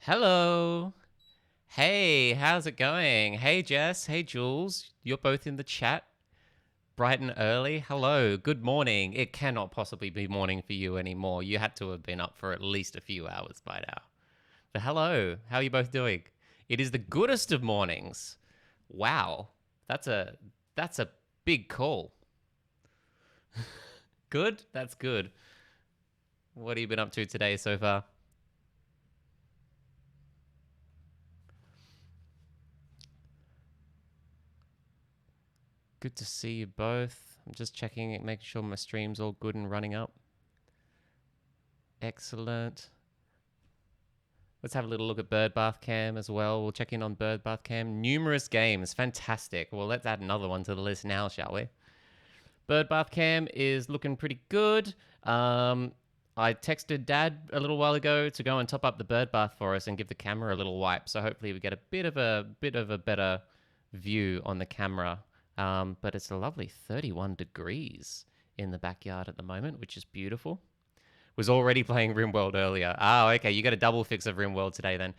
Hello. Hey, how's it going? Hey, Jess. Hey, Jules. You're both in the chat. Bright and early. Hello. Good morning. It cannot possibly be morning for you anymore. You had to have been up for at least a few hours by now. But hello. How are you both doing? It is the goodest of mornings. Wow. That's a that's a big call. Good? That's good. What have you been up to today so far? Good to see you both. I'm just checking it, making sure my stream's all good and running up. Excellent. Let's have a little look at Bird Bath Cam as well. We'll check in on Bird Bath Cam. Numerous games. Fantastic. Well, let's add another one to the list now, shall we? Bird Bath Cam is looking pretty good. I texted Dad a little while ago to go and top up the bird bath for us and give the camera a little wipe. So hopefully we get a bit of a better view on the camera. But it's a lovely 31 degrees in the backyard at the moment, which is beautiful. Was already playing RimWorld earlier. Ah, okay. You got a double fix of RimWorld today then.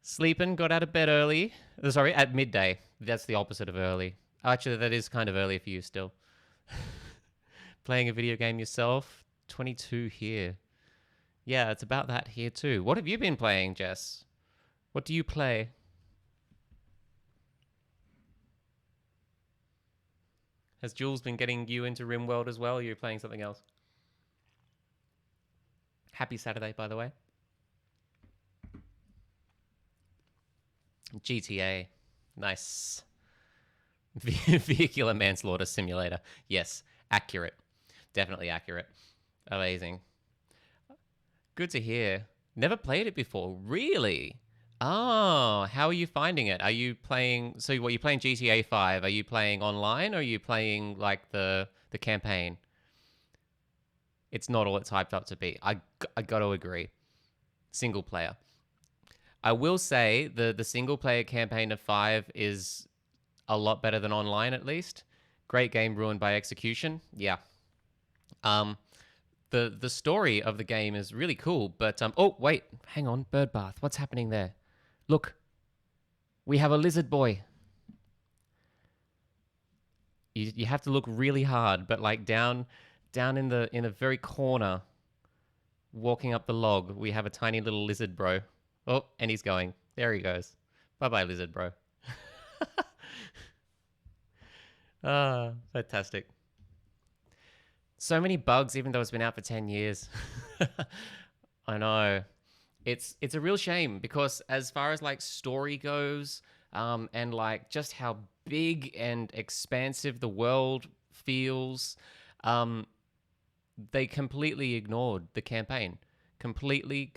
Sleeping, got out of bed early. Sorry, at midday. That's the opposite of early. Actually, that is kind of early for you still. Playing a video game yourself. 22 here. Yeah, it's about that here too. What have you been playing, Jess? What do you play? Has Jules been getting you into RimWorld as well? Or you're playing something else? Happy Saturday, by the way. GTA. Nice. Vehicular manslaughter simulator. Yes, accurate. Definitely accurate. Amazing. Good to hear. Never played it before. Really? Oh, how are you finding it? Are you playing? So, what, you playing GTA 5? Are you playing online or are you playing like the campaign? It's not all it's hyped up to be. I got to agree. Single player. I will say the single player campaign of 5 is a lot better than online, at least. Great game ruined by execution. Yeah. Um, the story of the game is really cool, but oh wait, hang on, bird bath. What's happening there? Look, we have a lizard boy. You have to look really hard, but like down in the very corner, walking up the log, we have a tiny little lizard bro. Oh, and he's going. There he goes. Bye bye, lizard bro. Ah, fantastic. So many bugs, even though it's been out for 10 years. I know. It's a real shame because as far as like story goes, and like just how big and expansive the world feels, um, they completely ignored the campaign. Completely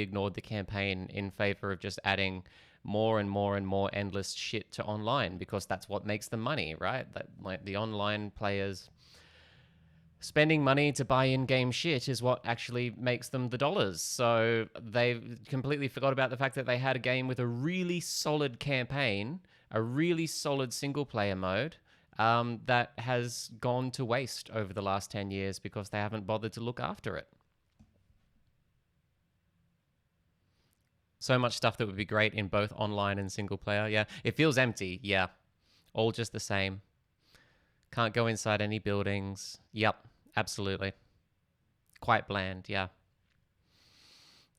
ignored the campaign in favor of just adding more and more and more endless shit to online because that's what makes them money, right? That like the online players spending money to buy in-game shit is what actually makes them the dollars. So they completely forgot about the fact that they had a game with a really solid campaign, a really solid single-player mode, that has gone to waste over the last 10 years because they haven't bothered to look after it. So much stuff that would be great in both online and single player. Yeah, it feels empty. Yeah, all just the same. Can't go inside any buildings. Yep, absolutely. Quite bland. Yeah.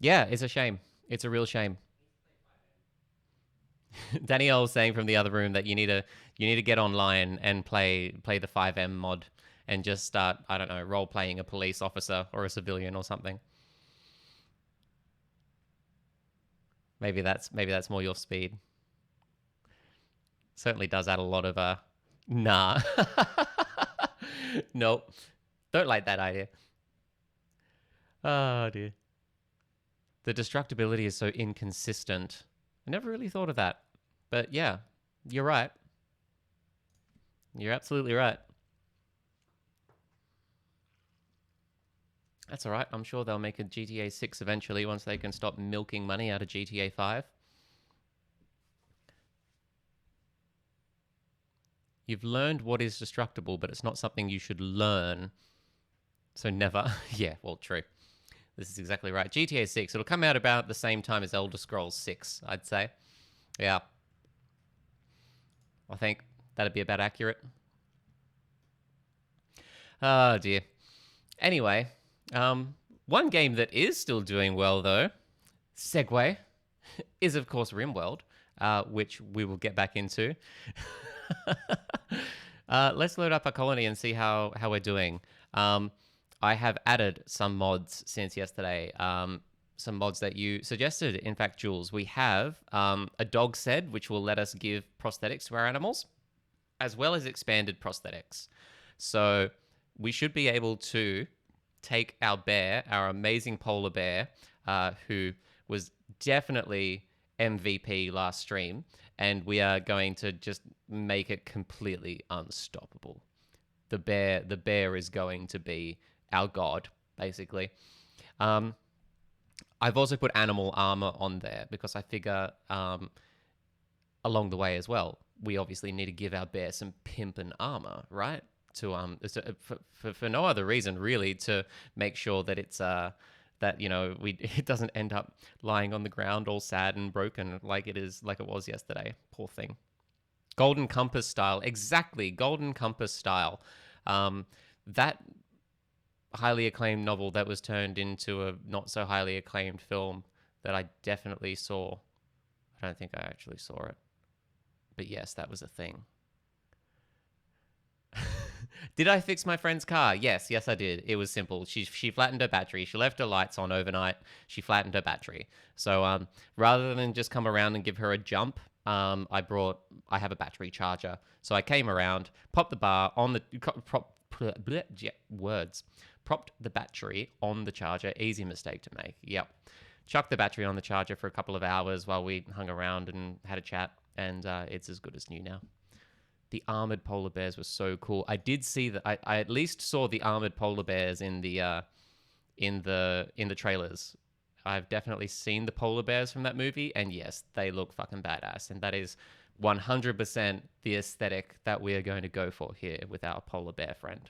Yeah, it's a shame. It's a real shame. Danielle was saying from the other room that you need to get online and play the 5M mod and just start, I don't know, role playing a police officer or a civilian or something. Maybe that's more your speed. Certainly does add a lot of nah. Nope. Don't like that idea. Oh dear. The destructibility is so inconsistent. I never really thought of that. But yeah, you're right. You're absolutely right. That's all right. I'm sure they'll make a GTA 6 eventually once they can stop milking money out of GTA 5. You've learned what is destructible, but it's not something you should learn. So never. Yeah, well, true. This is exactly right. GTA 6. It'll come out about the same time as Elder Scrolls 6, I'd say. Yeah, I think that'd be about accurate. Oh, dear. Anyway, one game that is still doing well, though, segue, is of course RimWorld, which we will get back into. Let's load up our colony and see how we're doing. I have added some mods since yesterday. Some mods that you suggested. In fact, Jules, we have a dog sed, which will let us give prosthetics to our animals, as well as expanded prosthetics. So we should be able to take our bear, our amazing polar bear, who was definitely MVP last stream, and we are going to just make it completely unstoppable. The bear is going to be our god, basically. I've also put animal armor on there because I figure along the way as well, we obviously need to give our bear some pimpin' armor, right? To for no other reason really, to make sure that it's that it doesn't end up lying on the ground all sad and broken like it was yesterday. Poor thing. Golden Compass style, exactly. Golden Compass style. That highly acclaimed novel that was turned into a not so highly acclaimed film that I definitely saw. I don't think I actually saw it, but yes, that was a thing. Did I fix my friend's car? Yes, I did. It was simple. She flattened her battery. She left her lights on overnight. She flattened her battery. So rather than just come around and give her a jump, I have a battery charger. So I came around, popped the bar on the propped the battery on the charger. Easy mistake to make. Yep. Chucked the battery on the charger for a couple of hours while we hung around and had a chat, and it's as good as new now. The armored polar bears were so cool. I did see that. I at least saw the armored polar bears in the trailers. I've definitely seen the polar bears from that movie, and yes, they look fucking badass. And that is 100% the aesthetic that we are going to go for here with our polar bear friend.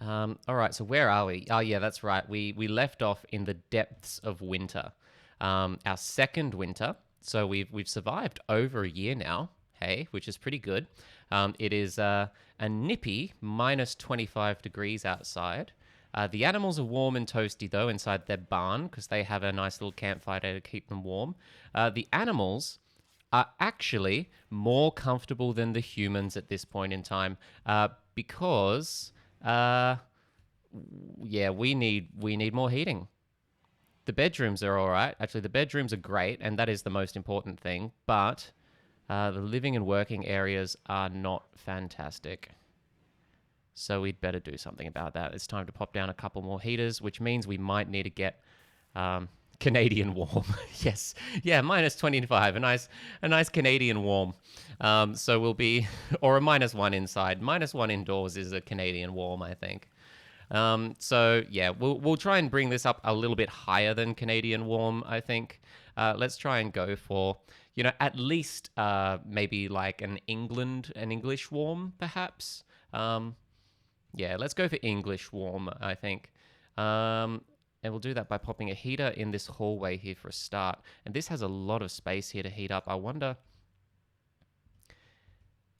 All right, so where are we? Oh yeah, that's right. We left off in the depths of winter. Our second winter. So we've survived over a year now, hey, which is pretty good. It is a nippy minus 25 degrees outside. The animals are warm and toasty, though, inside their barn because they have a nice little campfire to keep them warm. The animals are actually more comfortable than the humans at this point in time because, we need more heating. The bedrooms are all right. Actually, the bedrooms are great, and that is the most important thing. But the living and working areas are not fantastic. So we'd better do something about that. It's time to pop down a couple more heaters, which means we might need to get Canadian warm. Yes. Yeah, minus 25. A nice Canadian warm. So we'll be... Or a -1 inside. -1 indoors is a Canadian warm, I think. So yeah, we'll try and bring this up a little bit higher than Canadian warm, I think. Let's try and go for, at least maybe like an English warm, perhaps. Yeah, let's go for English warm, I think. And we'll do that by popping a heater in this hallway here for a start. And this has a lot of space here to heat up. I wonder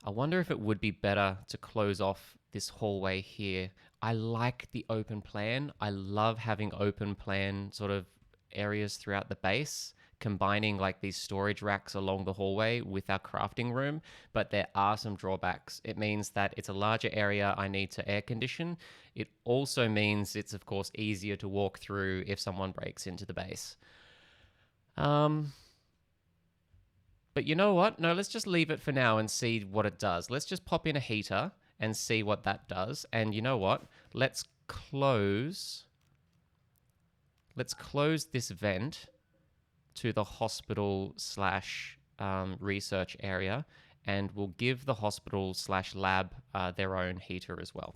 if it would be better to close off this hallway here. I like the open plan. I love having open plan sort of areas throughout the base, combining like these storage racks along the hallway with our crafting room. But there are some drawbacks. It means that it's a larger area I need to air condition. It also means it's, of course, easier to walk through if someone breaks into the base. But you know what? No, let's just leave it for now and see what it does. Let's just pop in a heater and see what that does. And you know what? Let's close this vent to the hospital / research area, and we'll give the hospital / lab their own heater as well.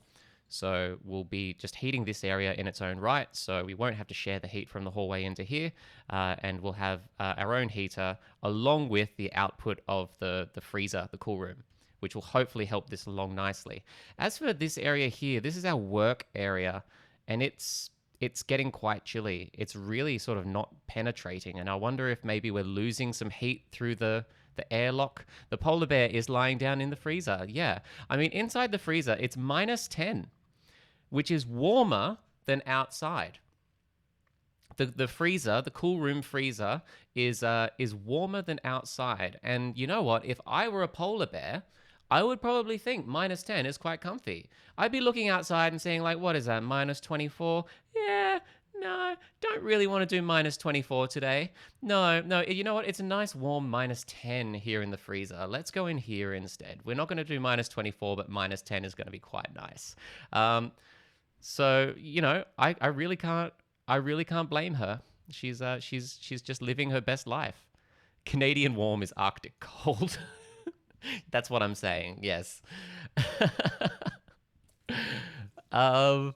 So we'll be just heating this area in its own right, so we won't have to share the heat from the hallway into here, and we'll have our own heater along with the output of the freezer, the cool room, which will hopefully help this along nicely. As for this area here, this is our work area, and it's getting quite chilly. It's really sort of not penetrating, and I wonder if maybe we're losing some heat through the airlock. The polar bear is lying down in the freezer. Yeah. I mean, inside the freezer, it's -10, which is warmer than outside. The freezer, the cool room freezer, is warmer than outside. And you know what? If I were a polar bear, I would probably think -10 is quite comfy. I'd be looking outside and saying, like, what is that, -24? Yeah, no, don't really want to do -24 today. No, no, you know what? It's a nice warm -10 here in the freezer. Let's go in here instead. We're not going to do -24, but -10 is going to be quite nice. So, you know, I really can't blame her. She's just living her best life. Canadian warm is Arctic cold. That's what I'm saying. Yes. um,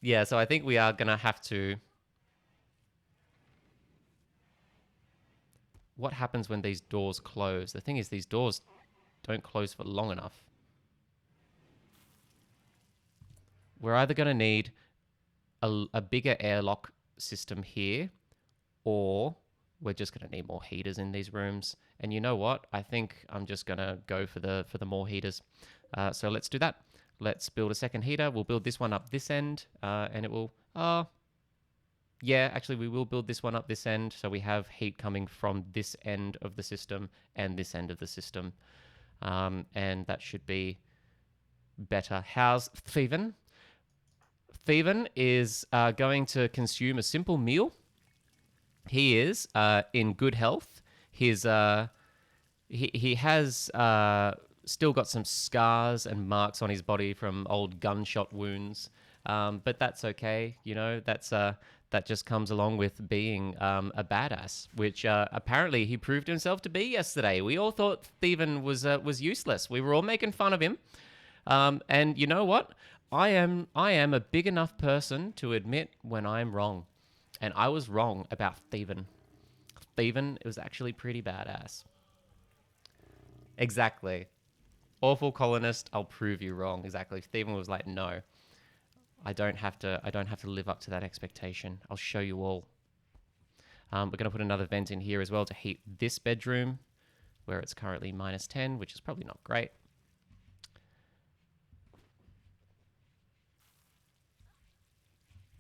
yeah. So I think we are gonna have to. What happens when these doors close? The thing is, these doors don't close for long enough. We're either gonna need a bigger airlock system here, or we're just going to need more heaters in these rooms. And you know what? I think I'm just going to go for the more heaters. So let's do that. Let's build a second heater. We'll build this one up this end, and it will... yeah, actually, we will build this one up this end, so we have heat coming from this end of the system and this end of the system. And that should be better. How's Theven? Theven is going to consume a simple meal. He is in good health. He has still got some scars and marks on his body from old gunshot wounds, but that's okay. You know, that just comes along with being a badass, which apparently he proved himself to be yesterday. We all thought Theven was useless. We were all making fun of him, and you know what? I am a big enough person to admit when I'm wrong. And I was wrong about Theven. Theven was actually pretty badass. Exactly. Awful colonist, I'll prove you wrong. Exactly. Theven was like, no. I don't have to live up to that expectation. I'll show you all. We're gonna put another vent in here as well to heat this bedroom, where it's currently -10, which is probably not great.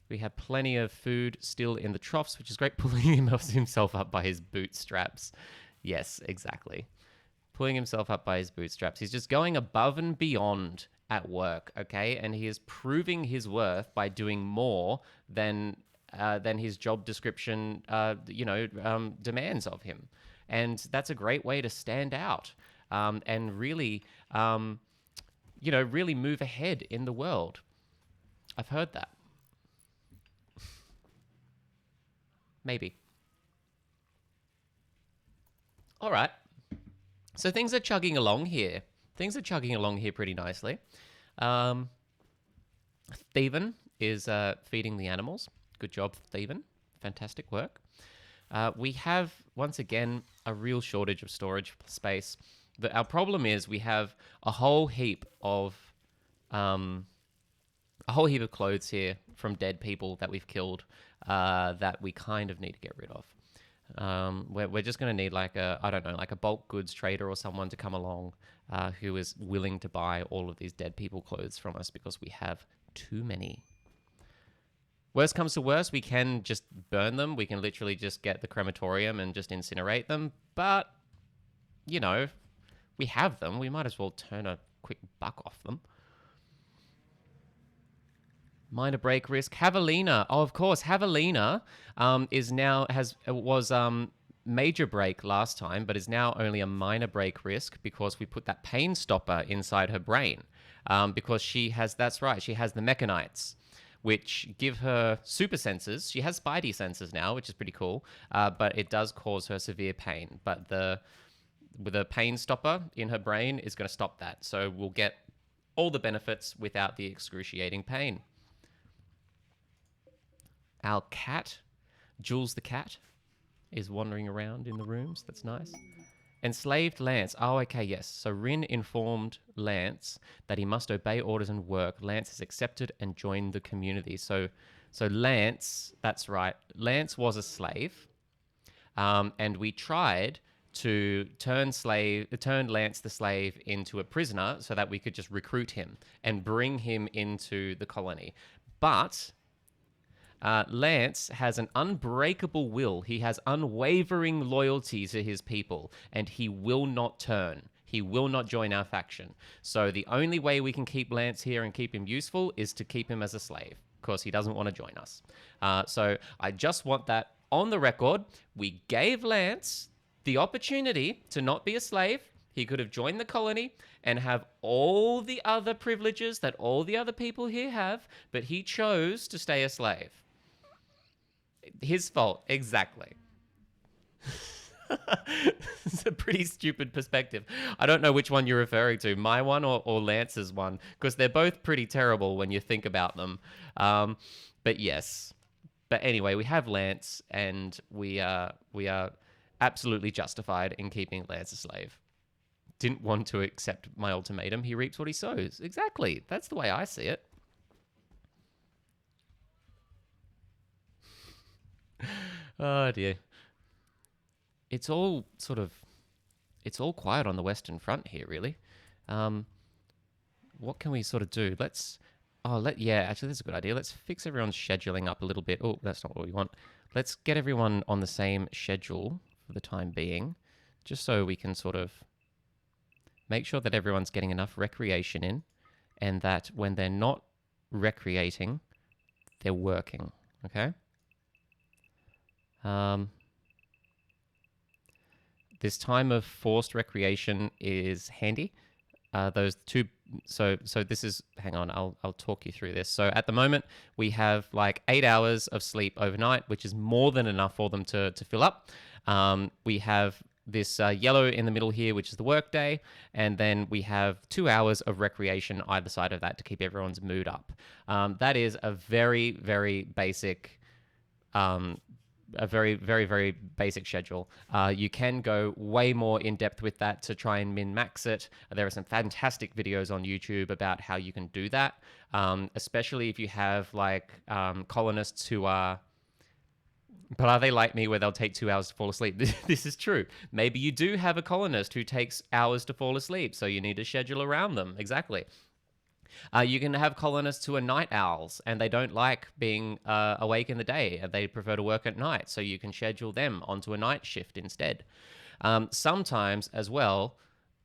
We have plenty of food still in the troughs, which is great. Pulling himself up by his bootstraps. Yes, exactly. Pulling himself up by his bootstraps. He's just going above and beyond at work, okay? And he is proving his worth by doing more than his job description, demands of him. And that's a great way to stand out and really, really move ahead in the world. I've heard that. Maybe. All right. So things are chugging along here. Things are chugging along here pretty nicely. Theven is feeding the animals. Good job, Theven. Fantastic work. We have, once again, a real shortage of storage space. Our problem is we have a whole heap of clothes here from dead people that we've killed that we kind of need to get rid of. We're just going to need like a bulk goods trader or someone to come along who is willing to buy all of these dead people clothes from us because we have too many. Worst comes to worst, we can just burn them. We can literally just get the crematorium and just incinerate them. But, you know, we have them. We might as well turn a quick buck off them. Minor break risk. Javelina. Oh, of course. Javelina was major break last time, but is now only a minor break risk because we put that pain stopper inside her brain. Because that's right, she has the mechanites, which give her super senses. She has spidey senses now, which is pretty cool, but it does cause her severe pain. But with a pain stopper in her brain is going to stop that. So we'll get all the benefits without the excruciating pain. Our cat, Jules the cat, is wandering around in the rooms. That's nice. Enslaved Lance. Oh, okay, yes. So Rin informed Lance that he must obey orders and work. Lance has accepted and joined the community. So Lance, that's right. Lance was a slave, and we tried to turn Lance the slave into a prisoner so that we could just recruit him and bring him into the colony. But Lance has an unbreakable will. He has unwavering loyalty to his people, and he will not turn. He will not join our faction. So the only way we can keep Lance here and keep him useful is to keep him as a slave, because he doesn't want to join us. So I just want that on the record. We gave Lance the opportunity to not be a slave. He could have joined the colony and have all the other privileges that all the other people here have, but he chose to stay a slave. His fault, exactly. It's a pretty stupid perspective. I don't know which one you're referring to, my one or Lance's one, because they're both pretty terrible when you think about them. But yes. But anyway, we have Lance, and we are absolutely justified in keeping Lance a slave. Didn't want to accept my ultimatum. He reaps what he sows. Exactly. That's the way I see it. Oh dear. It's all quiet on the Western Front here, really. What can we sort of do? Actually, that's a good idea. Let's fix everyone's scheduling up a little bit. Oh, that's not what we want. Let's get everyone on the same schedule for the time being, just so we can sort of make sure that everyone's getting enough recreation in, and that when they're not recreating, they're working, okay? This time of forced recreation is handy. Those two. So this is. Hang on, I'll talk you through this. So at the moment we have like 8 hours of sleep overnight, which is more than enough for them to fill up. We have this yellow in the middle here, which is the work day, and then we have 2 hours of recreation either side of that to keep everyone's mood up. That is a very, very basic. A very, very, very basic schedule. You can go way more in depth with that to try and min-max it. There are some fantastic videos on YouTube about how you can do that, especially if you have like colonists who are... But are they like me where they'll take 2 hours to fall asleep? This is true. Maybe you do have a colonist who takes hours to fall asleep, so you need to schedule around them. Exactly. You can have colonists who are night owls, and they don't like being awake in the day, and they prefer to work at night, so you can schedule them onto a night shift instead. Sometimes as well,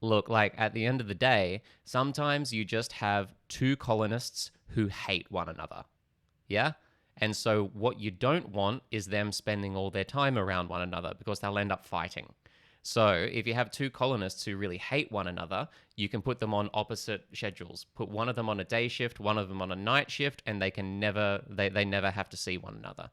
look, like at the end of the day, sometimes you just have two colonists who hate one another. Yeah? And so what you don't want is them spending all their time around one another, because they'll end up fighting. So if you have two colonists who really hate one another, you can put them on opposite schedules. Put one of them on a day shift, one of them on a night shift, and they can never have to see one another.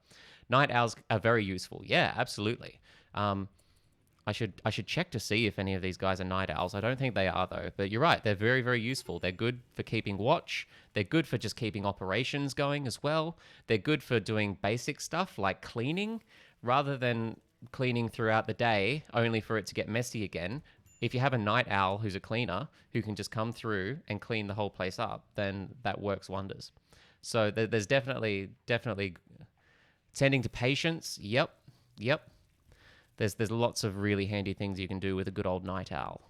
Night owls are very useful. Yeah, absolutely. I should check to see if any of these guys are night owls. I don't think they are, though. But you're right. They're very, very useful. They're good for keeping watch. They're good for just keeping operations going as well. They're good for doing basic stuff like cleaning, rather than cleaning throughout the day only for it to get messy again. If you have a night owl who's a cleaner who can just come through and clean the whole place up, then that works wonders. So there's definitely tending to patients. Yep. There's lots of really handy things you can do with a good old night owl.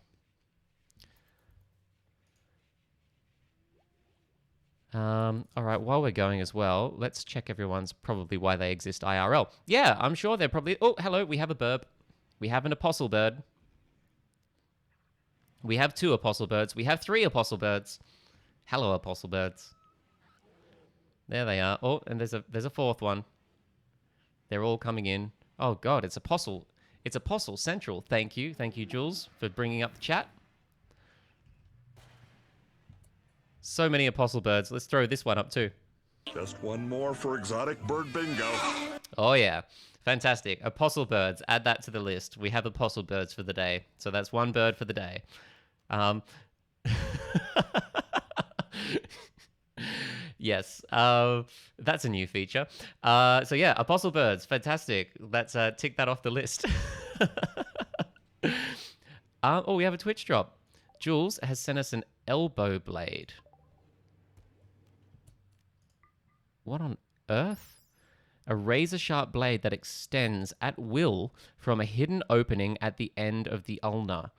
All right, while we're going as well, let's check everyone's probably why they exist IRL. Yeah, I'm sure they're probably... Oh, hello, we have a burb. We have an apostle bird. We have 2 apostle birds. We have 3 apostle birds. Hello, apostle birds. There they are. Oh, and there's a 4th one. They're all coming in. Oh, God, it's apostle. It's apostle central. Thank you. Thank you, Jules, for bringing up the chat. So many apostle birds. Let's throw this one up too. Just one more for exotic bird bingo. Oh yeah, fantastic. Apostle birds. Add that to the list. We have apostle birds for the day. So that's 1 bird for the day. Yes, that's a new feature. So yeah, apostle birds. Fantastic. Let's tick that off the list. Oh, we have a Twitch drop. Jules has sent us an elbow blade. What on earth? A razor-sharp blade that extends at will from a hidden opening at the end of the ulna.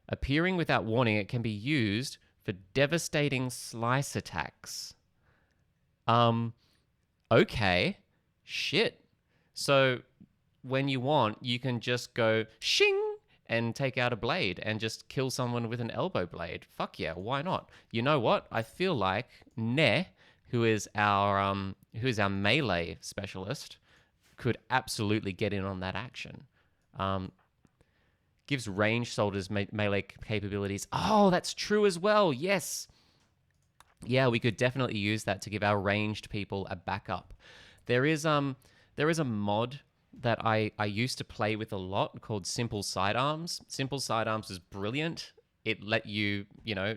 Appearing without warning, it can be used for devastating slice attacks. Okay. Shit. So when you want, you can just go shing and take out a blade and just kill someone with an elbow blade. Fuck yeah, why not? You know what? I feel like Ne, who is our melee specialist, could absolutely get in on that action. Gives range soldiers melee capabilities. Oh, that's true as well. Yes. Yeah, we could definitely use that to give our ranged people a backup. There is a mod that I used to play with a lot called Simple Sidearms. Simple Sidearms is brilliant. It let you,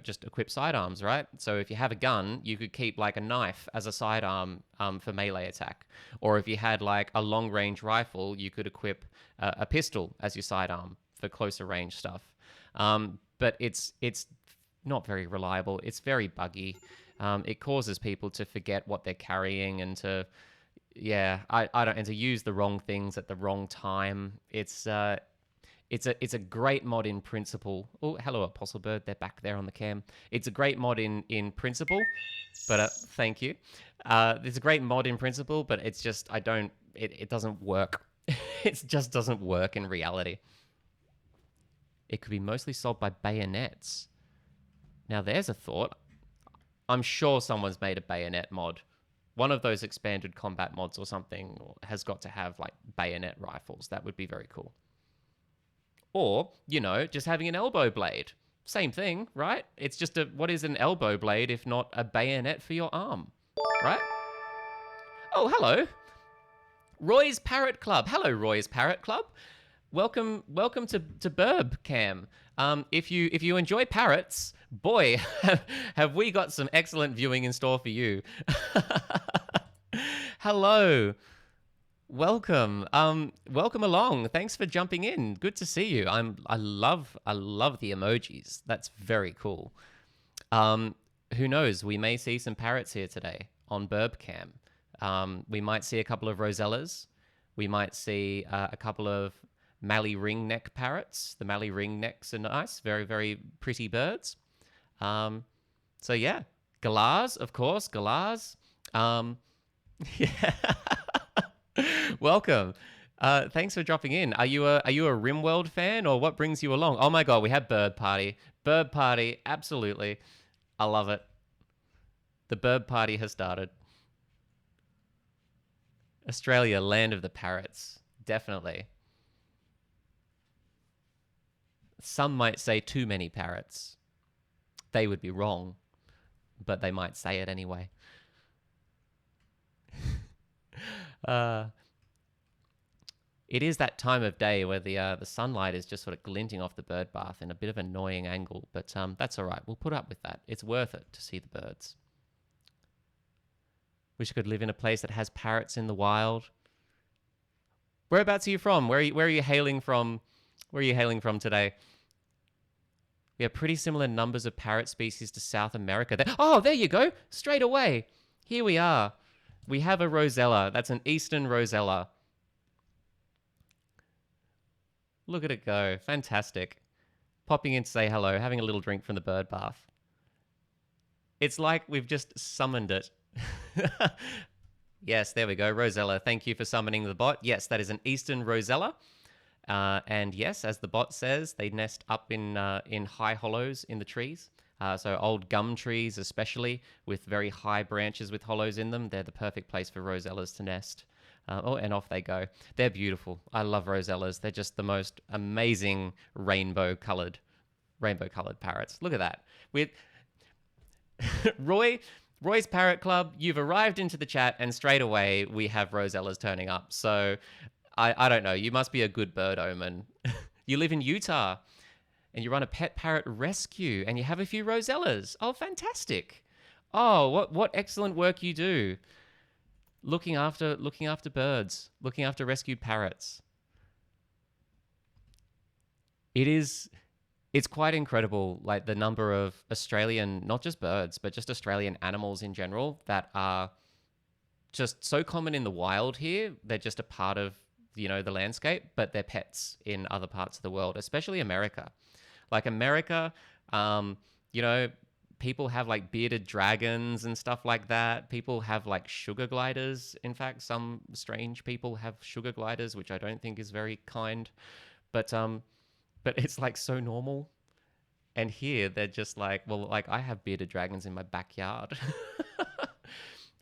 just equip sidearms, right? So if you have a gun, you could keep like a knife as a sidearm for melee attack. Or if you had like a long range rifle, you could equip a pistol as your sidearm for closer range stuff. But it's not very reliable. It's very buggy. It causes people to forget what they're carrying and to, and to use the wrong things at the wrong time. It's a great mod in principle. Oh, hello, Apostle Bird. They're back there on the cam. It's a great mod in principle, but thank you. It's a great mod in principle, but it's just it doesn't work. It just doesn't work in reality. It could be mostly solved by bayonets. Now, there's a thought. I'm sure someone's made a bayonet mod. One of those expanded combat mods or something has got to have, like, bayonet rifles. That would be very cool. Or, just having an elbow blade. Same thing, right? It's just what is an elbow blade if not a bayonet for your arm, right? Oh, hello. Roy's Parrot Club. Hello, Roy's Parrot Club. Welcome to Burb Cam. If you enjoy parrots, boy, have we got some excellent viewing in store for you. Hello. Welcome. Welcome along. Thanks for jumping in. Good to see you. I love the emojis. That's very cool. Who knows? We may see some parrots here today on Burb Cam. We might see a couple of rosellas. We might see a couple of Mallee ringneck parrots. The Mallee ringnecks are nice. Very, very pretty birds. So yeah, galahs, of course, galahs. Yeah. Welcome. Thanks for dropping in. Are you a RimWorld fan, or what brings you along? Oh my god, we have Bird Party. Bird Party, absolutely. I love it. The Bird Party has started. Australia, land of the parrots. Definitely. Some might say too many parrots. They would be wrong, but they might say it anyway. It is that time of day where the sunlight is just sort of glinting off the bird bath in a bit of an annoying angle, but that's all right. We'll put up with that. It's worth it to see the birds. Wish I could live in a place that has parrots in the wild. Whereabouts are you from? Where are you hailing from? Where are you hailing from today? We have pretty similar numbers of parrot species to South America. Oh, there you go. Straight away. Here we are. We have a rosella. That's an eastern rosella. Look at it go. Fantastic. Popping in to say hello, having a little drink from the bird bath. It's like we've just summoned it. Yes, there we go. Rosella. Thank you for summoning the bot. Yes, that is an eastern rosella. And yes, as the bot says, they nest up in high hollows in the trees. So old gum trees especially, with very high branches with hollows in them, they're the perfect place for rosellas to nest. And off they go. They're beautiful. I love rosellas. They're just the most amazing rainbow-colored parrots. Look at that. With Roy's Parrot Club, you've arrived into the chat, and straight away we have rosellas turning up. So I don't know. You must be a good bird omen. You live in Utah, and you run a pet parrot rescue, and you have a few rosellas. Oh, fantastic! Oh, what excellent work you do. Looking after birds, looking after rescued parrots. It is It's quite incredible, like the number of Australian, not just birds, but just Australian animals in general that are just so common in the wild here. They're just a part of, the landscape, but they're pets in other parts of the world, especially America. Like America, um, you know, people have like bearded dragons and stuff like that. People have like sugar gliders. In fact, some strange people have sugar gliders, which I don't think is very kind. But it's like so normal. And here they're just like, well, like I have bearded dragons in my backyard.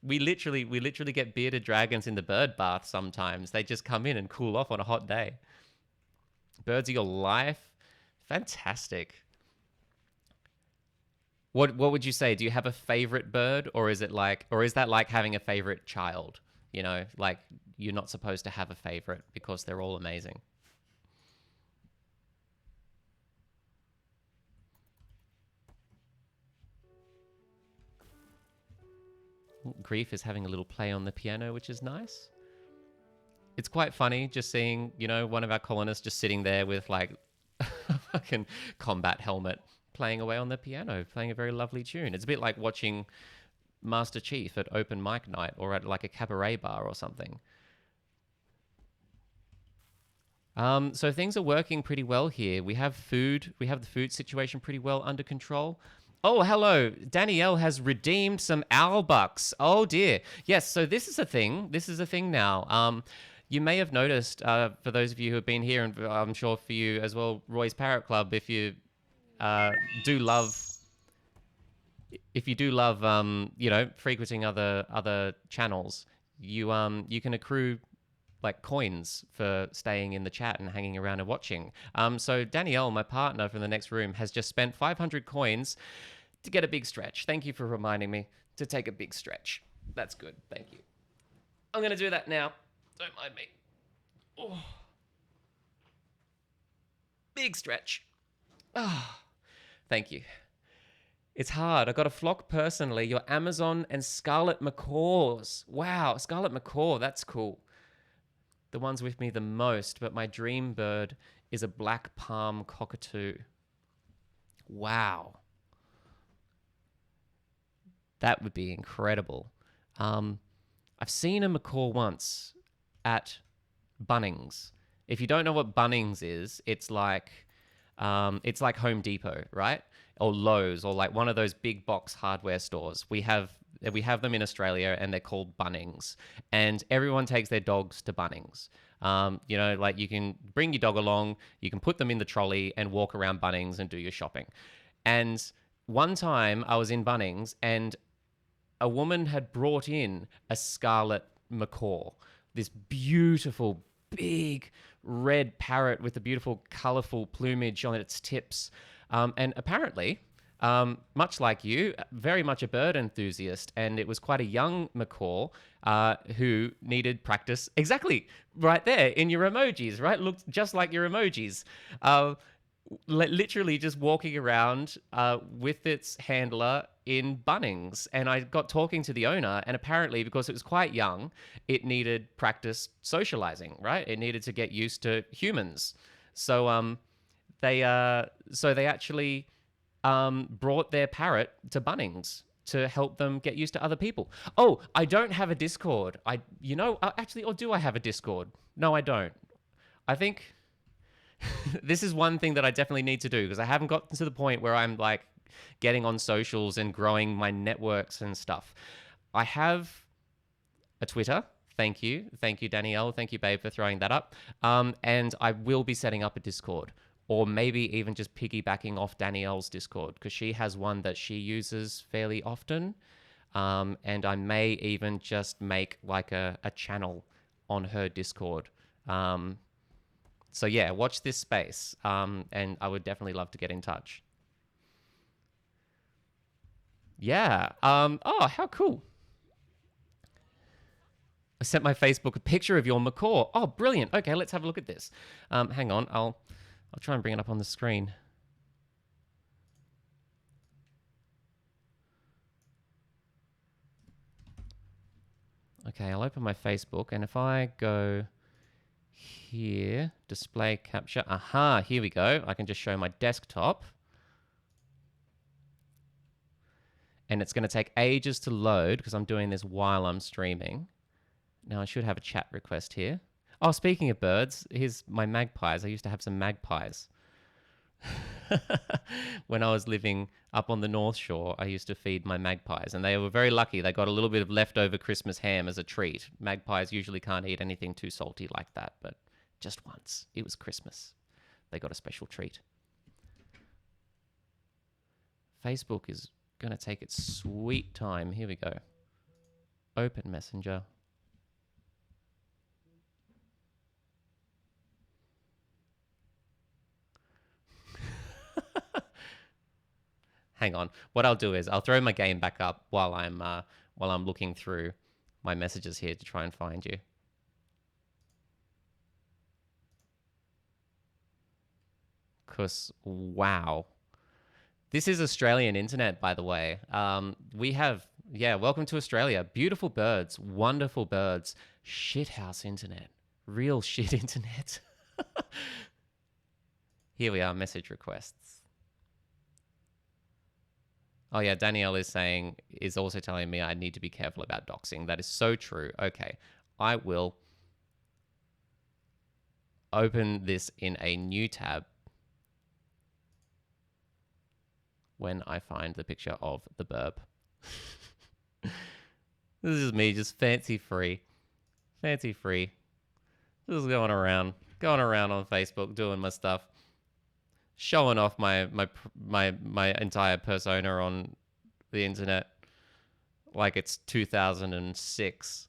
We literally get bearded dragons in the bird bath sometimes. They just come in and cool off on a hot day. Birds of your life. Fantastic. What would you say? Do you have a favorite bird, or is that like having a favorite child? Like you're not supposed to have a favorite because they're all amazing. Grief is having a little play on the piano, which is nice. It's quite funny just seeing, one of our colonists just sitting there with like a fucking combat helmet playing away on the piano, playing a very lovely tune. It's a bit like watching Master Chief at open mic night or at like a cabaret bar or something. So things are working pretty well here. We have food. We have the food situation pretty well under control. Oh, hello. Danielle has redeemed some owl bucks. Oh dear. Yes. So this is a thing. This is a thing now. You may have noticed, for those of you who have been here, and I'm sure for you as well, Roy's Parrot Club, if you uh, do love, frequenting other channels, you can accrue like coins for staying in the chat and hanging around and watching. So Danielle, my partner from the next room, has just spent 500 coins to get a big stretch. Thank you for reminding me to take a big stretch. That's good. Thank you. I'm going to do that now. Don't mind me. Oh. Big stretch. Ah, oh, thank you. It's hard. I got a flock personally. Your Amazon and Scarlet Macaws. Wow, Scarlet Macaw. That's cool. The ones with me the most, but my dream bird is a black palm cockatoo. Wow. That would be incredible. I've seen a macaw once at Bunnings. If you don't know what Bunnings is, it's like Home Depot, right? Or Lowe's, or like one of those big box hardware stores. We have them in Australia, and they're called Bunnings. And everyone takes their dogs to Bunnings. Like you can bring your dog along, you can put them in the trolley and walk around Bunnings and do your shopping. And one time I was in Bunnings, and a woman had brought in a scarlet macaw, this beautiful, big red parrot with a beautiful, colorful plumage on its tips. And apparently, much like you, very much a bird enthusiast, and it was quite a young macaw who needed practice. Exactly, right there in your emojis, right? Looked just like your emojis. Literally just walking around with its handler in Bunnings. And I got talking to the owner, and apparently, because it was quite young, it needed practice socializing, right? It needed to get used to humans. So they actually brought their parrot to Bunnings to help them get used to other people. Oh, I don't have a Discord. Actually, or do I have a Discord? No, I don't. I think this is one thing that I definitely need to do, because I haven't gotten to the point where I'm like getting on socials and growing my networks and stuff. I have a Twitter. Thank you, Danielle. Thank you, babe, for throwing that up. And I will be setting up a Discord, or maybe even just piggybacking off Danielle's Discord, because she has one that she uses fairly often. And I may even just make like a channel on her Discord. So yeah, watch this space. And I would definitely love to get in touch. Yeah. Oh, how cool. I sent my Facebook a picture of your macaw. Oh, brilliant. Okay, let's have a look at this. Hang on. I'll try and bring it up on the screen. Okay, I'll open my Facebook, and if I go Here, display capture. Aha, here we go. I can just show my desktop. And it's going to take ages to load because I'm doing this while I'm streaming. Now I should have a chat request here. Oh, speaking of birds, here's my magpies. I used to have some magpies. When I was living up on the North Shore, I used to feed my magpies, and they were very lucky. They got a little bit of leftover Christmas ham as a treat. Magpies usually can't eat anything too salty like that, but just once, it was Christmas. They got a special treat. Facebook is going to take its sweet time. Here we go. Open Messenger. Hang on. What I'll do is I'll throw my game back up while I'm looking through my messages here to try and find you. Cause wow, this is Australian internet, by the way. We have welcome to Australia. Beautiful birds, wonderful birds. Shithouse internet, real shit internet. Here we are. Message requests. Oh yeah, Danielle is also telling me I need to be careful about doxing. That is so true. Okay, I will open this in a new tab when I find the picture of the burb. This is me just fancy free. Just going around on Facebook doing my stuff. Showing off my entire persona on the internet like it's 2006.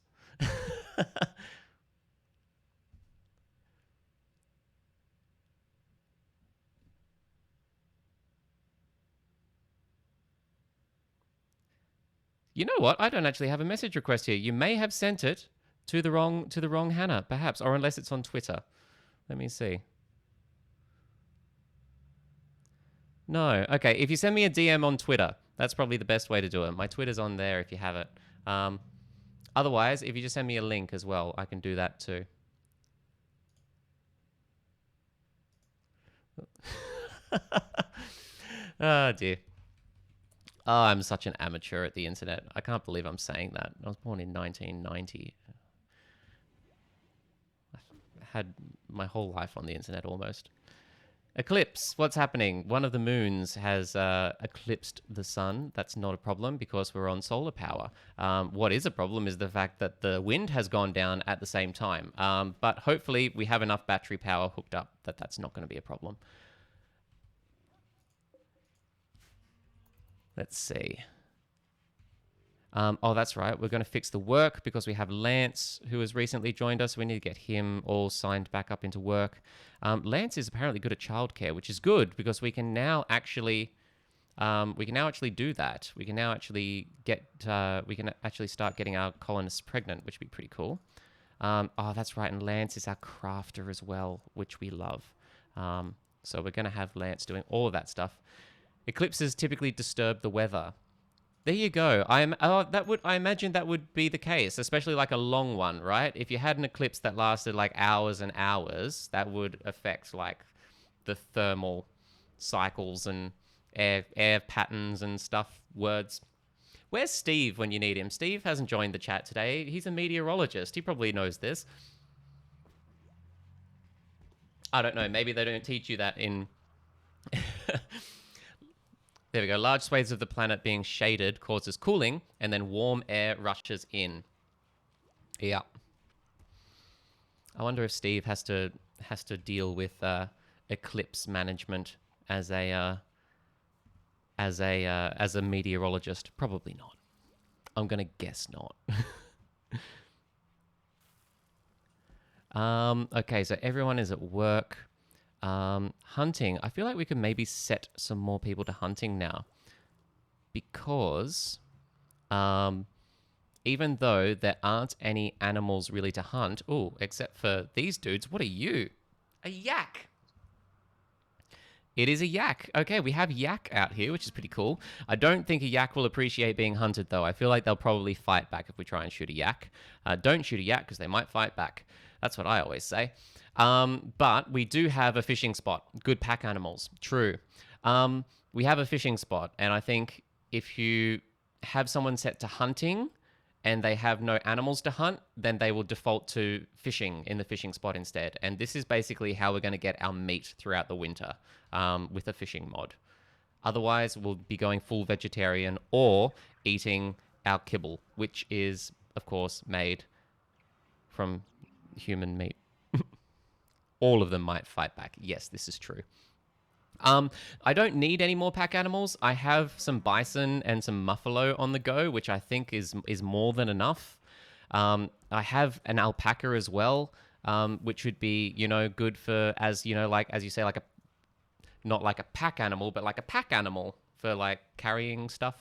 You know what? I don't actually have a message request here. You may have sent it to the wrong Hannah, perhaps, or unless it's on Twitter. Let me see. No. Okay, if you send me a DM on Twitter, that's probably the best way to do it. My Twitter's on there if you have it. Otherwise, if you just send me a link as well, I can do that too. Oh, dear. Oh, I'm such an amateur at the internet. I can't believe I'm saying that. I was born in 1990. I've had my whole life on the internet almost. Eclipse, what's happening? One of the moons has eclipsed the sun. That's not a problem because we're on solar power. What is a problem is the fact that the wind has gone down at the same time. But hopefully we have enough battery power hooked up that that's not going to be a problem. Let's see. Oh, that's right. We're going to fix the work because we have Lance, who has recently joined us. We need to get him all signed back up into work. Lance is apparently good at childcare, which is good because we can now actually do that. We can now actually start getting our colonists pregnant, which would be pretty cool. Oh, that's right. And Lance is our crafter as well, which we love. So we're going to have Lance doing all of that stuff. Eclipses typically disturb the weather. There you go. I imagine that would be the case, especially like a long one, right? If you had an eclipse that lasted like hours and hours, that would affect like the thermal cycles and air patterns and stuff, words. Where's Steve when you need him? Steve hasn't joined the chat today. He's a meteorologist. He probably knows this. I don't know. Maybe they don't teach you that in... There we go. Large swathes of the planet being shaded causes cooling, and then warm air rushes in. Yeah. I wonder if Steve has to deal with eclipse management as a meteorologist. Probably not. I'm gonna guess not. Okay, so everyone is at work. Hunting. I feel like we could maybe set some more people to hunting now. Because even though there aren't any animals really to hunt, except for these dudes, what are you? A yak. It is a yak. Okay, we have yak out here, which is pretty cool. I don't think a yak will appreciate being hunted, though. I feel like they'll probably fight back if we try and shoot a yak. Don't shoot a yak because they might fight back. That's what I always say. But we do have a fishing spot. Good pack animals. True. We have a fishing spot, and I think if you have someone set to hunting and they have no animals to hunt, then they will default to fishing in the fishing spot instead. And this is basically how we're going to get our meat throughout the winter with a fishing mod. Otherwise, we'll be going full vegetarian or eating our kibble, which is, of course, made from human meat. All of them might fight back. Yes, this is true. I don't need any more pack animals. I have some bison and some buffalo on the go, which I think is more than enough. I have an alpaca as well, which would be, good for, as you say, like not like a pack animal, but like a pack animal for like carrying stuff.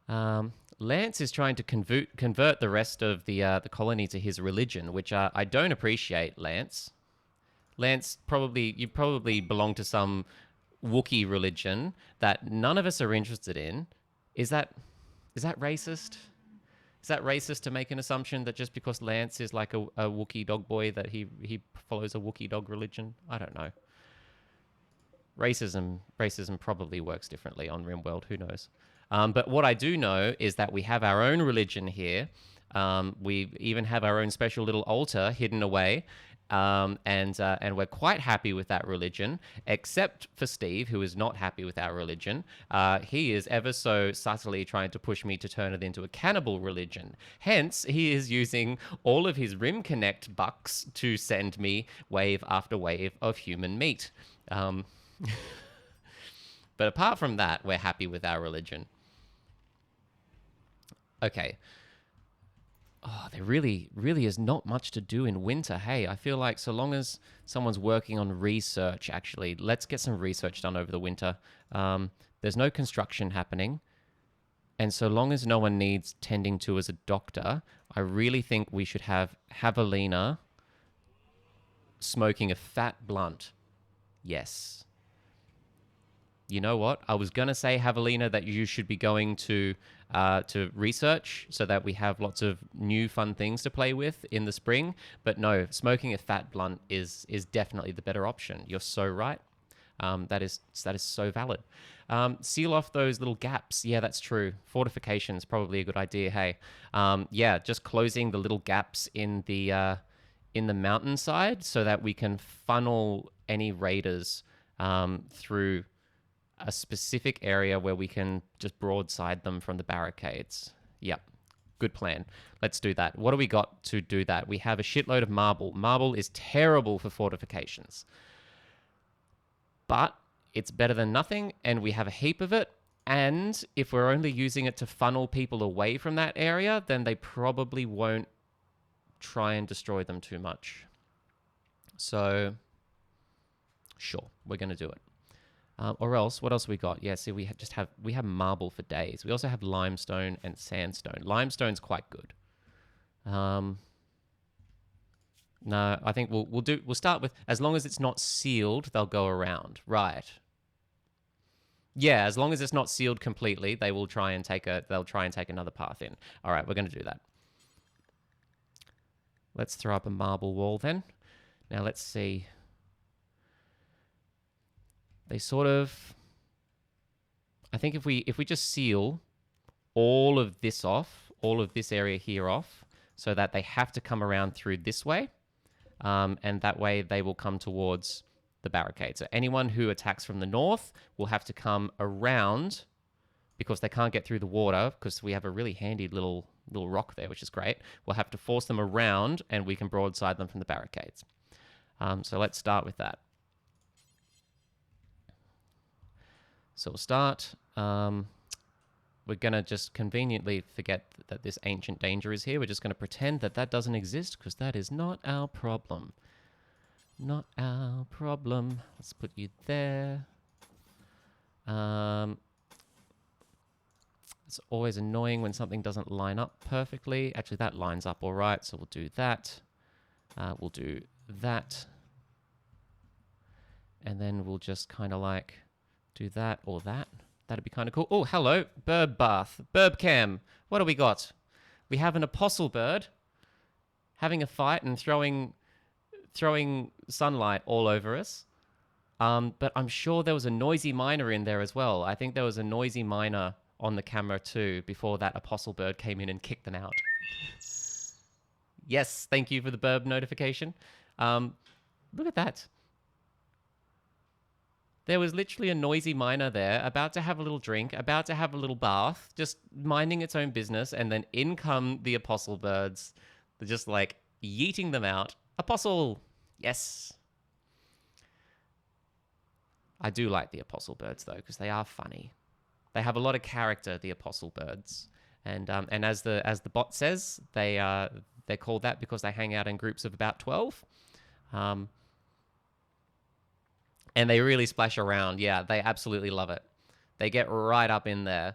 Lance is trying to convert the rest of the colony to his religion, which I don't appreciate, Lance. Lance, you probably belong to some Wookiee religion that none of us are interested in. Is that racist? Is that racist to make an assumption that just because Lance is like a Wookiee dog boy that he follows a Wookiee dog religion? I don't know. Racism probably works differently on RimWorld. Who knows? But what I do know is that we have our own religion here. We even have our own special little altar hidden away. And we're quite happy with that religion, except for Steve, who is not happy with our religion. He is ever so subtly trying to push me to turn it into a cannibal religion. Hence, he is using all of his Rim Connect bucks to send me wave after wave of human meat. But apart from that, we're happy with our religion. Okay. Oh, there really is not much to do in winter. Hey, I feel like so long as someone's working on research, actually, let's get some research done over the winter. There's no construction happening. And so long as no one needs tending to as a doctor, I really think we should have Javelina smoking a fat blunt. Yes. You know what? I was going to say, Javelina, that you should be going to research so that we have lots of new fun things to play with in the spring. But no, smoking a fat blunt is definitely the better option. You're so right. That is so valid. Seal off those little gaps. Yeah, that's true. Fortification is probably a good idea. Hey, yeah, just closing the little gaps in the mountainside so that we can funnel any raiders through a specific area where we can just broadside them from the barricades. Yep. Good plan. Let's do that. What do we got to do that? We have a shitload of marble. Marble is terrible for fortifications. But it's better than nothing, and we have a heap of it. And if we're only using it to funnel people away from that area, then they probably won't try and destroy them too much. So, sure, we're going to do it. Or else, what else we got? Yeah, see, we have marble for days. We also have limestone and sandstone. Limestone's quite good. No, I think we'll start with, as long as it's not sealed, they'll go around. Right. Yeah, as long as it's not sealed completely, they'll try and take another path in. All right, we're going to do that. Let's throw up a marble wall then. Now let's see. They sort of, I think if we just seal all of this off, all of this area here off, so that they have to come around through this way, and that way they will come towards the barricade. So anyone who attacks from the north will have to come around because they can't get through the water because we have a really handy little rock there, which is great. We'll have to force them around and we can broadside them from the barricades. So let's start with that. So we'll start. We're going to just conveniently forget that this ancient danger is here. We're just going to pretend that doesn't exist because that is not our problem. Not our problem. Let's put you there. It's always annoying when something doesn't line up perfectly. Actually, that lines up all right, so we'll do that. We'll do that. And then we'll just kind of like do that or that. That'd be kind of cool. Oh, hello. Bird bath. Burb cam. What do we got? We have an apostle bird. having a fight and throwing sunlight all over us. But I'm sure there was a noisy miner in there as well. I think there was a noisy miner on the camera too before that apostle bird came in and kicked them out. Yes, thank you for the burb notification. Look at that. There was literally a noisy miner there, about to have a little drink, about to have a little bath, just minding its own business, and then in come the apostle birds. They're just like yeeting them out. Apostle! Yes. I do like the apostle birds though, because they are funny. They have a lot of character, the apostle birds. And as the bot says, they're called that because they hang out in groups of about 12. And they really splash around. Yeah, they absolutely love it. They get right up in there,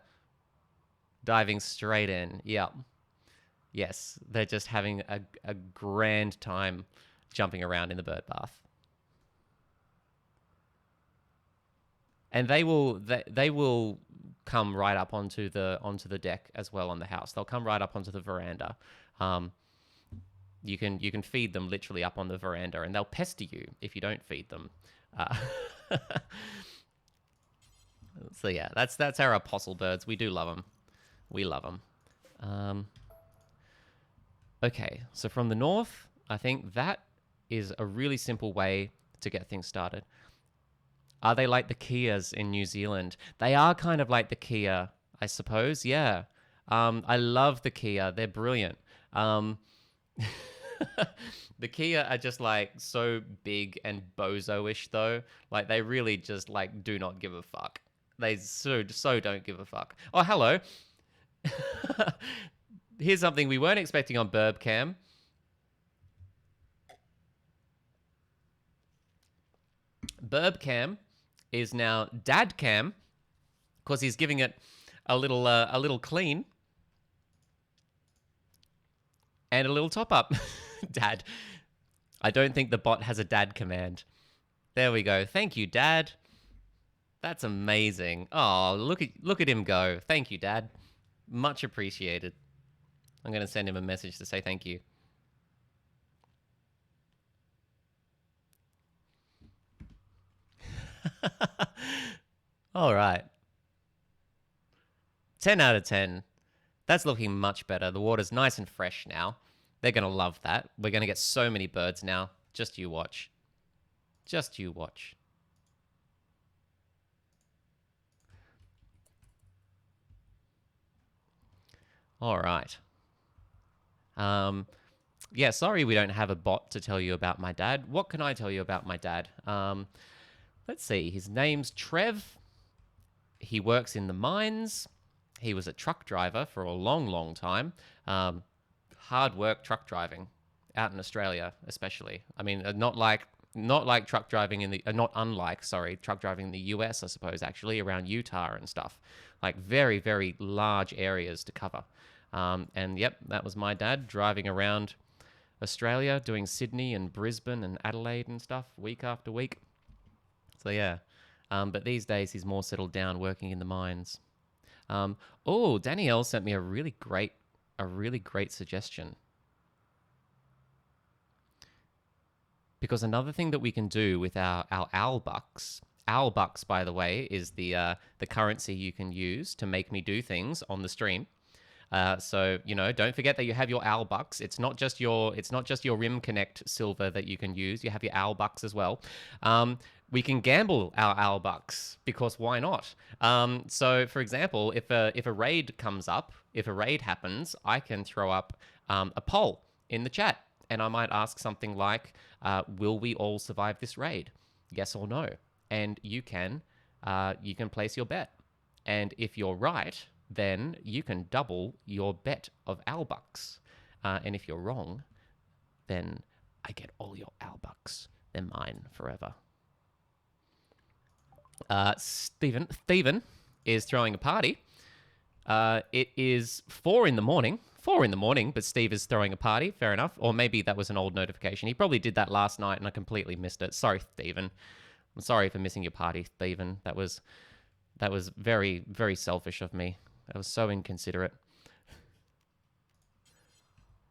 diving straight in. Yeah. Yes, they're just having a grand time jumping around in the bird bath. And they will come right up onto the deck as well on the house. They'll come right up onto the veranda. You can feed them literally up on the veranda, and they'll pester you if you don't feed them. So yeah, that's our apostle birds. We do love them. We love them. Okay, so from the north, I think that is a really simple way to get things started. Are they like the Kias in New Zealand? They are kind of like the Kia, I suppose. Yeah. I love the Kia. They're brilliant. The Kia are just like so big and bozo-ish though. Like they really just like do not give a fuck. They so don't give a fuck. Oh, hello. Here's something we weren't expecting on Burb Cam. Burb Cam is now Dad Cam because he's giving it a little clean and a little top up. Dad. I don't think the bot has a dad command. There we go. Thank you, Dad. That's amazing. Oh, look at him go. Thank you, Dad. Much appreciated. I'm going to send him a message to say thank you. All right. 10 out of 10. That's looking much better. The water's nice and fresh now. They're going to love that. We're going to get so many birds now. Just you watch. Just you watch. All right. Yeah, sorry we don't have a bot to tell you about my dad. What can I tell you about my dad? Let's see. His name's Trev. He works in the mines. He was a truck driver for a long, long time. Hard work truck driving out in Australia, especially. I mean, not like truck driving in the not unlike truck driving in the US, I suppose, actually around Utah and stuff. Like very, very large areas to cover. And yep, that was my dad driving around Australia, doing Sydney and Brisbane and Adelaide and stuff week after week. So yeah, but these days he's more settled down working in the mines. Oh, Danielle sent me a really great suggestion. Because another thing that we can do with our owl bucks, by the way, is the currency you can use to make me do things on the stream. So don't forget that you have your owl bucks. It's not just your Rim Connect silver that you can use. You have your owl bucks as well. We can gamble our owl bucks because why not? So for example, if a raid comes up, if a raid happens, I can throw up a poll in the chat, and I might ask something like, "Will we all survive this raid? Yes or no?" And you can place your bet, and if you're right, then you can double your bet of owl bucks, and if you're wrong, then I get all your owl bucks. They're mine forever. Steven is throwing a party. It is 4 in the morning, but Steve is throwing a party. Fair enough. Or maybe that was an old notification. He probably did that last night and I completely missed it. Sorry, Steven. I'm sorry for missing your party, Steven. That was very, very selfish of me. That was so inconsiderate.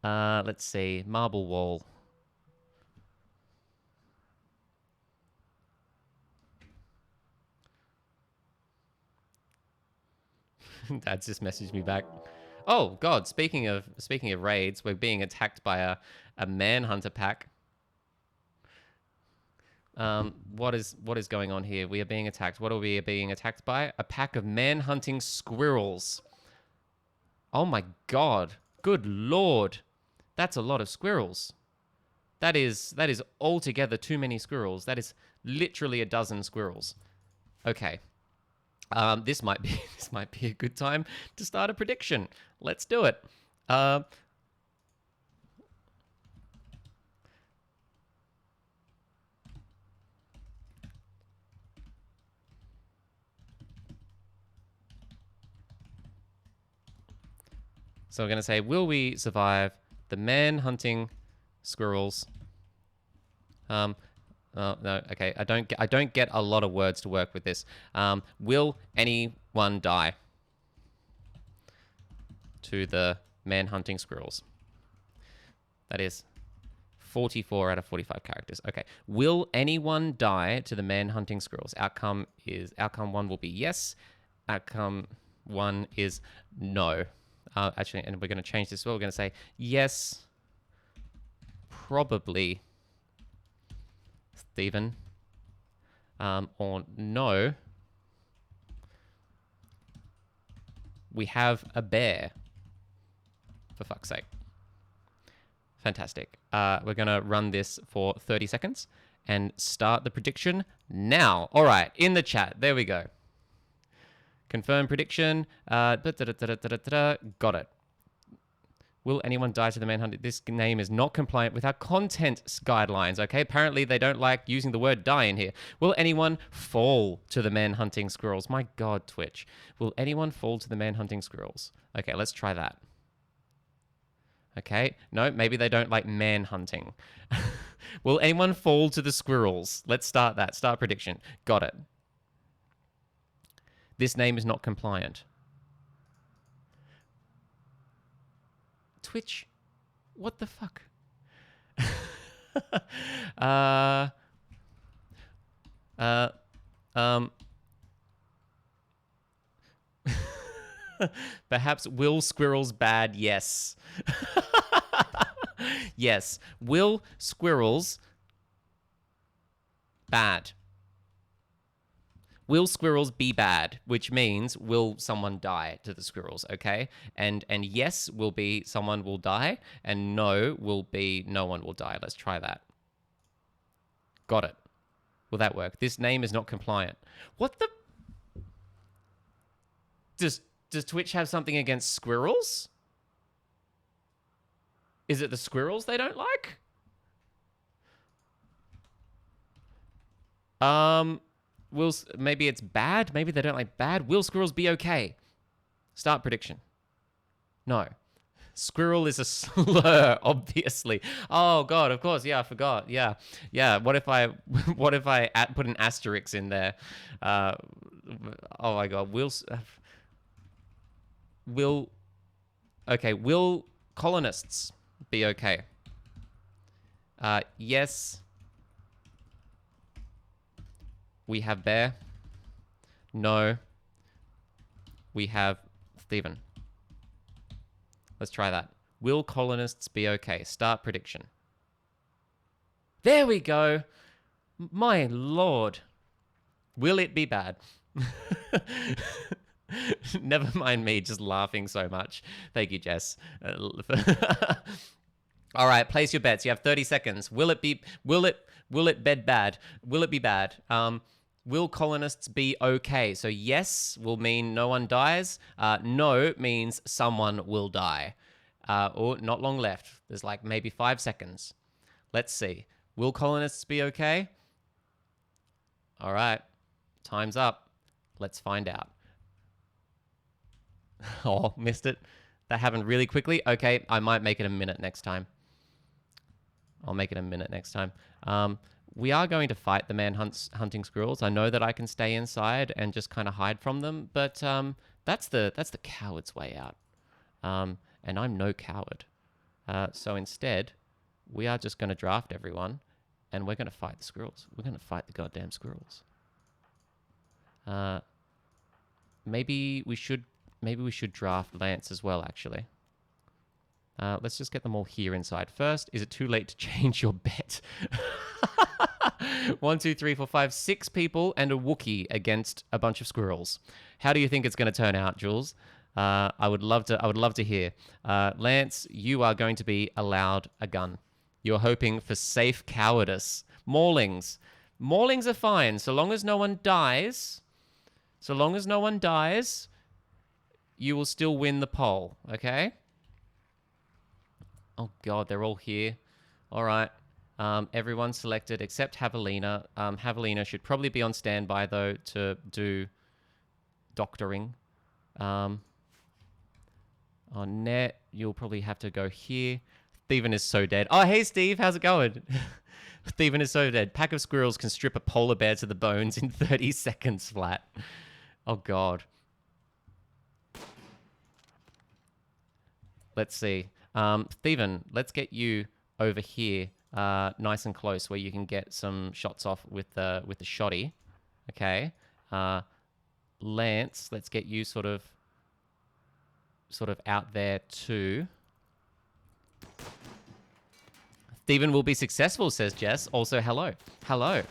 Let's see. Marble wall. Dad's just messaged me back. Oh God! Speaking of raids, we're being attacked by a manhunter pack. What is going on here? We are being attacked. What are we being attacked by? A pack of man-hunting squirrels. Oh my God! Good Lord, that's a lot of squirrels. That is altogether too many squirrels. That is literally a dozen squirrels. Okay. This might be a good time to start a prediction. Let's do it. So we're going to say, will we survive the man-hunting squirrels? Oh, no, okay. I don't get a lot of words to work with this. Will anyone die to the man-hunting squirrels? That is 44 out of 45 characters. Okay. Will anyone die to the man-hunting squirrels? Outcome 1 will be yes. Outcome 1 is no. Actually, and we're going to change this as well. We're going to say yes, probably, Stephen, or no, we have a bear. For fuck's sake. Fantastic. We're going to run this for 30 seconds and start the prediction now. All right, in the chat. There we go. Confirm prediction. Got it. Will anyone die to the manhunt? This name is not compliant with our content guidelines, okay? Apparently they don't like using the word die in here. Will anyone fall to the man-hunting squirrels? My God, Twitch. Will anyone fall to the man-hunting squirrels? Okay, let's try that. Okay, no, maybe they don't like man-hunting. Will anyone fall to the squirrels? Let's start that. Start prediction. Got it. This name is not compliant. Twitch, what the fuck? Perhaps will squirrels bad? Yes. Yes. Will squirrels bad? Will squirrels be bad? Which means, will someone die to the squirrels, okay? And yes will be someone will die, and no will be no one will die. Let's try that. Got it. Will that work? This name is not compliant. What the... Does Twitch have something against squirrels? Is it the squirrels they don't like? Maybe it's bad. Maybe they don't like bad. Will squirrels be okay? Start prediction. No. Squirrel is a slur, obviously. Oh God, of course. Yeah, I forgot. Yeah. What if I put an asterisk in there? Oh my God. Will colonists be okay? Yes. We have bear. No. We have Stephen. Let's try that. Will colonists be okay? Start prediction. There we go. My Lord. Will it be bad? Never mind me just laughing so much. Thank you, Jess. All right, place your bets. You have 30 seconds. Will it be bad? Will it be bad? Will colonists be okay? So yes will mean no one dies. No means someone will die. Or not long left. There's like maybe 5 seconds. Let's see. Will colonists be okay? All right. Time's up. Let's find out. Oh, missed it. That happened really quickly. Okay, I might make it a minute next time. I'll make it a minute next time. We are going to fight the hunting squirrels. I know that I can stay inside and just kind of hide from them, but that's the coward's way out. And I'm no coward. So instead, we are just going to draft everyone, and we're going to fight the squirrels. We're going to fight the goddamn squirrels. Maybe we should draft Lance as well, actually. Let's just get them all here inside first. Is it too late to change your bet? 1, 2, 3, 4, 5, 6 people and a Wookiee against a bunch of squirrels. How do you think it's going to turn out, Jules? I would love to hear. Lance, you are going to be allowed a gun. You're hoping for safe cowardice. Maulings are fine so long as no one dies. So long as no one dies, you will still win the poll. Okay. Oh God, they're all here. All right. Everyone's selected except Javelina. Javelina should probably be on standby, though, to do doctoring. On net, you'll probably have to go here. Steven is so dead. Oh, hey, Steve. How's it going? Steven is so dead. Pack of squirrels can strip a polar bear to the bones in 30 seconds flat. Oh, God. Let's see. Steven, let's get you over here nice and close where you can get some shots off with the shotty. Okay. Lance, let's get you sort of out there too. Steven will be successful, says Jess. Also, hello. Hello.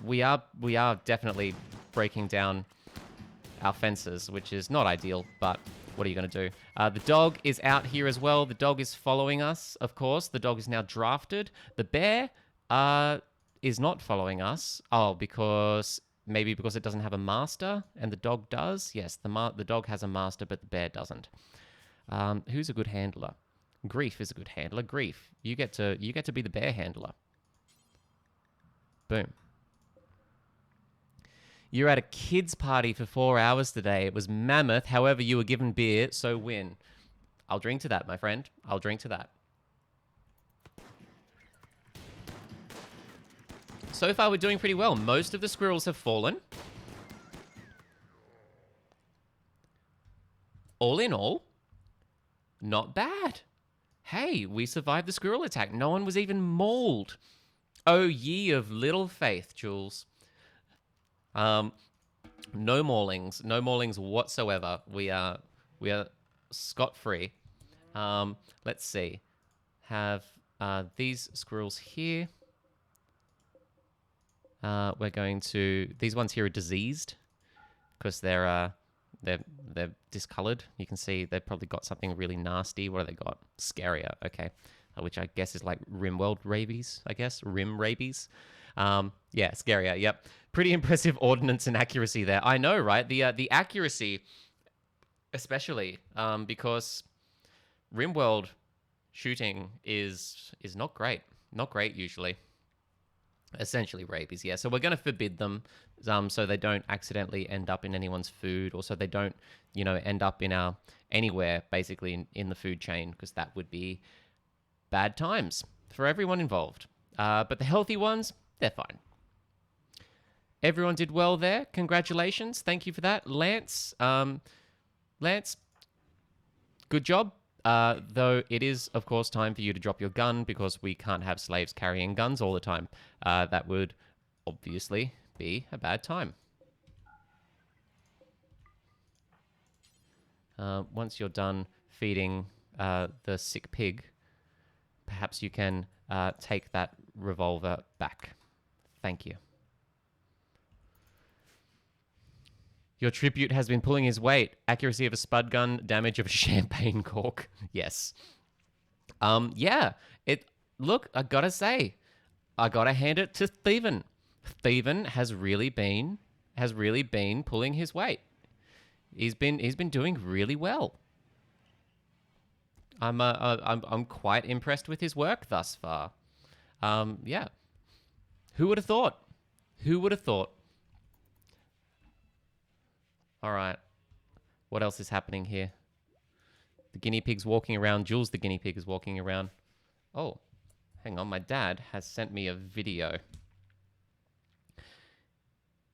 We are definitely breaking down our fences, which is not ideal, but what are you going to do? The dog is out here as well. The dog is following us, of course. The dog is now drafted. The bear is not following us. Oh, because it doesn't have a master, and the dog does. Yes, the dog has a master, but the bear doesn't. Who's a good handler? Grief is a good handler. Grief, you get to be the bear handler. Boom. You're at a kids' party for 4 hours today. It was mammoth. However, you were given beer, so win. I'll drink to that, my friend. I'll drink to that. So far, we're doing pretty well. Most of the squirrels have fallen. All in all, not bad. Hey, we survived the squirrel attack. No one was even mauled. Oh, ye of little faith, Jules. No maulings whatsoever. We are scot-free. Let's see. Have these squirrels here. We're going to. These ones here are diseased because they're discolored. You can see they've probably got something really nasty. What have they got? Scarier. Okay, which I guess is like RimWorld rabies. I guess Rim rabies. Yeah, scarier. Yep. Pretty impressive ordnance and accuracy there. I know, right? The accuracy, especially because RimWorld shooting is not great. Not great usually. Essentially rabies, yeah. So we're going to forbid them so they don't accidentally end up in anyone's food, or so they don't, end up in anywhere basically in the food chain, because that would be bad times for everyone involved. But the healthy ones, they're fine. Everyone did well there. Congratulations. Thank you for that. Lance, good job. Though it is, of course, time for you to drop your gun, because we can't have slaves carrying guns all the time. That would obviously be a bad time. Once you're done feeding the sick pig, perhaps you can take that revolver back. Thank you. Your tribute has been pulling his weight. Accuracy of a spud gun, damage of a champagne cork. Yes. Yeah. Look, I gotta say, I gotta hand it to Steven. Steven has really been pulling his weight. He's been doing really well. I'm quite impressed with his work thus far. Yeah. Who would have thought? Who would have thought? All right. What else is happening here? The guinea pig's walking around. Jules, the guinea pig, is walking around. Oh, hang on. My dad has sent me a video.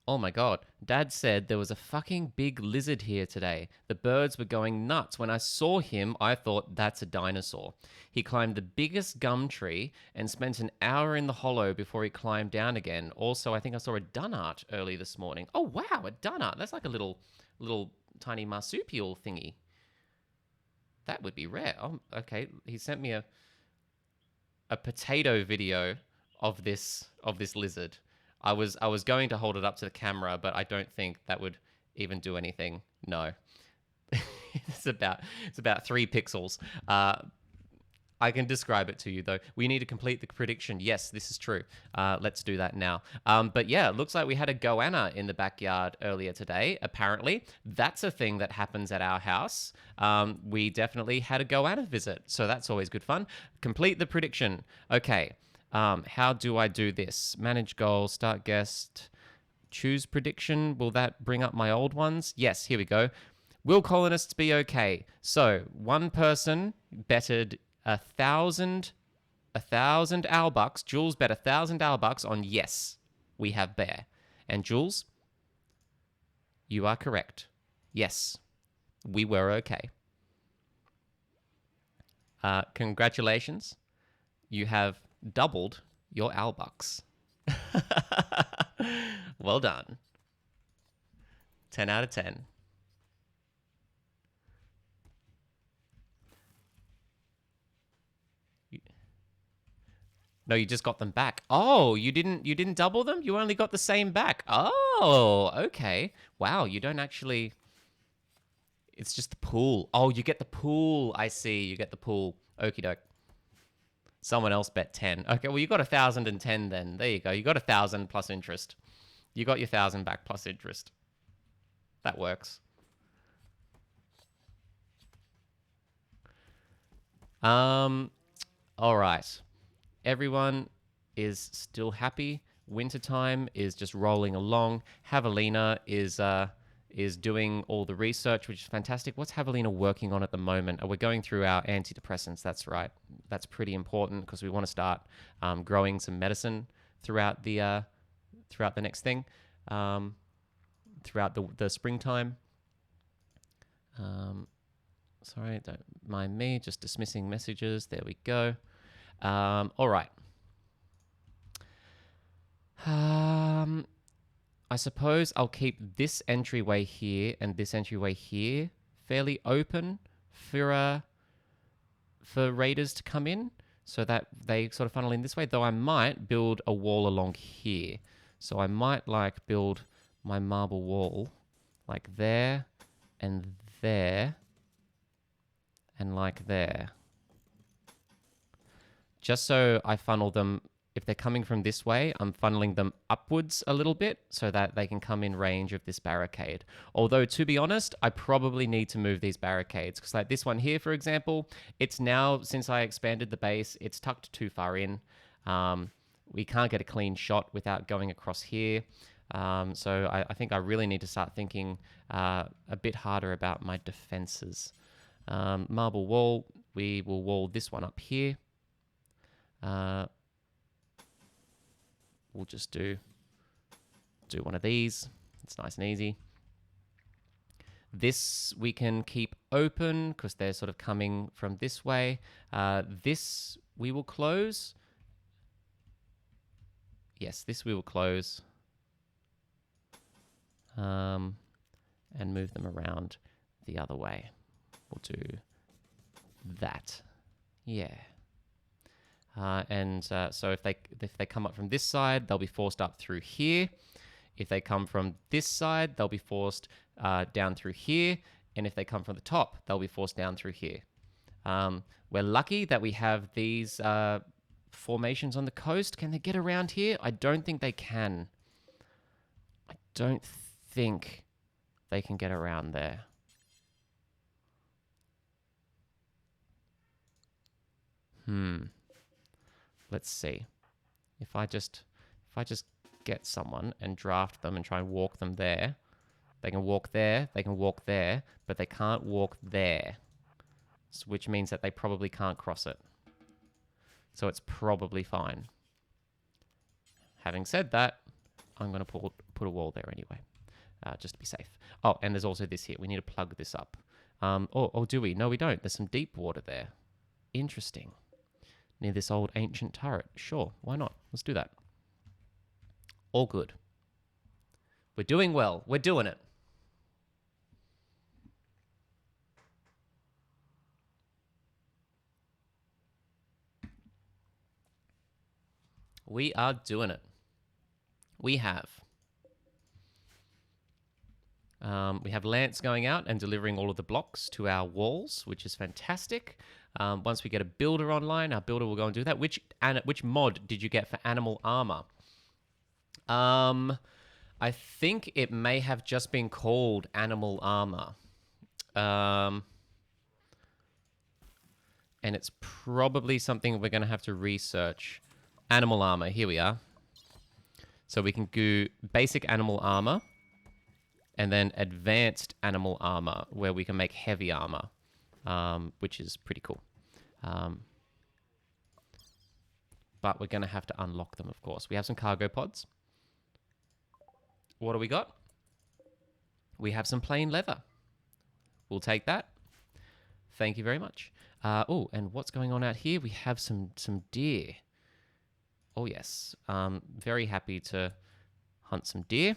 Oh my god. Dad said there was a fucking big lizard here today. The birds were going nuts. When I saw him, I thought that's a dinosaur. He climbed the biggest gum tree and spent an hour in the hollow before he climbed down again. Also, I think I saw a dunnart early this morning. Oh wow, a dunnart. That's like a little tiny marsupial thingy. That would be rare. Oh, okay. He sent me a potato video of this lizard. I was going to hold it up to the camera, but I don't think that would even do anything. No. It's about 3 pixels. I can describe it to you though. We need to complete the prediction. Yes, this is true. Let's do that now. But yeah, it looks like we had a goanna in the backyard earlier today. Apparently, that's a thing that happens at our house. We definitely had a goanna visit, so that's always good fun. Complete the prediction. Okay. How do I do this? Manage goal, start guest, choose prediction. Will that bring up my old ones? Yes, here we go. Will colonists be okay? So one person betted 1,000 Owlbucks. Jules bet 1,000 Owlbucks on yes, we have bear. And Jules, you are correct. Yes, we were okay. Congratulations. You have doubled your Owlbucks. Well done. 10 out of 10. No, you just got them back. Oh, you didn't double them? You only got the same back. Oh, okay. Wow, you don't actually. It's just the pool. Oh, you get the pool. I see. You get the pool. Okie doke. Someone else bet 10. Okay, well, you got 1,010 then. There you go. You got 1,000 plus interest. You got your 1,000 back plus interest. That works. All right. Everyone is still happy. Wintertime is just rolling along. Javelina is doing all the research, which is fantastic. What's Javelina working on at the moment? We're going through our antidepressants. That's right. That's pretty important because we want to start growing some medicine throughout the next thing, throughout the springtime. Sorry, don't mind me. Just dismissing messages. There we go. All right. I suppose I'll keep this entryway here and this entryway here fairly open for raiders to come in, so that they sort of funnel in this way. Though I might build a wall along here, so I might like build my marble wall like there and there and like there. Just so I funnel them, if they're coming from this way, I'm funneling them upwards a little bit so that they can come in range of this barricade. Although, to be honest, I probably need to move these barricades because like this one here, for example, it's now, since I expanded the base, it's tucked too far in. We can't get a clean shot without going across here. So I think I really need to start thinking a bit harder about my defenses. Marble wall, we will wall this one up here. We'll just do one of these. It's nice and easy. This we can keep open because they're sort of coming from this way. This we will close. Yes, this we will close. And move them around the other way. We'll do that. Yeah. So if they come up from this side, they'll be forced up through here. If they come from this side, they'll be forced down through here. And if they come from the top, they'll be forced down through here. We're lucky that we have these formations on the coast. Can they get around here? I don't think they can. I don't think they can get around there. Let's see. If I just get someone and draft them and try and walk them there, they can walk there, they can walk there, but they can't walk there, which means that they probably can't cross it. So it's probably fine. Having said that, I'm going to put a wall there anyway, just to be safe. Oh, and there's also this here. We need to plug this up. Or do we? No, we don't. There's some deep water there. Interesting. Near this old ancient turret. Sure, why not? Let's do that. All good. We're doing well. We're doing it. We are doing it. We have Lance going out and delivering all of the blocks to our walls, which is fantastic. Once we get a builder online, our builder will go and do that. Which mod did you get for animal armor? I think it may have just been called animal armor. And it's probably something we're going to have to research. Animal armor, here we are. So we can do basic animal armor and then advanced animal armor, where we can make heavy armor, which is pretty cool. But we're going to have to unlock them, of course. We have some cargo pods. What do we got? We have some plain leather. We'll take that. Thank you very much. Oh, and what's going on out here? We have some deer. Oh, yes. Very happy to hunt some deer.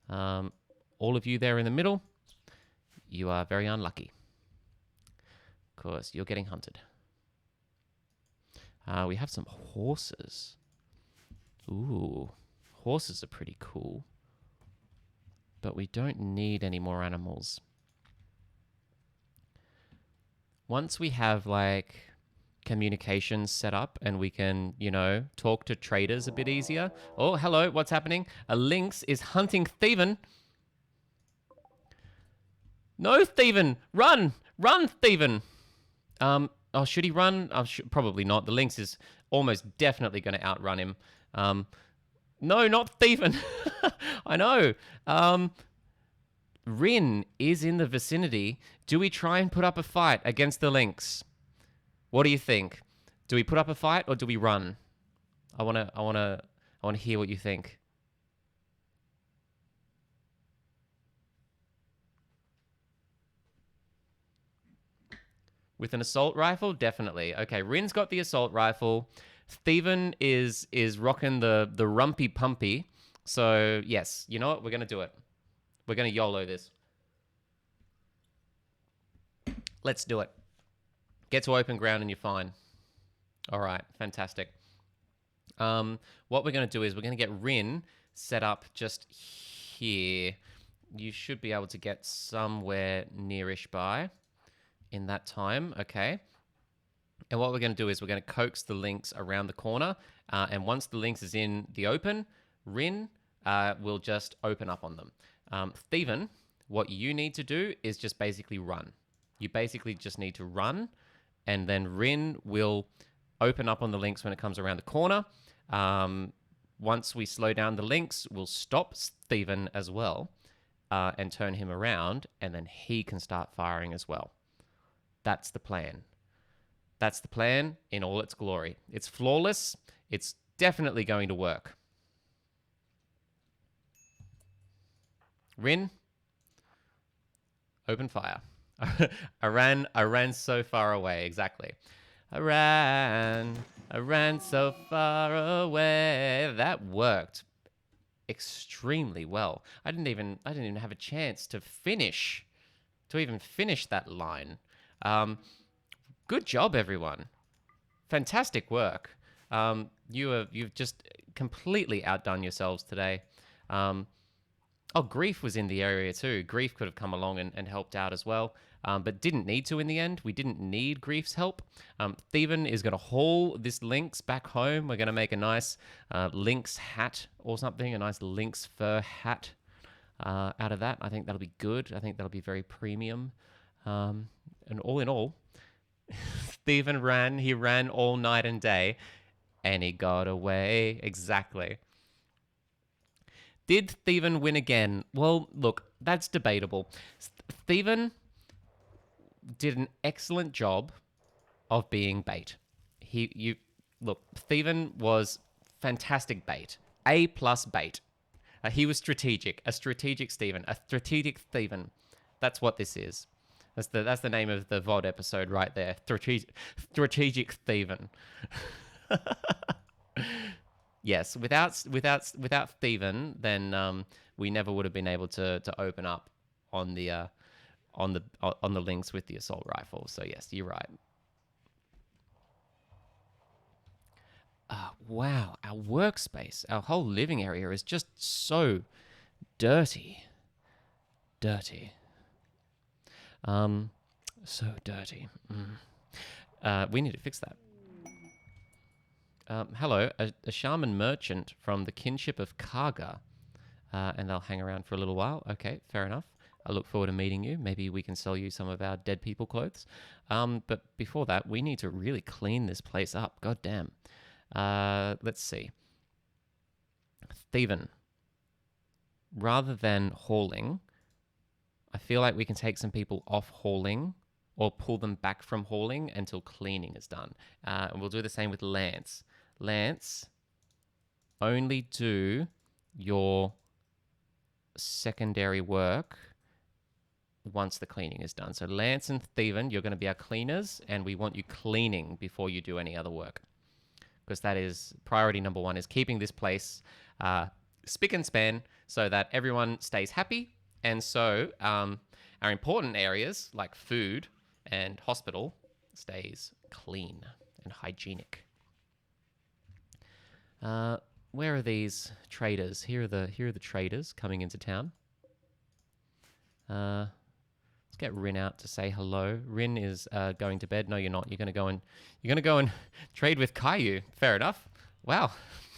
All of you there in the middle, you are very unlucky. Of course, you're getting hunted. We have some horses. Ooh, horses are pretty cool. But we don't need any more animals. Once we have, like, communications set up and we can, talk to traders a bit easier. Oh, hello, what's happening? A lynx is hunting Thievin. No, Thievin! Run! Run, Thievin! Oh, should he run? Probably not. The lynx is almost definitely going to outrun him. No, not Thievin! I know. Rin is in the vicinity. Do we try and put up a fight against the lynx? What do you think? Do we put up a fight or do we run? I wanna hear what you think. With an assault rifle, definitely. Okay, Rin's got the assault rifle. Steven is rocking the rumpy pumpy. So yes, you know what? We're gonna do it. We're gonna YOLO this. Let's do it. Get to open ground and you're fine. All right, fantastic. What we're going to do is we're going to get Rin set up just here. You should be able to get somewhere nearish by in that time. Okay. And what we're going to do is we're going to coax the lynx around the corner. And once the lynx is in the open, Rin will just open up on them. Steven, what you need to do is just basically run. You basically just need to run. And then Rin will open up on the lynx when it comes around the corner. Once we slow down the lynx, we'll stop Steven as well and turn him around, and then he can start firing as well. That's the plan. That's the plan in all its glory. It's flawless. It's definitely going to work. Rin, open fire. I ran so far away, exactly. I ran so far away. That worked extremely well. I didn't even have a chance to even finish that line. Good job, everyone. Fantastic work. You've just completely outdone yourselves today. Grief was in the area too. Grief could have come along and helped out as well, but didn't need to in the end. We didn't need Grief's help. Thievin is going to haul this lynx back home. We're going to make a nice lynx hat or something, a nice lynx fur hat out of that. I think that'll be good. I think that'll be very premium. And all in all, Thievin ran. He ran all night and day, and he got away. Exactly. Did Thievin win again? Well, look, that's debatable. Thievin did an excellent job of being bait. Thievin was fantastic bait. A+ bait. He was strategic. A strategic Steven. A strategic Steven. That's what this is. That's the name of the VOD episode right there. Strategic Steven. Yes, without Steven, then we never would have been able to open up on the on the links with the assault rifle. So yes, you're right. Wow, our workspace, our whole living area is just so dirty. Dirty. So dirty. We need to fix that. Hello, a shaman merchant from the kinship of Karga. And they'll hang around for a little while. Okay, fair enough. I look forward to meeting you. Maybe we can sell you some of our dead people clothes. But before that, we need to really clean this place up. God damn. Let's see. Steven, rather than hauling, I feel like we can take some people off hauling or pull them back from hauling until cleaning is done. And we'll do the same with Lance. Lance, only do your secondary work once the cleaning is done. So Lance and Steven, you're going to be our cleaners, and we want you cleaning before you do any other work. Because that is priority number one, is keeping this place spick and span so that everyone stays happy. And so our important areas like food and hospital stays clean and hygienic. Where are these traders? Here are the traders coming into town. Let's get Rin out to say hello. Rin is going to bed. No, you're not. You're gonna go and trade with Caillou. Fair enough. Wow.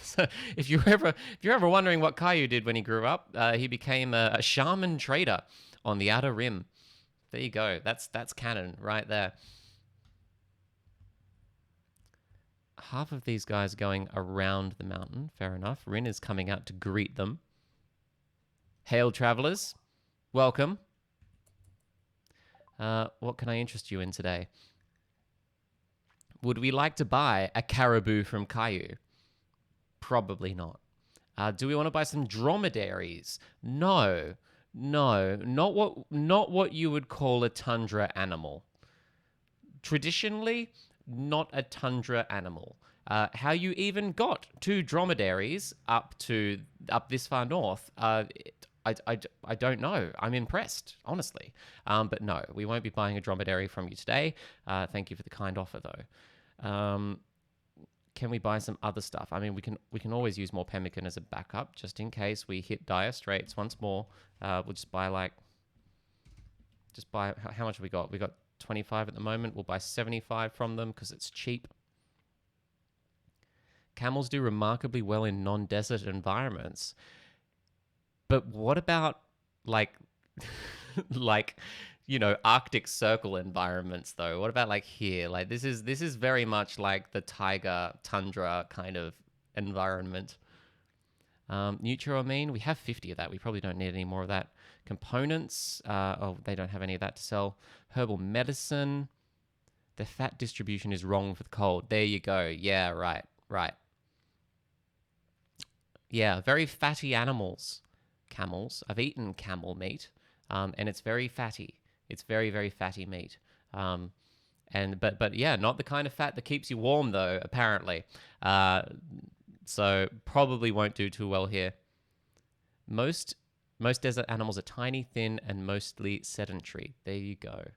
So if you're ever wondering what Caillou did when he grew up, he became a shaman trader on the Outer Rim. There you go. That's canon right there. Half of these guys going around the mountain. Fair enough. Rin is coming out to greet them. Hail, travelers. Welcome. What can I interest you in today? Would we like to buy a caribou from Caillou? Probably not. Do we want to buy some dromedaries? No. Not what you would call a tundra animal. Traditionally, not a tundra animal. How you even got two dromedaries up this far north, I don't know. I'm impressed, honestly. But no, we won't be buying a dromedary from you today. Thank you for the kind offer, though. Can we buy some other stuff? I mean, we can always use more pemmican as a backup, just in case we hit dire straits once more. We'll just buy how much have we got? We got 25 at the moment. We'll buy 75 from them because it's cheap. Camels do remarkably well in non-desert environments. But what about like Arctic Circle environments though? What about like here? Like this is very much like the taiga tundra kind of environment. Nutriamine, we have 50 of that. We probably don't need any more of that. Components, they don't have any of that to sell. Herbal medicine. The fat distribution is wrong for the cold. There you go. Yeah, right. Yeah, very fatty animals. Camels. I've eaten camel meat, and it's very fatty. It's very, very fatty meat. But yeah, not the kind of fat that keeps you warm though, apparently. So probably won't do too well here. Most desert animals are tiny, thin, and mostly sedentary. There you go.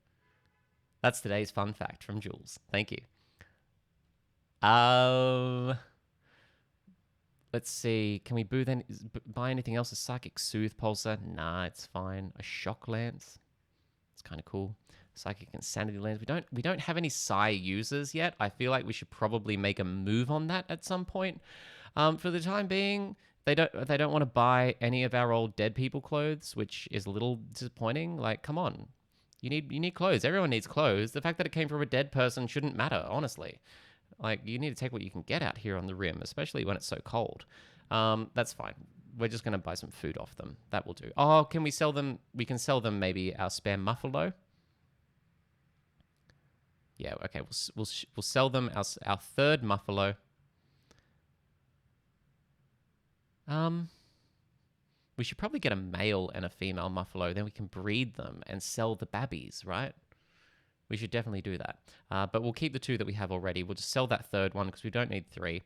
That's today's fun fact from Jules. Thank you. Let's see. Can we buy anything else? A psychic soothe pulsar? Nah, it's fine. A shock lance. It's kind of cool. Psychic insanity lance. We don't have any psi users yet. I feel like we should probably make a move on that at some point. For the time being, they don't want to buy any of our old dead people clothes, which is a little disappointing. Like, come on. You need clothes. Everyone needs clothes. The fact that it came from a dead person shouldn't matter, honestly. Like, you need to take what you can get out here on the rim, especially when it's so cold. That's fine. We're just going to buy some food off them. That will do. Oh, can we sell them? We can sell them maybe our spare muffalo. Yeah, okay. We'll sell them our third muffalo. We should probably get a male and a female muffalo. Then we can breed them and sell the babbies, right? We should definitely do that. But we'll keep the 2 that we have already. We'll just sell that 3rd one because we don't need 3.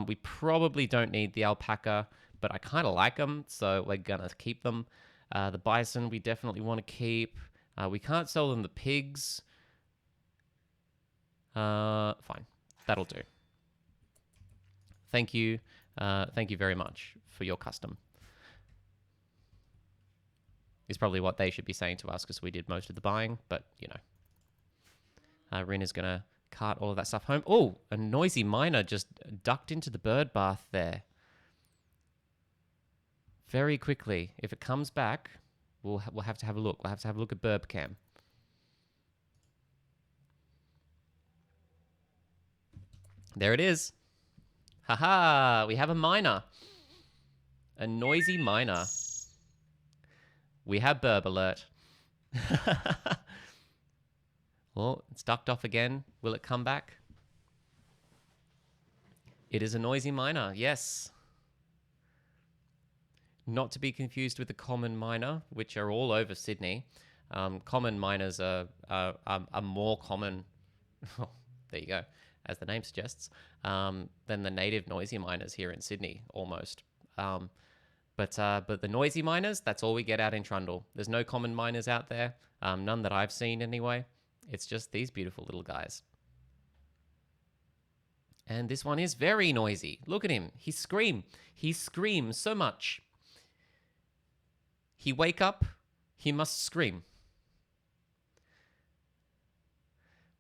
We probably don't need the alpaca, but I kind of like them, so we're going to keep them. The bison we definitely want to keep. We can't sell them the pigs. Fine. That'll do. Thank you. Thank you very much for your custom. Is probably what they should be saying to us because we did most of the buying, but you know. Rin is going to cart all of that stuff home. Oh, a noisy miner just ducked into the bird bath there. Very quickly. If it comes back, we'll have to have a look. We'll have to have a look at burb cam. There it is. Haha, we have a miner. A noisy miner. We have burb alert. Well, it's ducked off again. Will it come back? It is a noisy miner, yes. Not to be confused with the common miner, which are all over Sydney. Common miners are more common, there you go, as the name suggests, than the native noisy miners here in Sydney, almost. But the noisy miners, that's all we get out in Trundle. There's no common miners out there, none that I've seen anyway. It's just these beautiful little guys. And this one is very noisy. Look at him. He screams so much. He wake up, he must scream.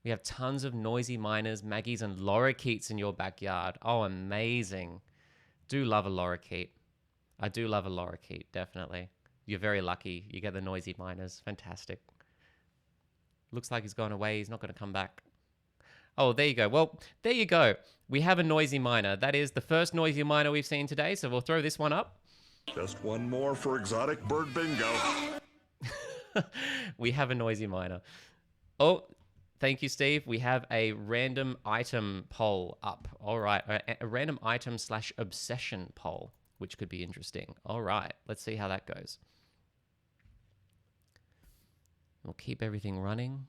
We have tons of noisy miners, Maggies, and lorikeets in your backyard. Oh, amazing. Do love a lorikeet. I do love a lorikeet, definitely. You're very lucky. You get the noisy miners. Fantastic. Looks like he's gone away. He's not going to come back. Oh, there you go. Well, there you go. We have a noisy miner. That is the first noisy miner we've seen today, so we'll throw this one up. Just one more for exotic bird bingo. We have a noisy miner. Oh, thank you, Steve. We have a random item poll up. All right. A random item / obsession poll, which could be interesting. All right. Let's see how that goes. We'll keep everything running.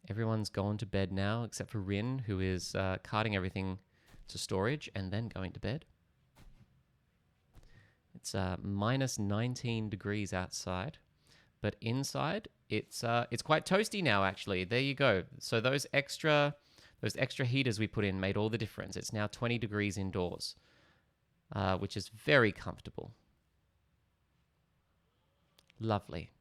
Everyone's gone to bed now, except for Rin, who is carting everything to storage and then going to bed. It's minus 19 degrees outside, but inside it's quite toasty now. Actually, there you go. So those extra heaters we put in made all the difference. It's now 20 degrees indoors, which is very comfortable. Lovely.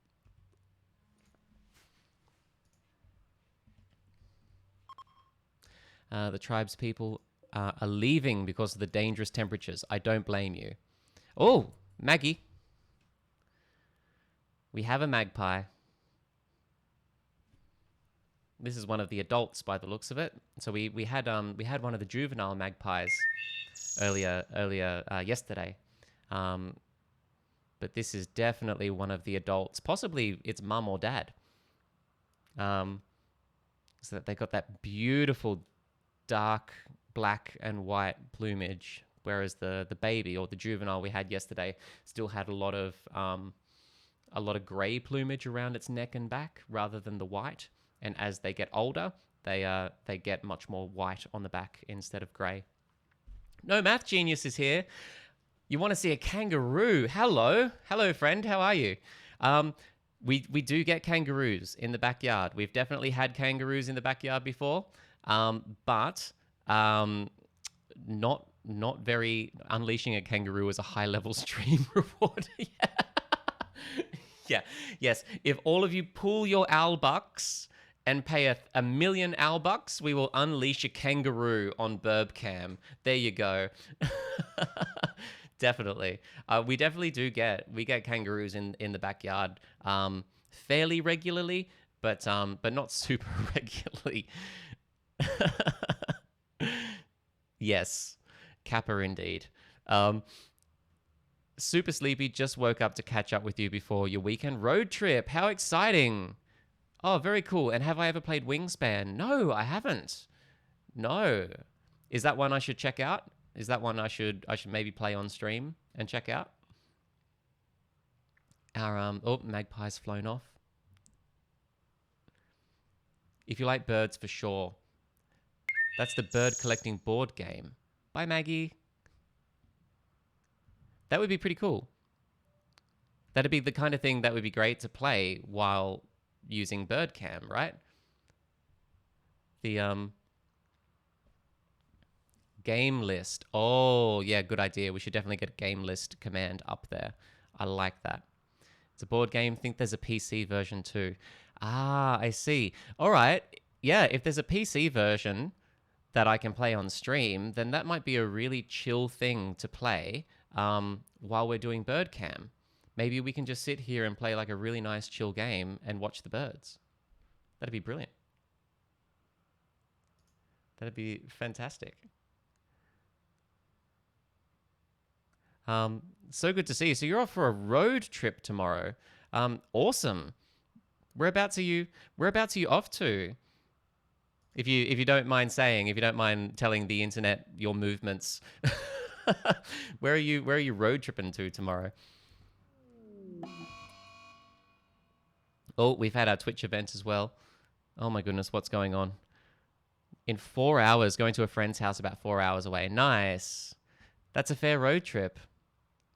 The tribespeople are leaving because of the dangerous temperatures. I don't blame you. Oh, Maggie. We have a magpie. This is one of the adults by the looks of it. So we had one of the juvenile magpies earlier yesterday. But this is definitely one of the adults, possibly its mum or dad. So that they got that beautiful dark black and white plumage, whereas the baby or the juvenile we had yesterday still had a lot of gray plumage around its neck and back rather than the white. And as they get older, they get much more white on the back instead of gray. No Math Genius is here. You want to see a kangaroo? Hello, friend. How are you? We do get kangaroos in the backyard. We've definitely had kangaroos in the backyard before. But not very. Unleashing a kangaroo is a high level stream reward. Yeah. Yes. If all of you pull your owl bucks and pay a million owl bucks, we will unleash a kangaroo on Burbcam. There you go. Definitely. We definitely get kangaroos in the backyard fairly regularly, but not super regularly. Yes, Kappa indeed. Super sleepy, just woke up to catch up with you before your weekend road trip. How exciting. Oh, very cool. And have I ever played Wingspan? No, I haven't. No. Is that one I should check out? Is that one I should maybe play on stream and check out? Our magpie's flown off. If you like birds, for sure. That's the bird collecting board game. Bye, Maggie. That would be pretty cool. That'd be the kind of thing that would be great to play while using BirdCam, right? The game list. Oh, yeah, good idea. We should definitely get a game list command up there. I like that. It's a board game. I think there's a PC version too. Ah, I see. All right. Yeah, if there's a PC version that I can play on stream, then that might be a really chill thing to play while we're doing BirdCam. Maybe we can just sit here and play like a really nice chill game and watch the birds. That'd be brilliant. That'd be fantastic. So good to see you. So you're off for a road trip tomorrow. Awesome. Whereabouts are you off to? If you don't mind saying, if you don't mind telling the internet your movements, where are you road tripping to tomorrow? Oh, we've had our Twitch event as well. Oh my goodness, what's going on? In 4 hours, going to a friend's house about 4 hours away. Nice. That's a fair road trip.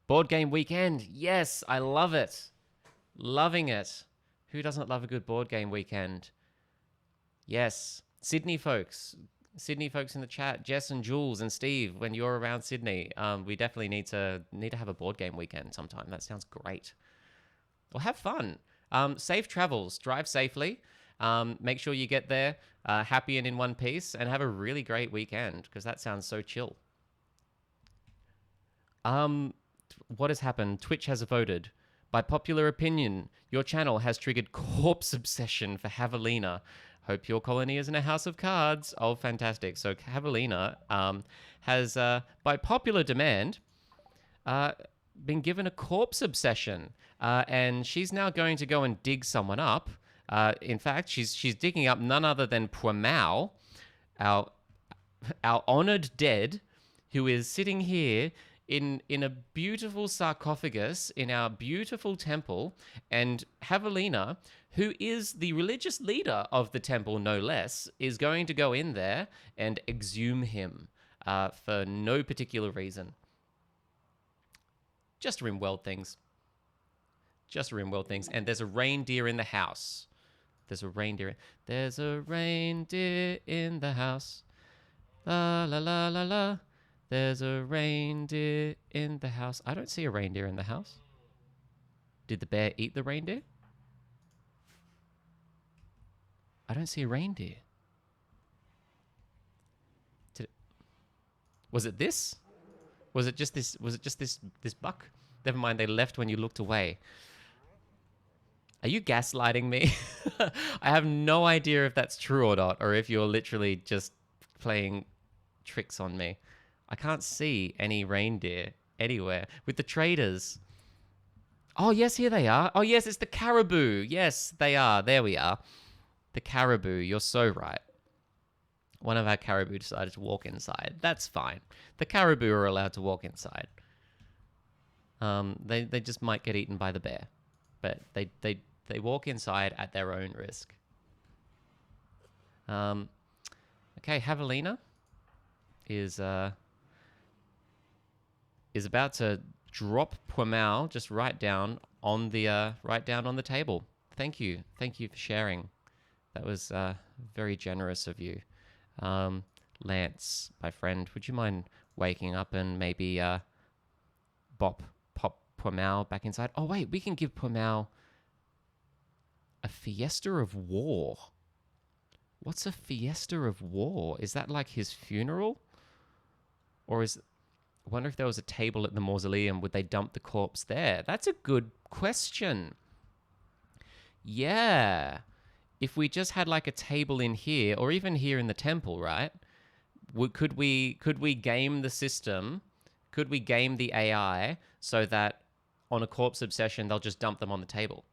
Board game weekend. Yes, I love it. Loving it. Who doesn't love a good board game weekend? Yes. Sydney folks in the chat, Jess and Jules and Steve, when you're around Sydney, we definitely need to have a board game weekend sometime. That sounds great. Well, have fun. Safe travels. Drive safely. Make sure you get there happy and in one piece, and have a really great weekend, because that sounds so chill. What has happened? Twitch has voted. By popular opinion, your channel has triggered corpse obsession for Javelina. Hope your colony isn't a house of cards. Oh, fantastic. So Javelina has, by popular demand, been given a corpse obsession. And she's now going to go and dig someone up. In fact, she's digging up none other than Pwamau, our honored dead, who is sitting here in a beautiful sarcophagus in our beautiful temple. And Javelina, who is the religious leader of the temple, no less, is going to go in there and exhume him for no particular reason. Just RimWorld things. Just RimWorld things. And there's a reindeer in the house. There's a reindeer in the house. La la la la la. There's a reindeer in the house. I don't see a reindeer in the house. Did the bear eat the reindeer? I don't see a reindeer. Was it this? Was it just this buck? Never mind, they left when you looked away. Are you gaslighting me? I have no idea if that's true or not, or if you're literally just playing tricks on me. I can't see any reindeer anywhere. With the traders. Oh, yes, here they are. Oh, yes, it's the caribou. Yes, they are. There we are. The caribou. You're so right. One of our caribou decided to walk inside. That's fine. The caribou are allowed to walk inside. They just might get eaten by the bear. But they walk inside at their own risk. Okay, Javelina is about to drop Pwamau just right down on the table. Thank you for sharing. That was very generous of you. Lance, my friend, would you mind waking up and maybe pop Pwamau back inside? Oh wait, we can give Pwamau a fiesta of war. What's a fiesta of war? Is that like his funeral? Or I wonder if there was a table at the mausoleum, would they dump the corpse there? That's a good question. Yeah. If we just had like a table in here, or even here in the temple, right? Could we game the system? Could we game the AI so that on a corpse obsession, they'll just dump them on the table?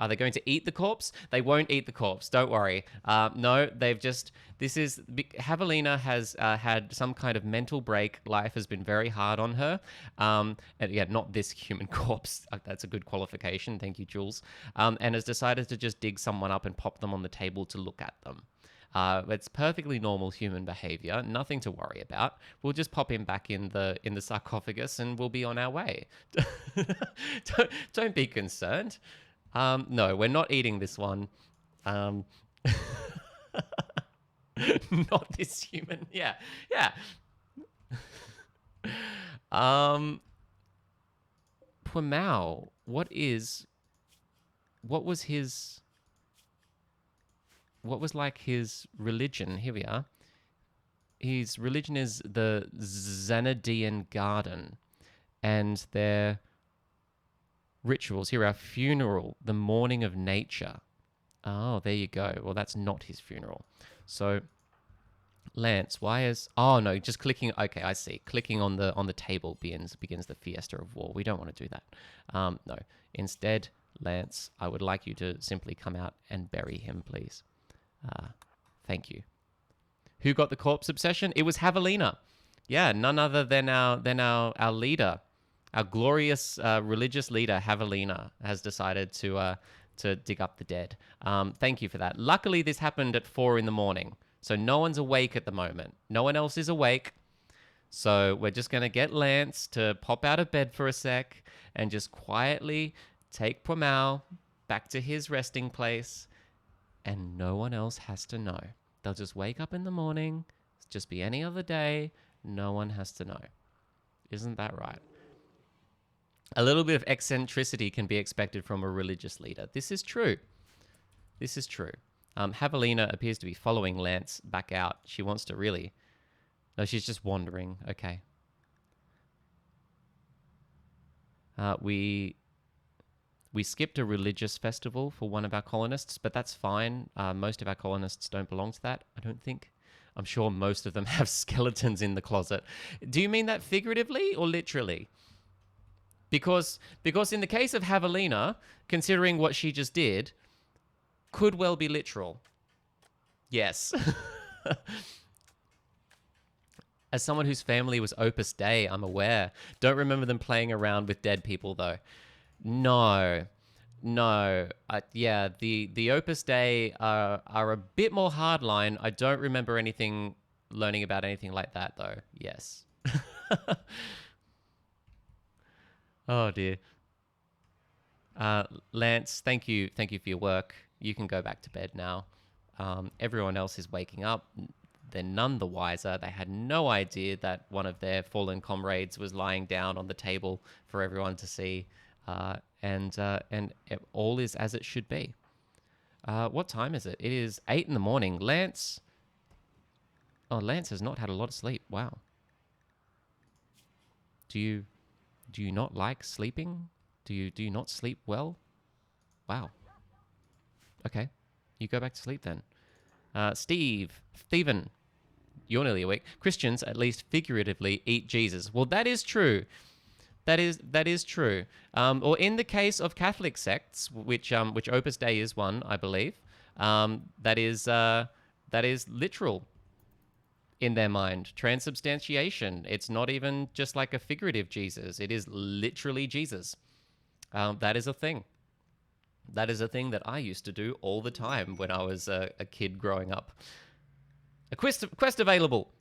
Are they going to eat the corpse? They won't eat the corpse. Don't worry. No, they've just. Javelina has had some kind of mental break. Life has been very hard on her. And yeah, not this human corpse. That's a good qualification. Thank you, Jules. And has decided to just dig someone up and pop them on the table to look at them. It's perfectly normal human behavior. Nothing to worry about. We'll just pop him back in the sarcophagus, and we'll be on our way. Don't be concerned. No, we're not eating this one. Not this human. Yeah, yeah. Pwamau, what was like his religion? Here we are. His religion is the Xanadian Garden, and their rituals. Here are funeral, the mourning of nature. Oh, there you go. Well, that's not his funeral. So, Lance, why is... Oh, no, just clicking... Okay, I see. Clicking on the table begins the fiesta of war. We don't want to do that. No. Instead, Lance, I would like you to simply come out and bury him, please. Thank you. Who got the corpse obsession? It was Javelina. Yeah, none other than our leader. Our glorious religious leader, Javelina, has decided to dig up the dead. Thank you for that. Luckily, this happened at 4 a.m, so no one's awake at the moment. No one else is awake. So we're just going to get Lance to pop out of bed for a sec and just quietly take Pwamau back to his resting place, and no one else has to know. They'll just wake up in the morning, just be any other day. No one has to know. Isn't that right? A little bit of eccentricity can be expected from a religious leader. This is true. This is true. Javelina appears to be following Lance back out. She wants to really... No, she's just wandering. Okay. We skipped a religious festival for one of our colonists, but that's fine. Most of our colonists don't belong to that, I don't think. I'm sure most of them have skeletons in the closet. Do you mean that figuratively or literally? Because in the case of Javelina, considering what she just did, could well be literal. Yes. As someone whose family was Opus Dei, I'm aware. Don't remember them playing around with dead people, though. No. Yeah, the Opus Dei are a bit more hardline. I don't remember learning about anything like that, though. Yes. Oh, dear. Lance, thank you for your work. You can go back to bed now. Everyone else is waking up. They're none the wiser. They had no idea that one of their fallen comrades was lying down on the table for everyone to see. And all is as it should be. What time is it? It is 8 a.m. Lance has not had a lot of sleep. Wow. Do you not like sleeping? Do you not sleep well? Wow. Okay. You go back to sleep then. Stephen, you're nearly awake. Christians, at least figuratively, eat Jesus. Well, that is true. That is true. Or in the case of Catholic sects, which Opus Dei is one, I believe, that is literal in their mind. Transubstantiation. It's not even just like a figurative Jesus. It is literally Jesus. That is a thing. That is a thing that I used to do all the time when I was a kid growing up. A quest available.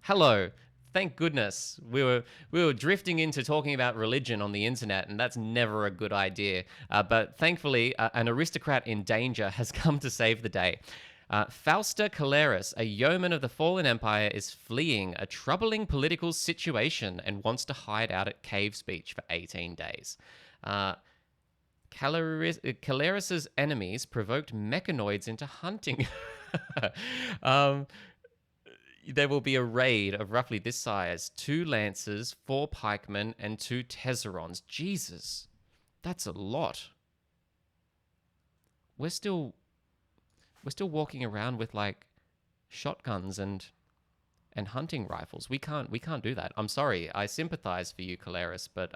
Hello. Thank goodness. We were drifting into talking about religion on the internet, and that's never a good idea. But thankfully, an aristocrat in danger has come to save the day. Fausta Caleris, a yeoman of the fallen empire, is fleeing a troubling political situation and wants to hide out at Cave's Beach for 18 days. Caleris's enemies provoked mechanoids into hunting. There will be a raid of roughly this size: 2 lancers, 4 pikemen, and 2 tesserons. Jesus, that's a lot. We're still walking around with like shotguns and hunting rifles. We can't do that. I'm sorry. I sympathize for you, Caleris, but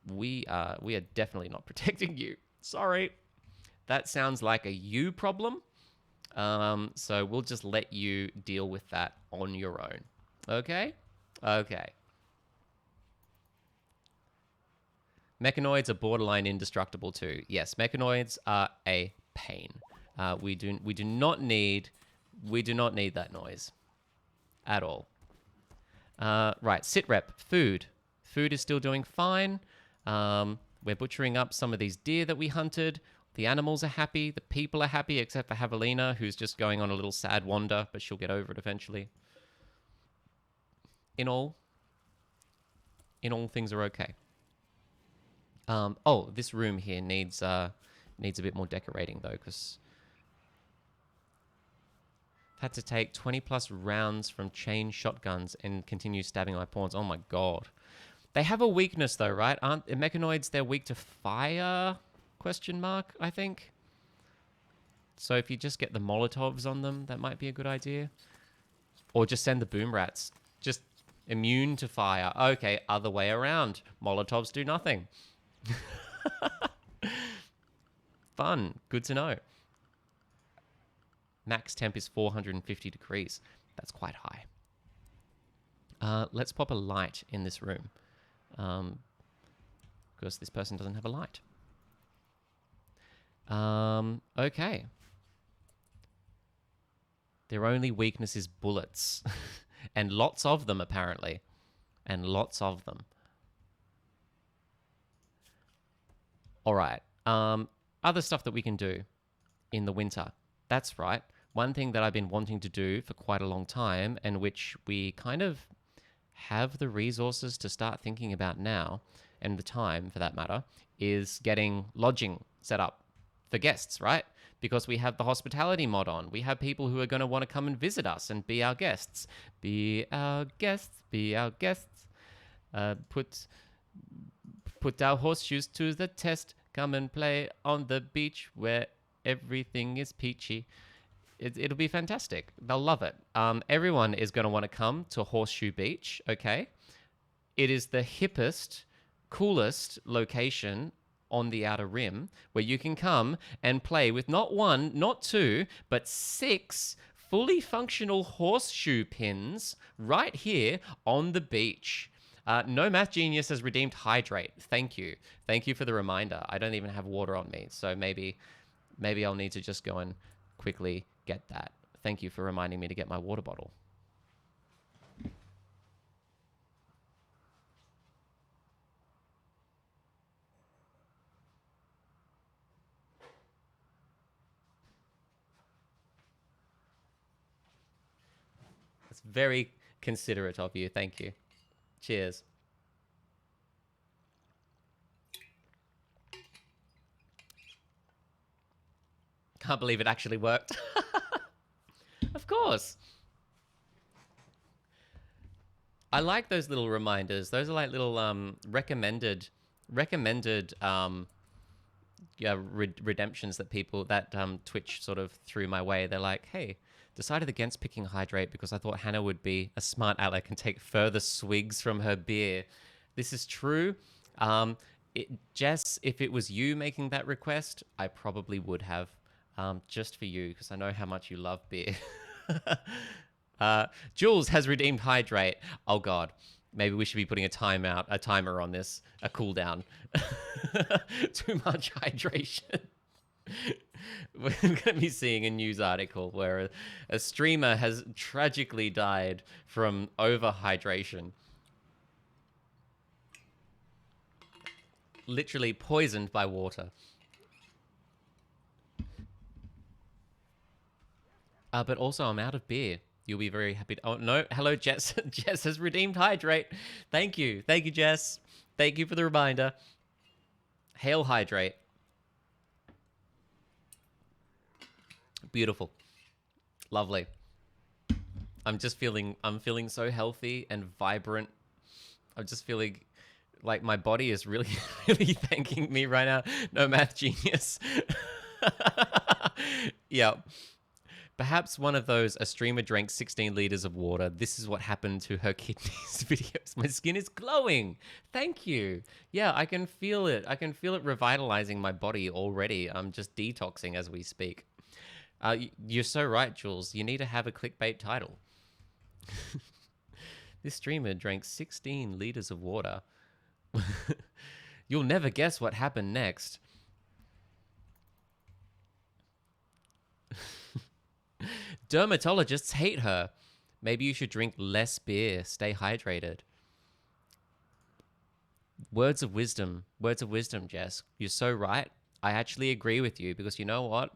we are definitely not protecting you. Sorry. that sounds like a you problem. So we'll just let you deal with that on your own. Okay? Okay. Mechanoids are borderline indestructible too. Yes, mechanoids are a pain. We do not need that noise at all. Right, sit rep, food. Food is still doing fine. We're butchering up some of these deer that we hunted. The animals are happy. The people are happy, except for Javelina, who's just going on a little sad wander, but she'll get over it eventually. In all, things are okay. Oh, this room here needs a bit more decorating though, because I've had to take 20 plus rounds from chain shotguns and continue stabbing my pawns. Oh my god. They have a weakness though, right? Aren't mechanoids, they're weak to fire? Question mark, I think. So if you just get the Molotovs on them, that might be a good idea. Or just send the boom rats. Just immune to fire. Okay, other way around. Molotovs do nothing. Fun. Good to know. Max temp is 450 degrees. That's quite high. Let's pop a light in this room. Because this person doesn't have a light. Okay. Their only weakness is bullets. And lots of them, apparently. And lots of them. All right. Other stuff that we can do in the winter. That's right. One thing that I've been wanting to do for quite a long time, and which we kind of have the resources to start thinking about now, and the time for that matter, is getting lodging set up for guests, right? Because we have the hospitality mod on. We have people who are going to want to come and visit us and be our guests. Be our guests. Be our guests. Put our horseshoes to the test. Come and play on the beach where everything is peachy. It'll be fantastic. They'll love it. Everyone is going to want to come to Horseshoe Beach, okay? It is the hippest, coolest location on the Outer Rim where you can come and play with not one, not two, but 6 fully functional horseshoe pins right here on the beach. No Math Genius has redeemed Hydrate. Thank you. Thank you for the reminder. I don't even have water on me, so maybe I'll need to just go and quickly get that. Thank you for reminding me to get my water bottle. That's very considerate of you. Thank you. Cheers. Can't believe it actually worked. Of course. I like those little reminders. Those are like little recommended redemptions that people that Twitch sort of threw my way. They're like, hey, decided against picking Hydrate because I thought Hannah would be a smart aleck and take further swigs from her beer. This is true. Jess, if it was you making that request, I probably would have. Just for you, because I know how much you love beer. Jules has redeemed Hydrate. Oh god, maybe we should be putting a timer on this, a cooldown. Too much hydration. We're going to be seeing a news article where a streamer has tragically died from overhydration. Literally poisoned by water. But also, I'm out of beer. You'll be very happy. Oh, no. Hello, Jess. Jess has redeemed Hydrate. Thank you. Thank you, Jess. Thank you for the reminder. Hail Hydrate. Beautiful. Lovely. I'm feeling so healthy and vibrant. I'm just feeling like my body is really, really thanking me right now. No Math Genius. Yeah. Perhaps one of those, a streamer drank 16 liters of water. This is what happened to her kidneys videos. My skin is glowing. Thank you. Yeah, I can feel it. I can feel it revitalizing my body already. I'm just detoxing as we speak. You're so right, Jules. You need to have a clickbait title. This streamer drank 16 liters of water. You'll never guess what happened next. Dermatologists hate her. Maybe you should drink less beer. Stay hydrated. Words of wisdom. Words of wisdom, Jess. You're so right. I actually agree with you because you know what?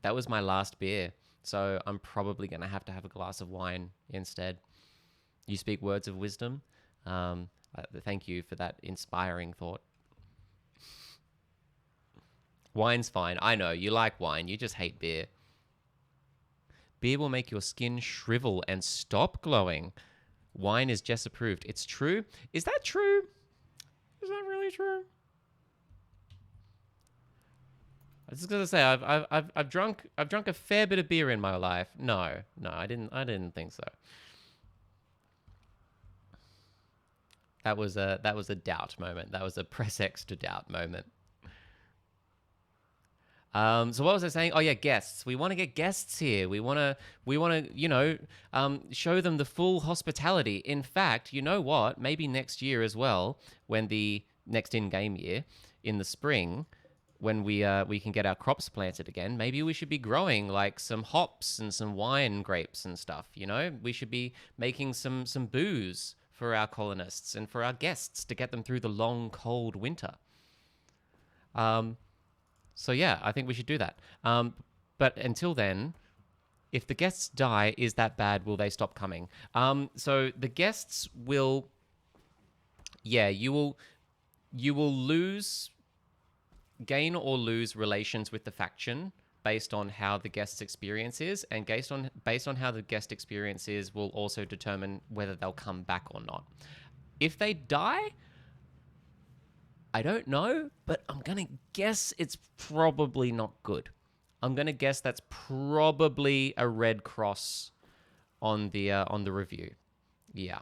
That was my last beer. So I'm probably going to have a glass of wine instead. You speak words of wisdom. Thank you for that inspiring thought. Wine's fine. I know. You like wine. You just hate beer. Beer will make your skin shrivel and stop glowing. Wine is Jess approved. It's true. Is that true? Is that really true? I was just gonna say I've drunk a fair bit of beer in my life. No, I didn't think so. That was a doubt moment. That was a press X to doubt moment. So what was I saying? Oh yeah, guests. We want to get guests here. We want to, show them the full hospitality. In fact, you know what? Maybe next year as well, when the next in-game year in the spring, when we can get our crops planted again, maybe we should be growing like some hops and some wine grapes and stuff. You know, we should be making some booze for our colonists and for our guests to get them through the long, cold winter. So yeah, I think we should do that. But until then, if the guests die, is that bad? Will they stop coming? So the guests will, yeah, you will gain or lose relations with the faction based on how the guest's experience is, and based on how the guest experience is will also determine whether they'll come back or not. If they die, I don't know, but I'm going to guess it's probably not good. I'm going to guess that's probably a red cross on the review. Yeah.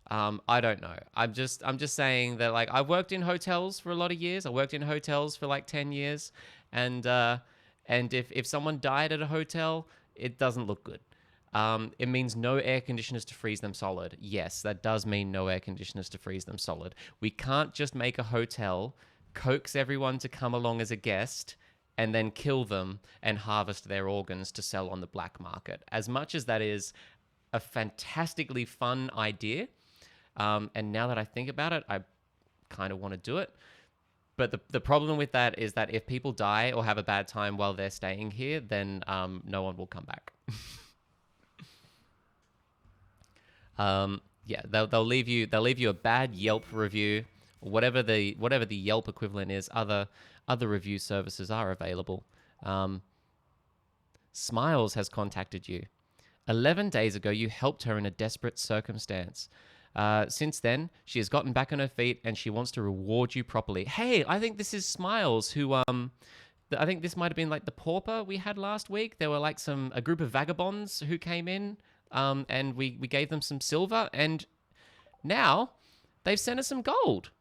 I don't know. I'm just saying that, like, I've worked in hotels for a lot of years. I worked in hotels for like 10 years. And if someone died at a hotel, it doesn't look good. It means no air conditioners to freeze them solid. Yes, that does mean no air conditioners to freeze them solid. We can't just make a hotel, coax everyone to come along as a guest, and then kill them and harvest their organs to sell on the black market. As much as that is a fantastically fun idea, and now that I think about it, I kind of want to do it. But the problem with that is that if people die or have a bad time while they're staying here, then no one will come back. Yeah, they'll leave you a bad Yelp review, whatever the Yelp equivalent is. Other review services are available. Smiles has contacted you. 11 days ago, you helped her in a desperate circumstance. Since then, she has gotten back on her feet and she wants to reward you properly. Hey, I think this is Smiles who I think this might have been like the pauper we had last week. There were like a group of vagabonds who came in. And we gave them some silver, and now they've sent us some gold.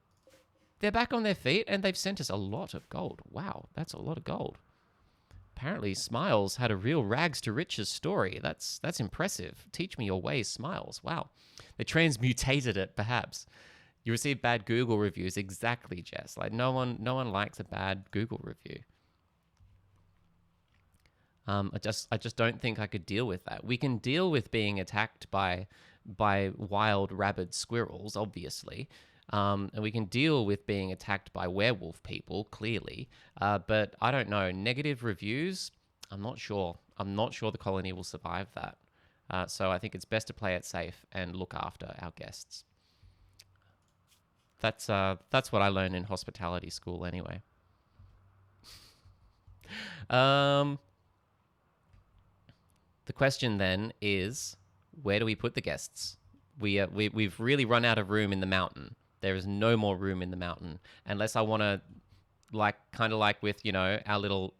They're back on their feet, and they've sent us a lot of gold. Wow, that's a lot of gold. Apparently, Smiles had a real rags to riches story. That's impressive. Teach me your ways, Smiles. Wow. They transmutated it, perhaps. You received bad Google reviews. Exactly, Jess. Like, no one likes a bad Google review. I just don't think I could deal with that. We can deal with being attacked by wild rabid squirrels, obviously, and we can deal with being attacked by werewolf people, clearly. But I don't know. Negative reviews, I'm not sure. I'm not sure the colony will survive that. So I think it's best to play it safe and look after our guests. That's what I learned in hospitality school, anyway. The question then is, where do we put the guests? We've really run out of room in the mountain. There is no more room in the mountain unless I want to, kind of like with our little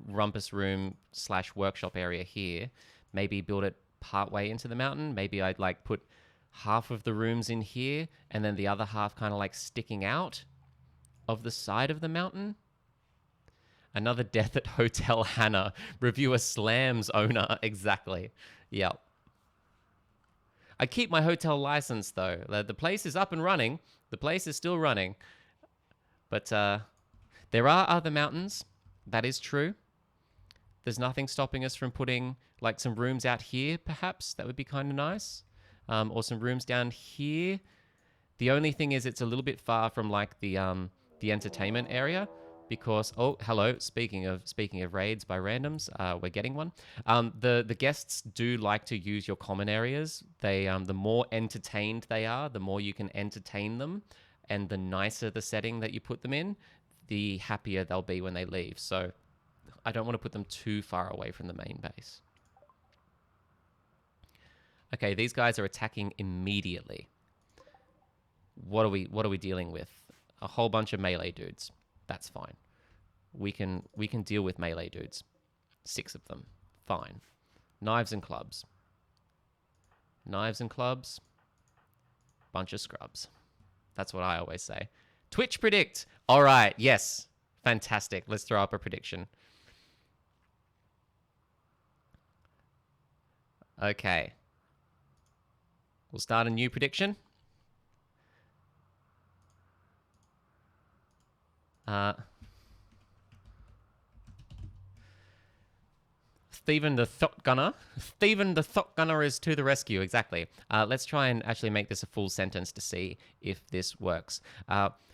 rumpus room / workshop area here. maybe build it part way into the mountain. Maybe I'd like put half of the rooms in here and then the other half kind of like sticking out of the side of the mountain. Another death at Hotel Hannah. Reviewer slams owner. Exactly. Yep. I keep my hotel license though. The place is up and running. The place is still running. But there are other mountains. That is true. There's nothing stopping us from putting like some rooms out here, perhaps. That would be kind of nice. Or some rooms down here. The only thing is it's a little bit far from like the entertainment area. Because hello, speaking of raids by randoms, we're getting one. The guests do like to use your common areas. They the more entertained they are, the more you can entertain them, and the nicer the setting that you put them in, the happier they'll be when they leave. So I don't want to put them too far away from the main base. Okay, these guys are attacking immediately. What are we dealing with? A whole bunch of melee dudes. That's fine. We can deal with melee dudes. 6 of them. Fine. Knives and clubs. Knives and clubs. Bunch of scrubs. That's what I always say. Twitch predict. All right. Yes. Fantastic. Let's throw up a prediction. Okay. We'll start a new prediction. Stephen the Thought Gunner. Stephen the Thought Gunner is to the rescue. Exactly. Let's try and actually make this a full sentence to see if this works.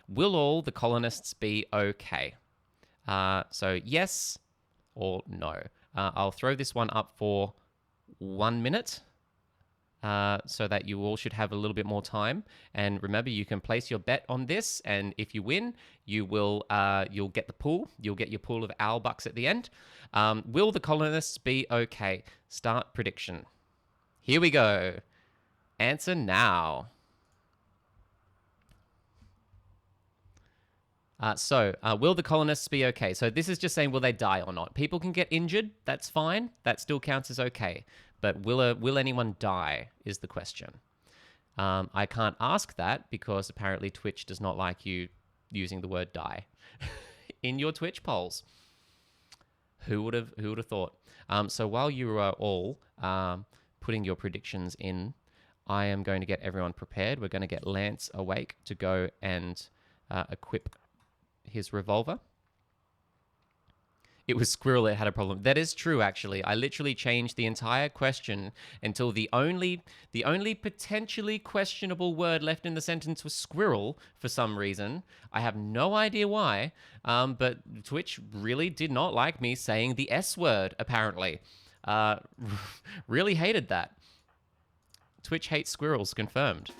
Will all the colonists be okay? So yes or no. I'll throw this one up for 1 minute. So that you all should have a little bit more time. And remember, you can place your bet on this, and if you win, you will you'll get the pool. You'll get your pool of owl bucks at the end. Will the colonists be okay? Start prediction. Here we go. Answer now. Will the colonists be okay? So this is just saying, will they die or not? People can get injured. That's fine. That still counts as okay. But will anyone die is the question. I can't ask that because apparently Twitch does not like you using the word die in your Twitch polls. Who would have thought? So while you are all putting your predictions in, I am going to get everyone prepared. We're going to get Lance awake to go and equip his revolver. It was Squirrel that had a problem. That is true, actually. I literally changed the entire question until the only potentially questionable word left in the sentence was squirrel for some reason. I have no idea why, but Twitch really did not like me saying the S word, apparently. Really hated that. Twitch hates squirrels, confirmed.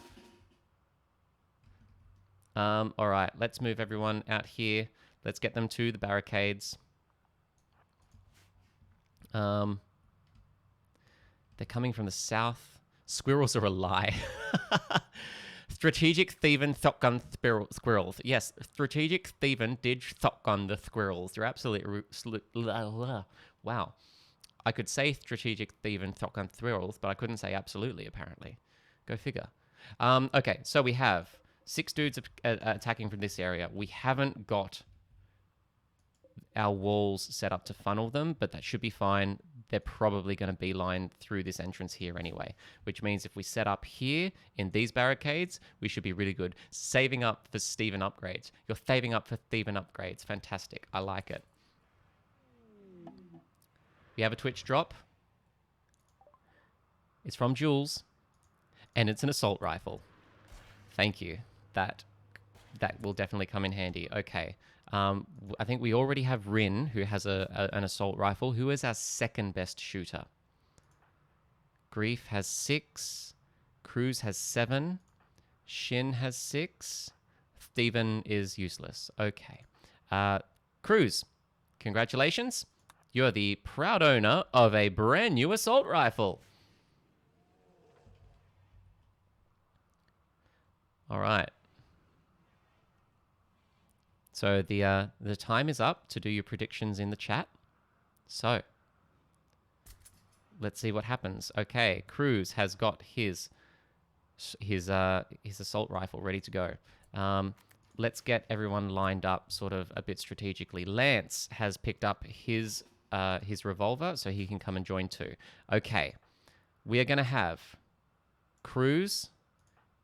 All right, let's move everyone out here. Let's get them to the barricades. They're coming from the south. Squirrels are a lie. Strategic thieving thoughtgun squirrels. Yes, strategic thieving did thoughtgun the squirrels. You're absolutely... Wow. I could say strategic thieving thoughtgun squirrels, but I couldn't say absolutely, apparently. Go figure. Okay, so we have 6 dudes attacking from this area. We haven't got our walls set up to funnel them, but that should be fine. They're probably going to beeline through this entrance here anyway, which means if we set up here in these barricades, we should be really good. Saving up for Steven upgrades. You're saving up for Steven upgrades. Fantastic. I like it. We have a Twitch drop. It's from Jules, and it's an assault rifle. Thank you. That will definitely come in handy. Okay. I think we already have Rin, who has an assault rifle. Who is our second best shooter? Grief has 6. Cruz has 7. Shin has 6. Steven is useless. Okay. Cruz, congratulations. You're the proud owner of a brand new assault rifle. All right. So the time is up to do your predictions in the chat. So Let's see what happens. Okay, Cruz has got his assault rifle ready to go. Let's get everyone lined up sort of a bit strategically. Lance has picked up his revolver, so he can come and join too. Okay, we are going to have Cruz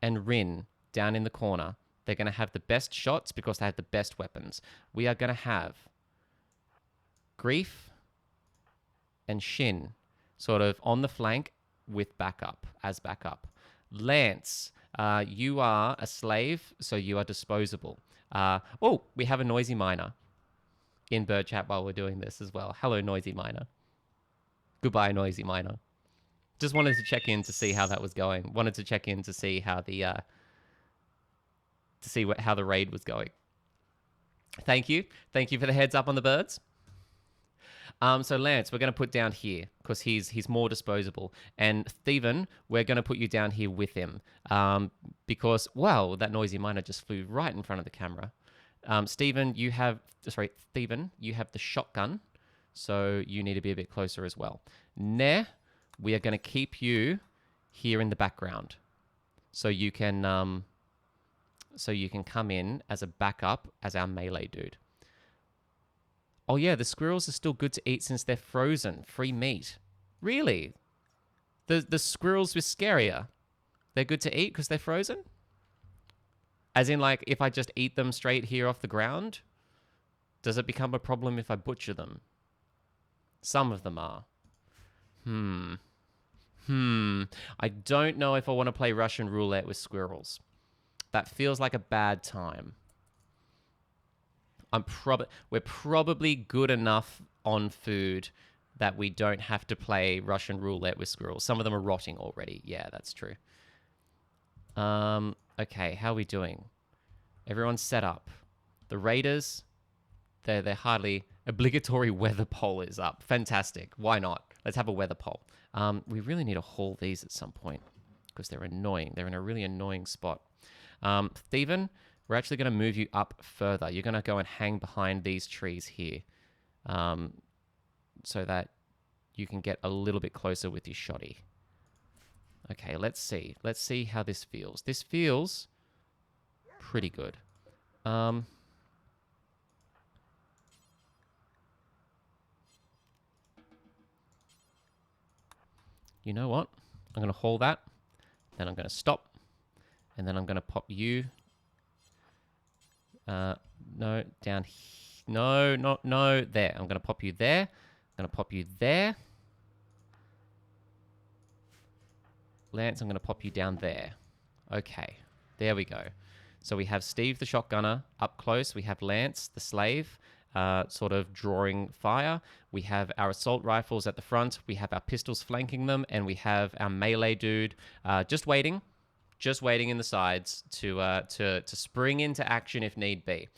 and Rin down in the corner. They're going to have the best shots because they have the best weapons. We are going to have Grief and Shin sort of on the flank with backup, as backup. Lance, you are a slave, so you are disposable. Oh, we have a noisy miner in bird chat while we're doing this as well. Hello, noisy miner. Goodbye, noisy miner. Just wanted to check in to see how that was going. Wanted to check in to see how the how the raid was going. Thank you for the heads up on the birds. So Lance, we're going to put down here because he's more disposable, and Steven, we're going to put you down here with him because wow, that noisy miner just flew right in front of the camera. Steven, you have the shotgun, so you need to be a bit closer as well. Ne, we are going to keep you here in the background, so you can come in as a backup as our melee dude. Oh yeah, the squirrels are still good to eat since they're frozen. Free meat. Really? The squirrels were scarier. They're good to eat because they're frozen? As in, like, if I just eat them straight here off the ground? Does it become a problem if I butcher them? Some of them are. I don't know if I want to play Russian roulette with squirrels. That feels like a bad time. We're probably good enough on food that we don't have to play Russian roulette with squirrels. Some of them are rotting already. Yeah, that's true. Okay, how are we doing? Everyone's set up. The raiders, they're hardly obligatory weather poll is up. Fantastic. Why not? Let's have a weather poll. We really need to haul these at some point because they're annoying. They're in a really annoying spot. Steven, we're actually going to move you up further. You're going to go and hang behind these trees here so that you can get a little bit closer with your shotty. Okay, let's see. Let's see how this feels. This feels pretty good. You know what? I'm going to haul that. Then I'm going to stop. And then I'm going to pop you... no, down here. No, there. I'm going to pop you there. I'm going to pop you there. Lance, I'm going to pop you down there. Okay, there we go. So we have Steve the shotgunner up close. We have Lance the slave sort of drawing fire. We have our assault rifles at the front. We have our pistols flanking them. And we have our melee dude just waiting in the sides to spring into action if need be.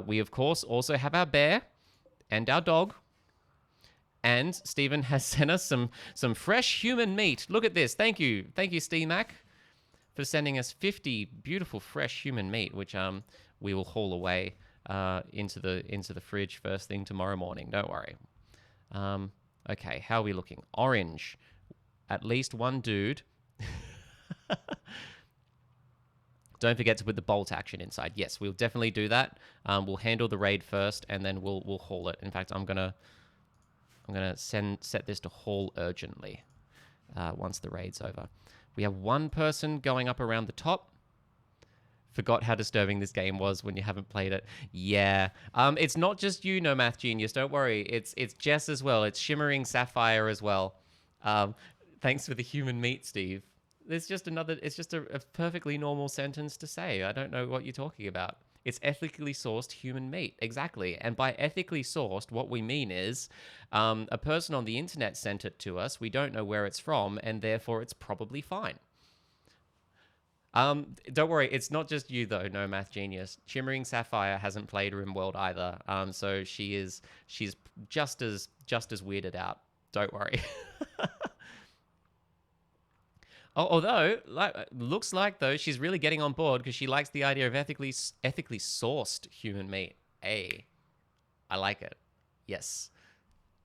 We, of course, also have our bear and our dog. And Stephen has sent us some fresh human meat. Look at this. Thank you, Steamac, for sending us 50 beautiful fresh human meat, which we will haul away into the fridge first thing tomorrow morning. Don't worry. Okay, how are we looking? Orange. At least one dude. Don't forget to put the bolt action inside. Yes, we'll definitely do that. We'll handle the raid first, and then we'll haul it. In fact, I'm gonna set this to haul urgently once the raid's over. We have one person going up around the top. Forgot how disturbing this game was when you haven't played it. Yeah, it's not just you, No Math Genius. Don't worry. It's Jess as well. It's Shimmering Sapphire as well. Thanks for the human meat, Steve. It's just a perfectly normal sentence to say. I don't know what you're talking about. It's ethically sourced human meat. Exactly. And by ethically sourced, what we mean is a person on the internet sent it to us. We don't know where it's from, and therefore it's probably fine. Don't worry. It's not just you, though, No Math Genius. Shimmering Sapphire hasn't played RimWorld either. So she's just as weirded out. Don't worry. Although, looks like, though, she's really getting on board because she likes the idea of ethically sourced human meat. Hey, I like it. Yes.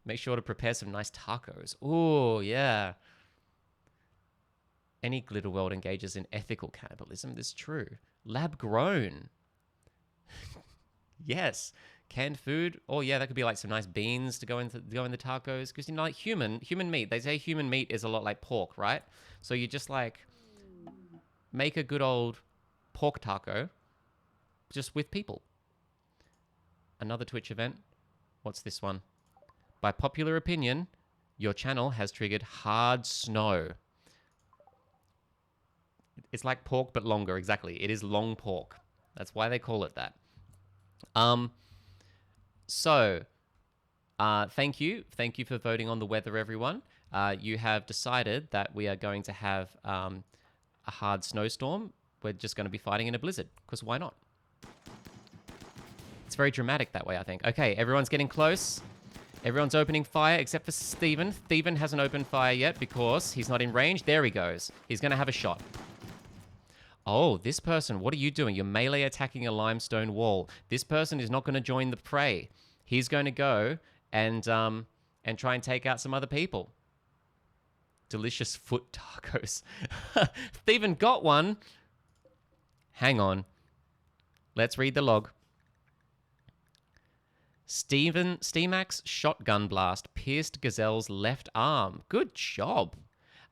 Make sure to prepare some nice tacos. Oh, yeah. Any glitter world engages in ethical cannibalism. This is true. Lab grown. Yes. Canned food. Oh yeah, that could be like some nice beans to go in the tacos. Because like human meat. They say human meat is a lot like pork, right? So you just like make a good old pork taco, just with people. Another Twitch event. What's this one? By popular opinion, your channel has triggered hard snow. It's like pork, but longer. Exactly. It is long pork. That's why they call it that. So, thank you. Thank you for voting on the weather, everyone. You have decided that we are going to have a hard snowstorm. We're just going to be fighting in a blizzard, because why not? It's very dramatic that way, I think. Okay, everyone's getting close. Everyone's opening fire except for Steven. Steven hasn't opened fire yet because he's not in range. There he goes. He's going to have a shot. Oh, this person, what are you doing? You're melee attacking a limestone wall. This person is not going to join the fray. He's going to go and try and take out some other people. Delicious foot tacos. Steven got one. Hang on. Let's read the log. Steamac's shotgun blast pierced Gazelle's left arm. Good job.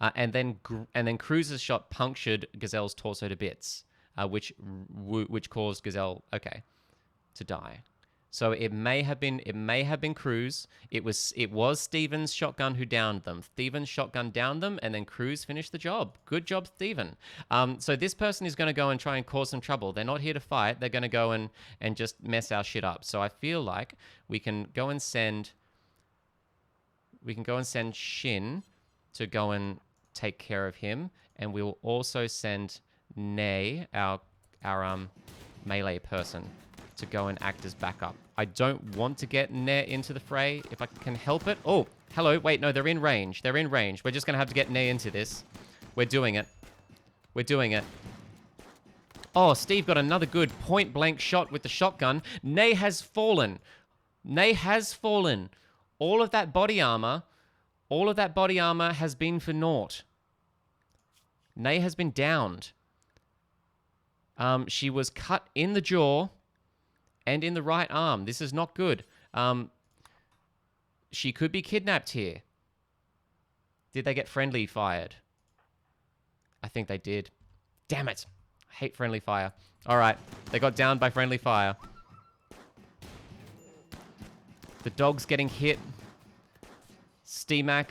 And then Cruz's shot punctured Gazelle's torso to bits, which caused Gazelle to die. So it may have been Cruz. It was Steven's shotgun who downed them. Steven's shotgun downed them, and then Cruz finished the job. Good job, Steven. So this person is going to go and try and cause some trouble. They're not here to fight. They're going to go and just mess our shit up. So I feel like we can go and send Shin to go and take care of him, and we will also send Nay, our melee person, to go and act as backup. I don't want to get Nay into the fray if I can help it. Oh, hello. Wait, no, they're in range. They're in range. We're just going to have to get Nay into this. We're doing it. We're doing it. Oh, Steve got another good point-blank shot with the shotgun. Nay has fallen. Nay has fallen. All of that body armor has been for naught. Nay has been downed. She was cut in the jaw and in the right arm. This is not good. She could be kidnapped here. Did they get friendly fired? I think they did. Damn it. I hate friendly fire. All right. They got downed by friendly fire. The dog's getting hit. Steamac.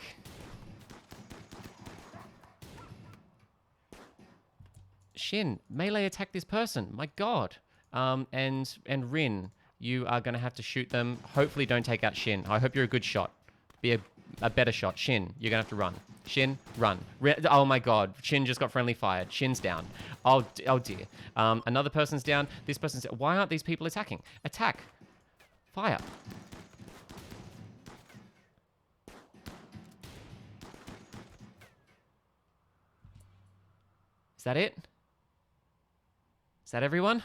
Shin, melee attack this person. My God. And Rin, you are going to have to shoot them. Hopefully don't take out Shin. I hope you're a good shot. Be a better shot. Shin, you're going to have to run. Shin, run. Oh my God. Shin just got friendly fired. Shin's down. Oh dear. Another person's down. This person's down. Why aren't these people attacking? Attack. Fire. Is that it? Is that everyone?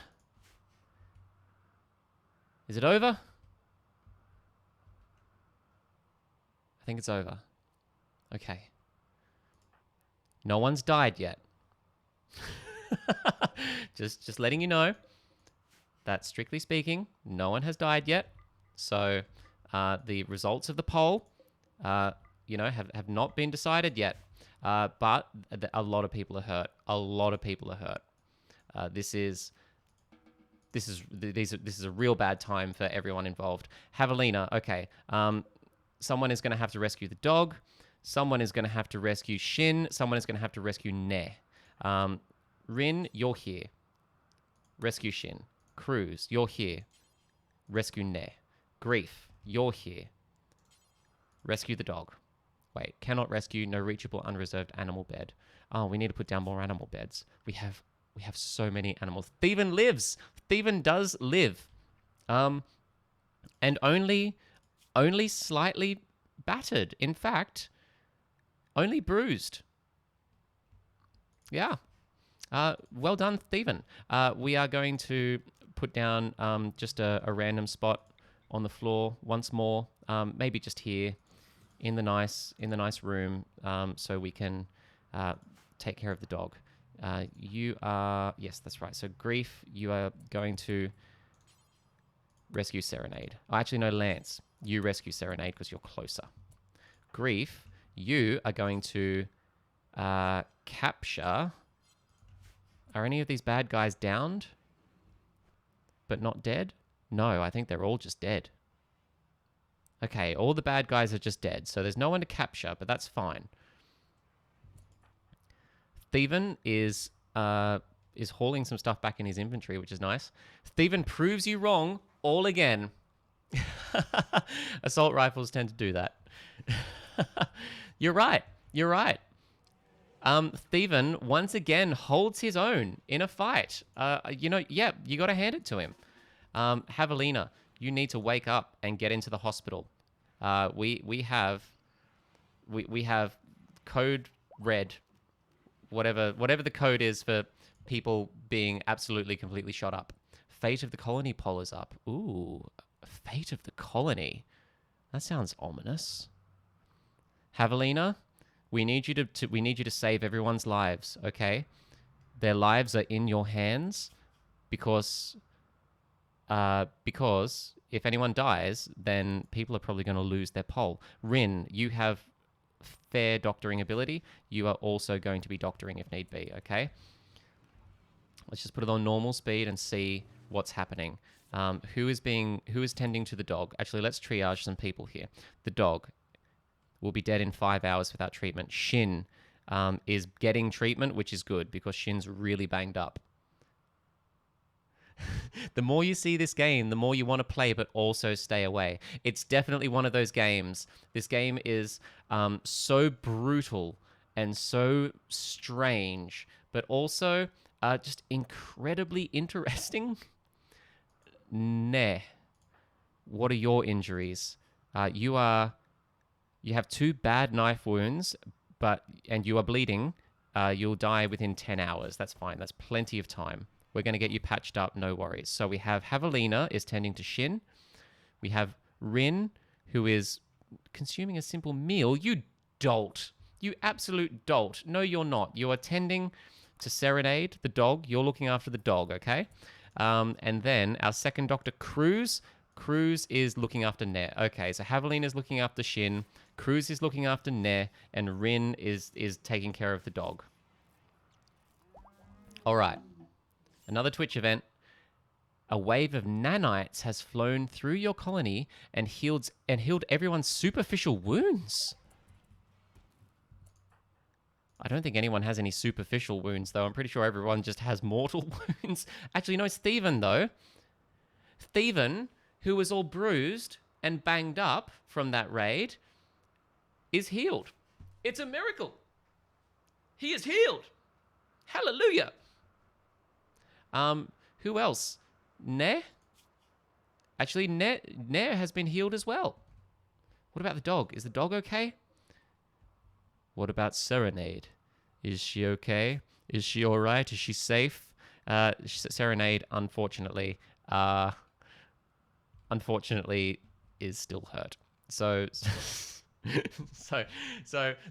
Is it over? I think it's over. Okay. No one's died yet. just letting you know that, strictly speaking, no one has died yet. So the results of the poll, have not been decided yet. But a lot of people are hurt. A lot of people are hurt. This is a real bad time for everyone involved. Javelina, okay. Someone is going to have to rescue the dog. Someone is going to have to rescue Shin. Someone is going to have to rescue Ne. Rin, you're here. Rescue Shin. Cruz, you're here. Rescue Ne. Grief, you're here. Rescue the dog. Wait, cannot rescue, no reachable, unreserved animal bed. Oh, we need to put down more animal beds. We have so many animals. Steven lives. Steven does live. And only slightly battered. In fact, only bruised. Yeah. Well done, Steven. We are going to put down just a random spot on the floor once more. Maybe just here. in the nice room, so we can take care of the dog. You are, yes, that's right. So Grief, you are going to rescue Serenade. Oh, actually, no, Lance, you rescue Serenade because you're closer. Grief, you are going to capture. Are any of these bad guys downed, but not dead? No, I think they're all just dead. Okay, all the bad guys are just dead, so there's no one to capture, but that's fine. Thievin is hauling some stuff back in his inventory, which is nice. Thievin proves you wrong all again. Assault rifles tend to do that. You're right. You're right. Thievin once again holds his own in a fight. You got to hand it to him. Javelina, you need to wake up and get into the hospital. We have code red, whatever the code is for people being absolutely completely shot up. Fate of the colony poll is up. Ooh, fate of the colony. That sounds ominous. Javelina, we need you to save everyone's lives, okay? Their lives are in your hands because if anyone dies, then people are probably going to lose their poll. Rin, you have fair doctoring ability. You are also going to be doctoring if need be, okay? Let's just put it on normal speed and see what's happening. Who is tending to the dog? Actually, let's triage some people here. The dog will be dead in 5 hours without treatment. Shin is getting treatment, which is good because Shin's really banged up. The more you see this game, the more you want to play, but also stay away. It's definitely one of those games. This game is so brutal and so strange, but also just incredibly interesting. Nah. What are your injuries? You have 2 bad knife wounds, and you are bleeding. You'll die within 10 hours. That's fine. That's plenty of time. We're going to get you patched up, no worries. So we have Javelina is tending to Shin. We have Rin, who is consuming a simple meal. You dolt. You absolute dolt. No, you're not. You are tending to Serenade, the dog. You're looking after the dog, okay? And then our second doctor, Cruz. Cruz is looking after Ne. Okay, so Javelina is looking after Shin. Cruz is looking after Ne. And Rin is taking care of the dog. All right. Another Twitch event. A wave of nanites has flown through your colony and healed everyone's superficial wounds. I don't think anyone has any superficial wounds, though. I'm pretty sure everyone just has mortal wounds. Actually, no, it's Thievin, though. Thievin, who was all bruised and banged up from that raid, is healed. It's a miracle. He is healed. Hallelujah. Who else? Ne? Actually, Ne has been healed as well. What about the dog? Is the dog okay? What about Serenade? Is she okay? Is she all right? Is she safe? Serenade, unfortunately, is still hurt. So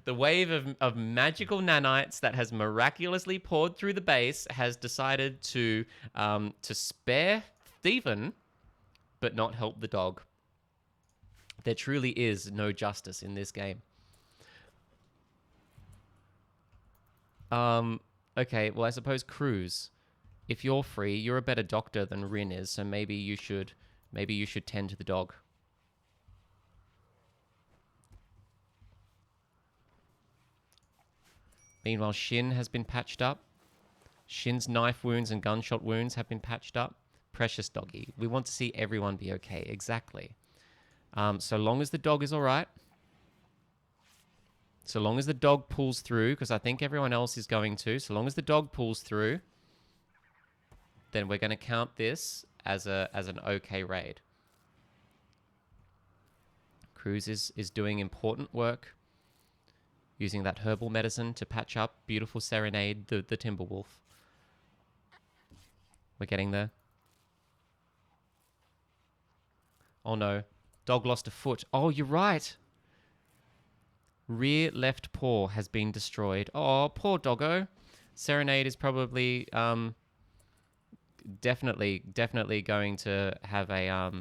the wave of magical nanites that has miraculously poured through the base has decided to spare Thievin, but not help the dog. There truly is no justice in this game. Okay, well, I suppose Cruz, if you're free, you're a better doctor than Rin is, so maybe you should tend to the dog. Meanwhile, Shin has been patched up. Shin's knife wounds and gunshot wounds have been patched up. Precious doggy. We want to see everyone be okay. Exactly. So long as the dog is all right. So long as the dog pulls through, because I think everyone else is going to. So long as the dog pulls through, then we're going to count this as an okay raid. Cruz is doing important work, using that herbal medicine to patch up beautiful Serenade, the Timberwolf. We're getting there. Oh no, dog lost a foot. Oh, you're right. Rear left paw has been destroyed. Oh, poor doggo. Serenade is probably definitely going to have a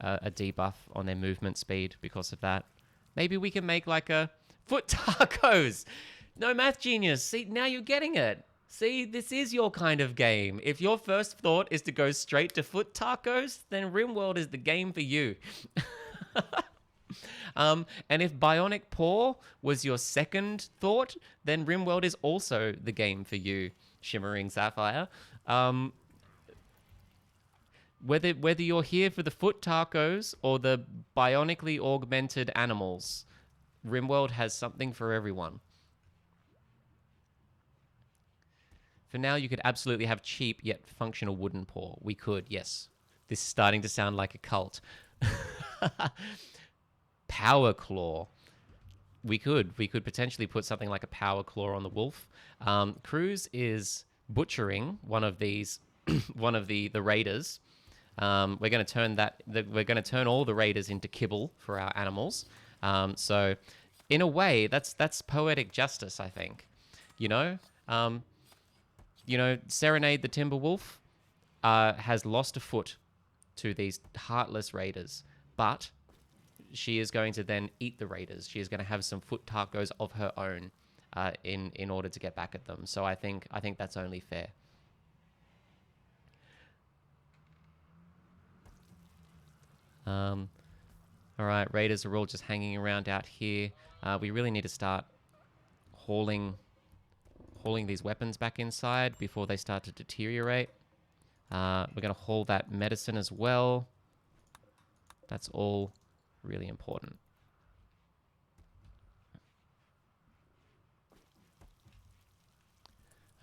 debuff on their movement speed because of that. Maybe we can make like a foot tacos. No, math genius. See, now you're getting it. See, this is your kind of game. If your first thought is to go straight to foot tacos, then RimWorld is the game for you. And if Bionic Paw was your second thought, then RimWorld is also the game for you, Shimmering Sapphire. Whether you're here for the foot tacos or the bionically augmented animals, RimWorld has something for everyone. For now, you could absolutely have cheap yet functional wooden paw. We could, yes. This is starting to sound like a cult. Power claw. We could potentially put something like a power claw on the wolf. Cruz is butchering one of these, one of the raiders. We're going to turn we're going to turn all the raiders into kibble for our animals. So, in a way, that's poetic justice, I think. You know, Serenade the Timber Wolf has lost a foot to these heartless raiders, but she is going to then eat the raiders. She is going to have some foot tacos of her own in order to get back at them. So I think that's only fair. All right, raiders are all just hanging around out here. We really need to start hauling these weapons back inside before they start to deteriorate. We're going to haul that medicine as well. That's all really important.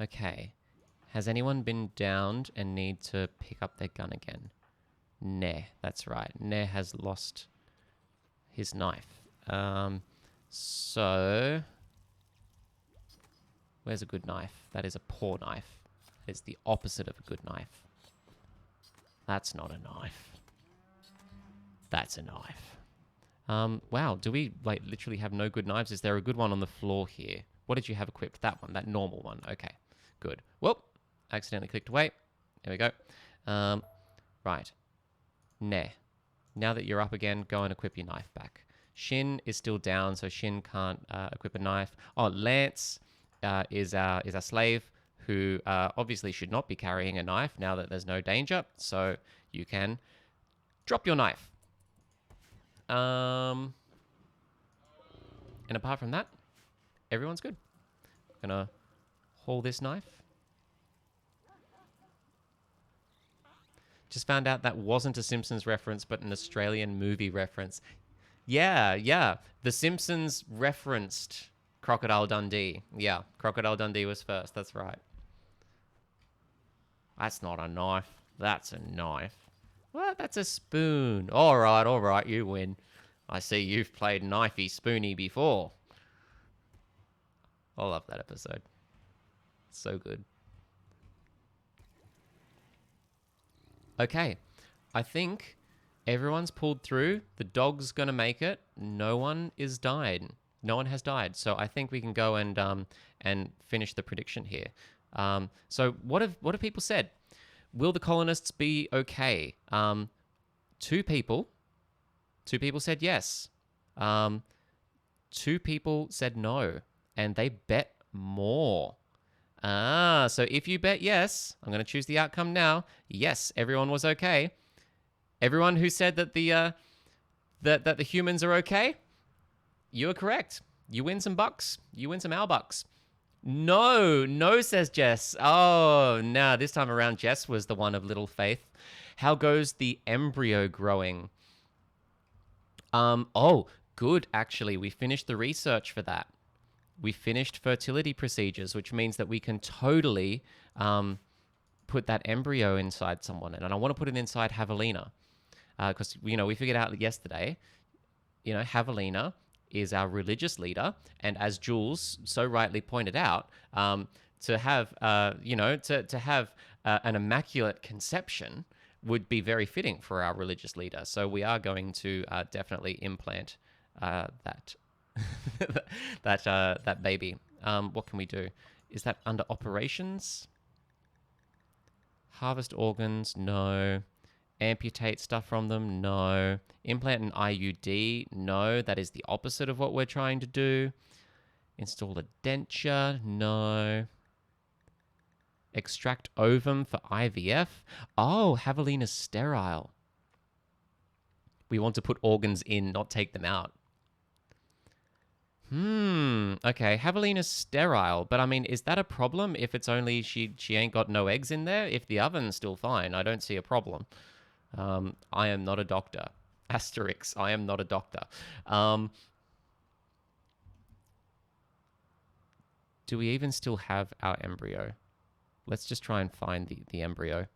Okay. Has anyone been downed and need to pick up their gun again? Nah, that's right. Nah has lost his knife. So where's a good knife? That is a poor knife. It's the opposite of a good knife. That's not a knife. That's a knife. Wow, do we like literally have no good knives? Is there a good one on the floor here? What did you have equipped? That one, that normal one. Okay, good. Well, accidentally clicked away. There we go. Right. Nah. Now that you're up again, go and equip your knife back. Shin is still down, so Shin can't equip a knife. Oh, Lance is our slave who obviously should not be carrying a knife now that there's no danger. So you can drop your knife. And apart from that, everyone's good. I'm gonna haul this knife. Just found out that wasn't a Simpsons reference, but an Australian movie reference. Yeah. The Simpsons referenced Crocodile Dundee. Yeah, Crocodile Dundee was first. That's right. That's not a knife. That's a knife. What? That's a spoon. All right, you win. I see you've played Knifey Spoony before. I love that episode. So good. Okay, I think everyone's pulled through. The dog's gonna make it. No one is died. No one has died. So I think we can go and finish the prediction here. So what have people said? Will the colonists be okay? Two people said yes. Two people said no, and they bet more. So if you bet yes, I'm going to choose the outcome now. Yes, everyone was okay. Everyone who said that the humans are okay, you are correct. You win some bucks. You win some our bucks. No, says Jess. Oh, no, this time around, Jess was the one of little faith. How goes the embryo growing? Oh, good, actually. We finished the research for that. We finished fertility procedures, which means that we can totally put that embryo inside someone. And I want to put it inside Javelina. Because, we figured out yesterday, Javelina is our religious leader. And as Jules so rightly pointed out, to have an immaculate conception would be very fitting for our religious leader. So we are going to definitely implant that. that baby. What can we do? Is that under operations? Harvest organs? No. Amputate stuff from them? No. Implant an IUD? No. That is the opposite of what we're trying to do. Install a denture? No. Extract ovum for IVF? Oh, Javelina's sterile. We want to put organs in, not take them out. Okay, Javelina's sterile, but I mean, is that a problem if it's only she ain't got no eggs in there? If the oven's still fine, I don't see a problem. I am not a doctor. Asterix, I am not a doctor. Do we even still have our embryo? Let's just try and find the embryo.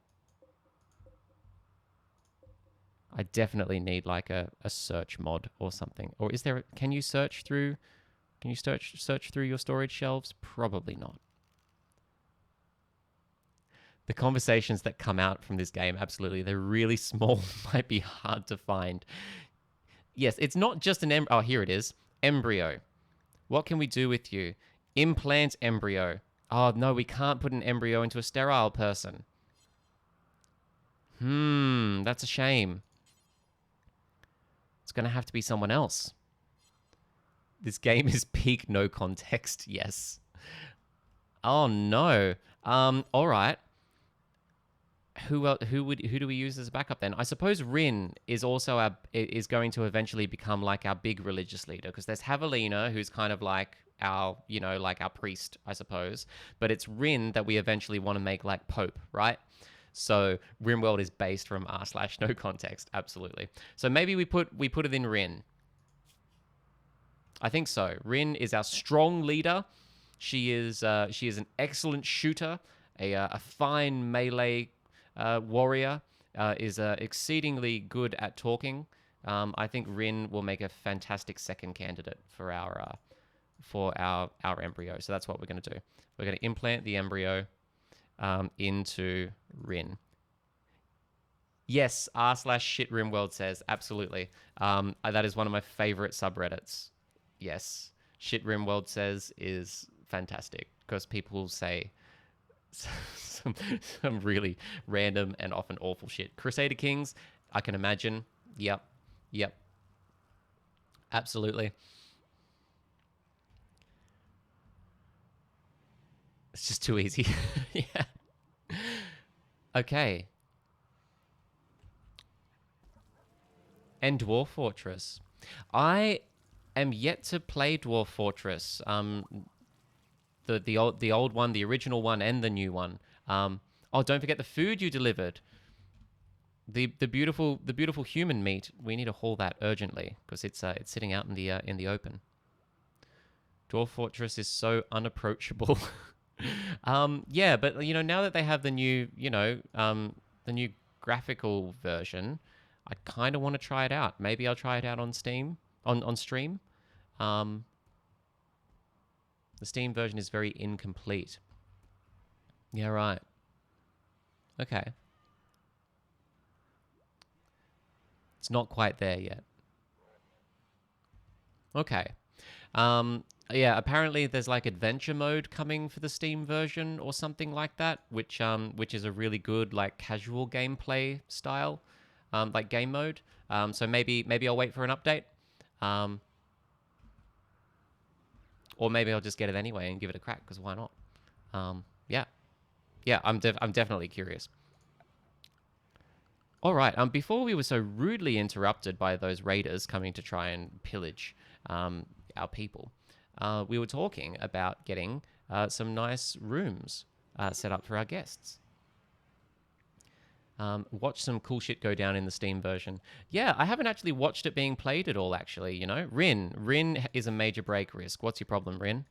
I definitely need like a search mod or something. Or is there, can you search through your storage shelves? Probably not. The conversations that come out from this game, absolutely. They're really small, might be hard to find. Yes, it's not just an embryo. Oh, here it is. Embryo. What can we do with you? Implant embryo. Oh, no, we can't put an embryo into a sterile person. That's a shame. It's going to have to be someone else. This game is peak no context, yes. Oh, no. All right. Who do we use as a backup then? I suppose Rin is also is going to eventually become like our big religious leader, because there's Javelina, who's kind of like our, like our priest, I suppose. But it's Rin that we eventually want to make like Pope, right? So RimWorld is based from r/no context, absolutely. So maybe we put it in Rin. I think so. Rin is our strong leader. She is an excellent shooter, a fine melee warrior. Is exceedingly good at talking. I think Rin will make a fantastic second candidate for our embryo. So that's what we're going to do. We're going to implant the embryo into Rin. Yes, r/shit RimWorld says, absolutely. That is one of my favorite subreddits. Yes, shit RimWorld says is fantastic, because people say some really random and often awful shit. Crusader Kings, I can imagine. Yep. Absolutely. It's just too easy. Yeah. Okay. And Dwarf Fortress. I am yet to play Dwarf Fortress. The old one, the original one, and the new one. Oh, don't forget the food you delivered. The beautiful human meat. We need to haul that urgently, because it's sitting out in the open. Dwarf Fortress is so unapproachable. Yeah, but now that they have the new graphical version, I kind of want to try it out. Maybe I'll try it out on Steam, on stream. The Steam version is very incomplete. Yeah, right. Okay. It's not quite there yet. Okay. Yeah, apparently there's like adventure mode coming for the Steam version or something like that, which is a really good like casual gameplay style, like game mode. So maybe I'll wait for an update. Or maybe I'll just get it anyway and give it a crack, because why not? Yeah, I'm definitely curious. All right. Before we were so rudely interrupted by those raiders coming to try and pillage our people, we were talking about getting some nice rooms set up for our guests. Watch some cool shit go down in the Steam version. Yeah, I haven't actually watched it being played at all, actually, Rin is a major break risk. What's your problem, Rin?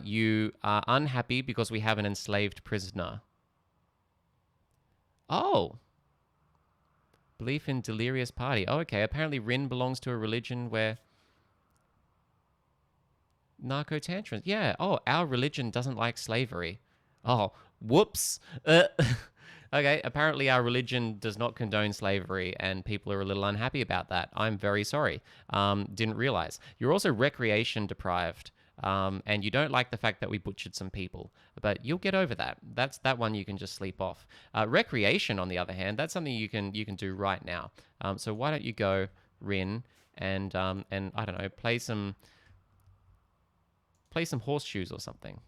You are unhappy because we have an enslaved prisoner. Oh. Belief in delirious party. Oh, okay. Apparently Rin belongs to a religion where... Narco-tantrums. Yeah. Oh, our religion doesn't like slavery. Oh, whoops. Okay, apparently our religion does not condone slavery, and people are a little unhappy about that. I'm very sorry. Didn't realize. You're also recreation deprived, and you don't like the fact that we butchered some people, but you'll get over that. That's that one you can just sleep off. Recreation, on the other hand, that's something you can do right now. So why don't you go, Rin, and I don't know, play some horseshoes or something.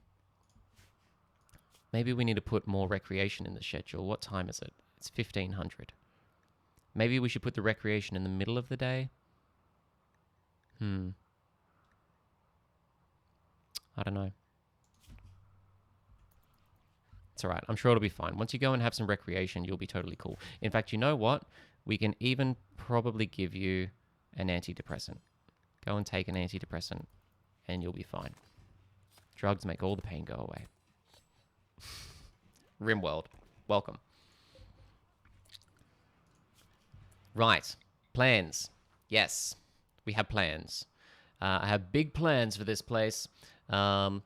Maybe we need to put more recreation in the schedule. What time is it? It's 1500. Maybe we should put the recreation in the middle of the day. I don't know. It's all right. I'm sure it'll be fine. Once you go and have some recreation, you'll be totally cool. In fact, you know what? We can even probably give you an antidepressant. Go and take an antidepressant, and you'll be fine. Drugs make all the pain go away. RimWorld, welcome. Right. Plans. Yes, we have plans. I have big plans for this place. I'm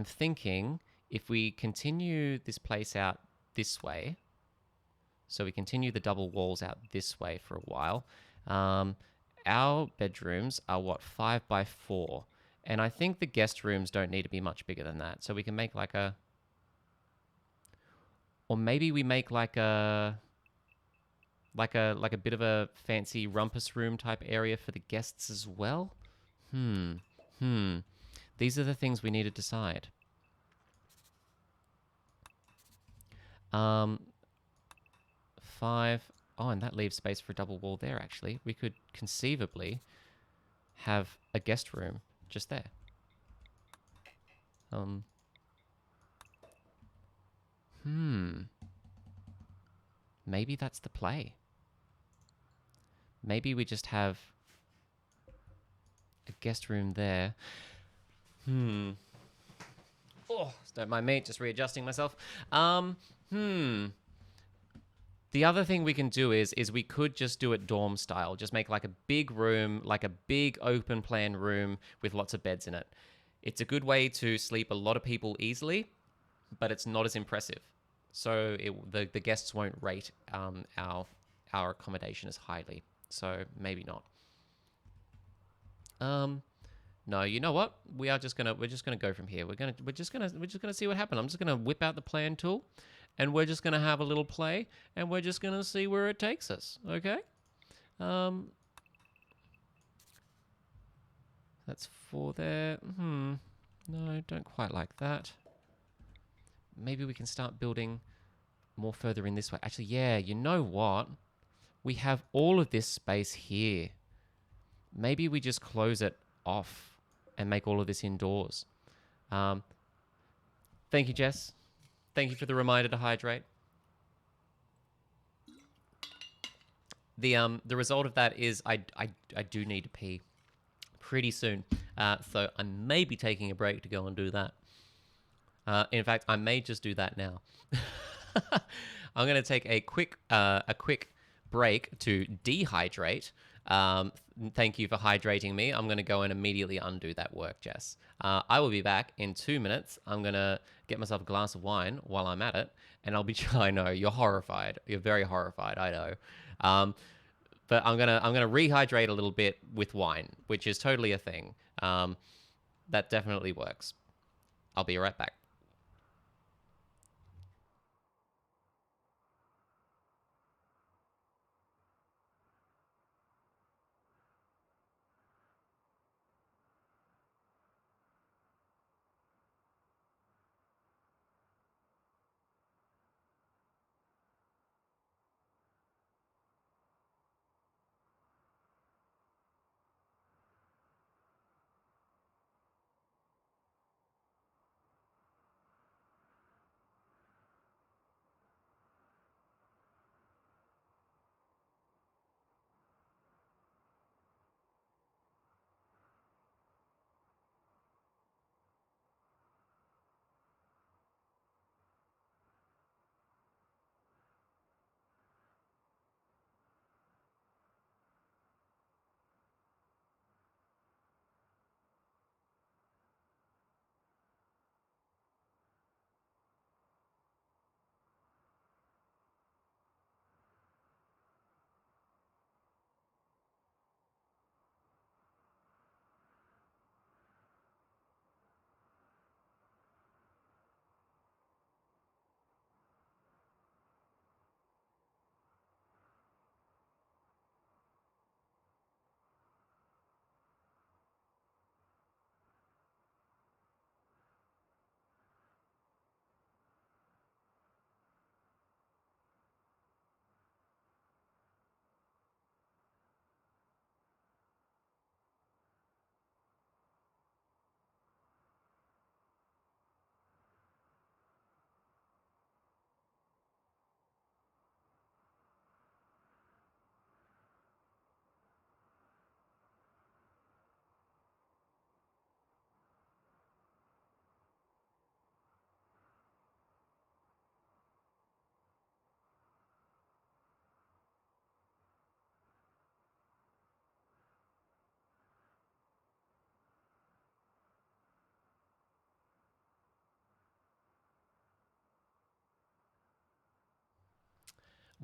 thinking if we continue this place out this way, so we continue the double walls out this way for a while, our bedrooms are what, 5 by 4? And I think the guest rooms don't need to be much bigger than that. So we can make like a, or maybe we make like a bit of a fancy rumpus room type area for the guests as well. These are the things we need to decide. 5. Oh, and that leaves space for a double wall there, actually. We could conceivably have a guest room just there. Maybe that's the play. Maybe we just have a guest room there. Oh, don't mind me, just readjusting myself. The other thing we can do is we could just do it dorm style. Just make like a big room, like a big open plan room with lots of beds in it. It's a good way to sleep a lot of people easily, but it's not as impressive. So the guests won't rate our accommodation as highly. So maybe not. No, you know what? We're just gonna go from here. We're just gonna see what happens. I'm just gonna whip out the plan tool, and we're just gonna have a little play, and we're just gonna see where it takes us. Okay? That's 4 there. No, don't quite like that. Maybe we can start building more further in this way. Actually, yeah, you know what? We have all of this space here. Maybe we just close it off and make all of this indoors. Thank you, Jess. Thank you for the reminder to hydrate. The result of that is I do need to pee pretty soon. So I may be taking a break to go and do that. In fact, I may just do that now. I'm going to take a quick break to dehydrate. Thank you for hydrating me. I'm going to go and immediately undo that work, Jess. I will be back in 2 minutes. I'm going to get myself a glass of wine while I'm at it, and I'll be. I know you're horrified. You're very horrified. I know. But I'm gonna rehydrate a little bit with wine, which is totally a thing. That definitely works. I'll be right back.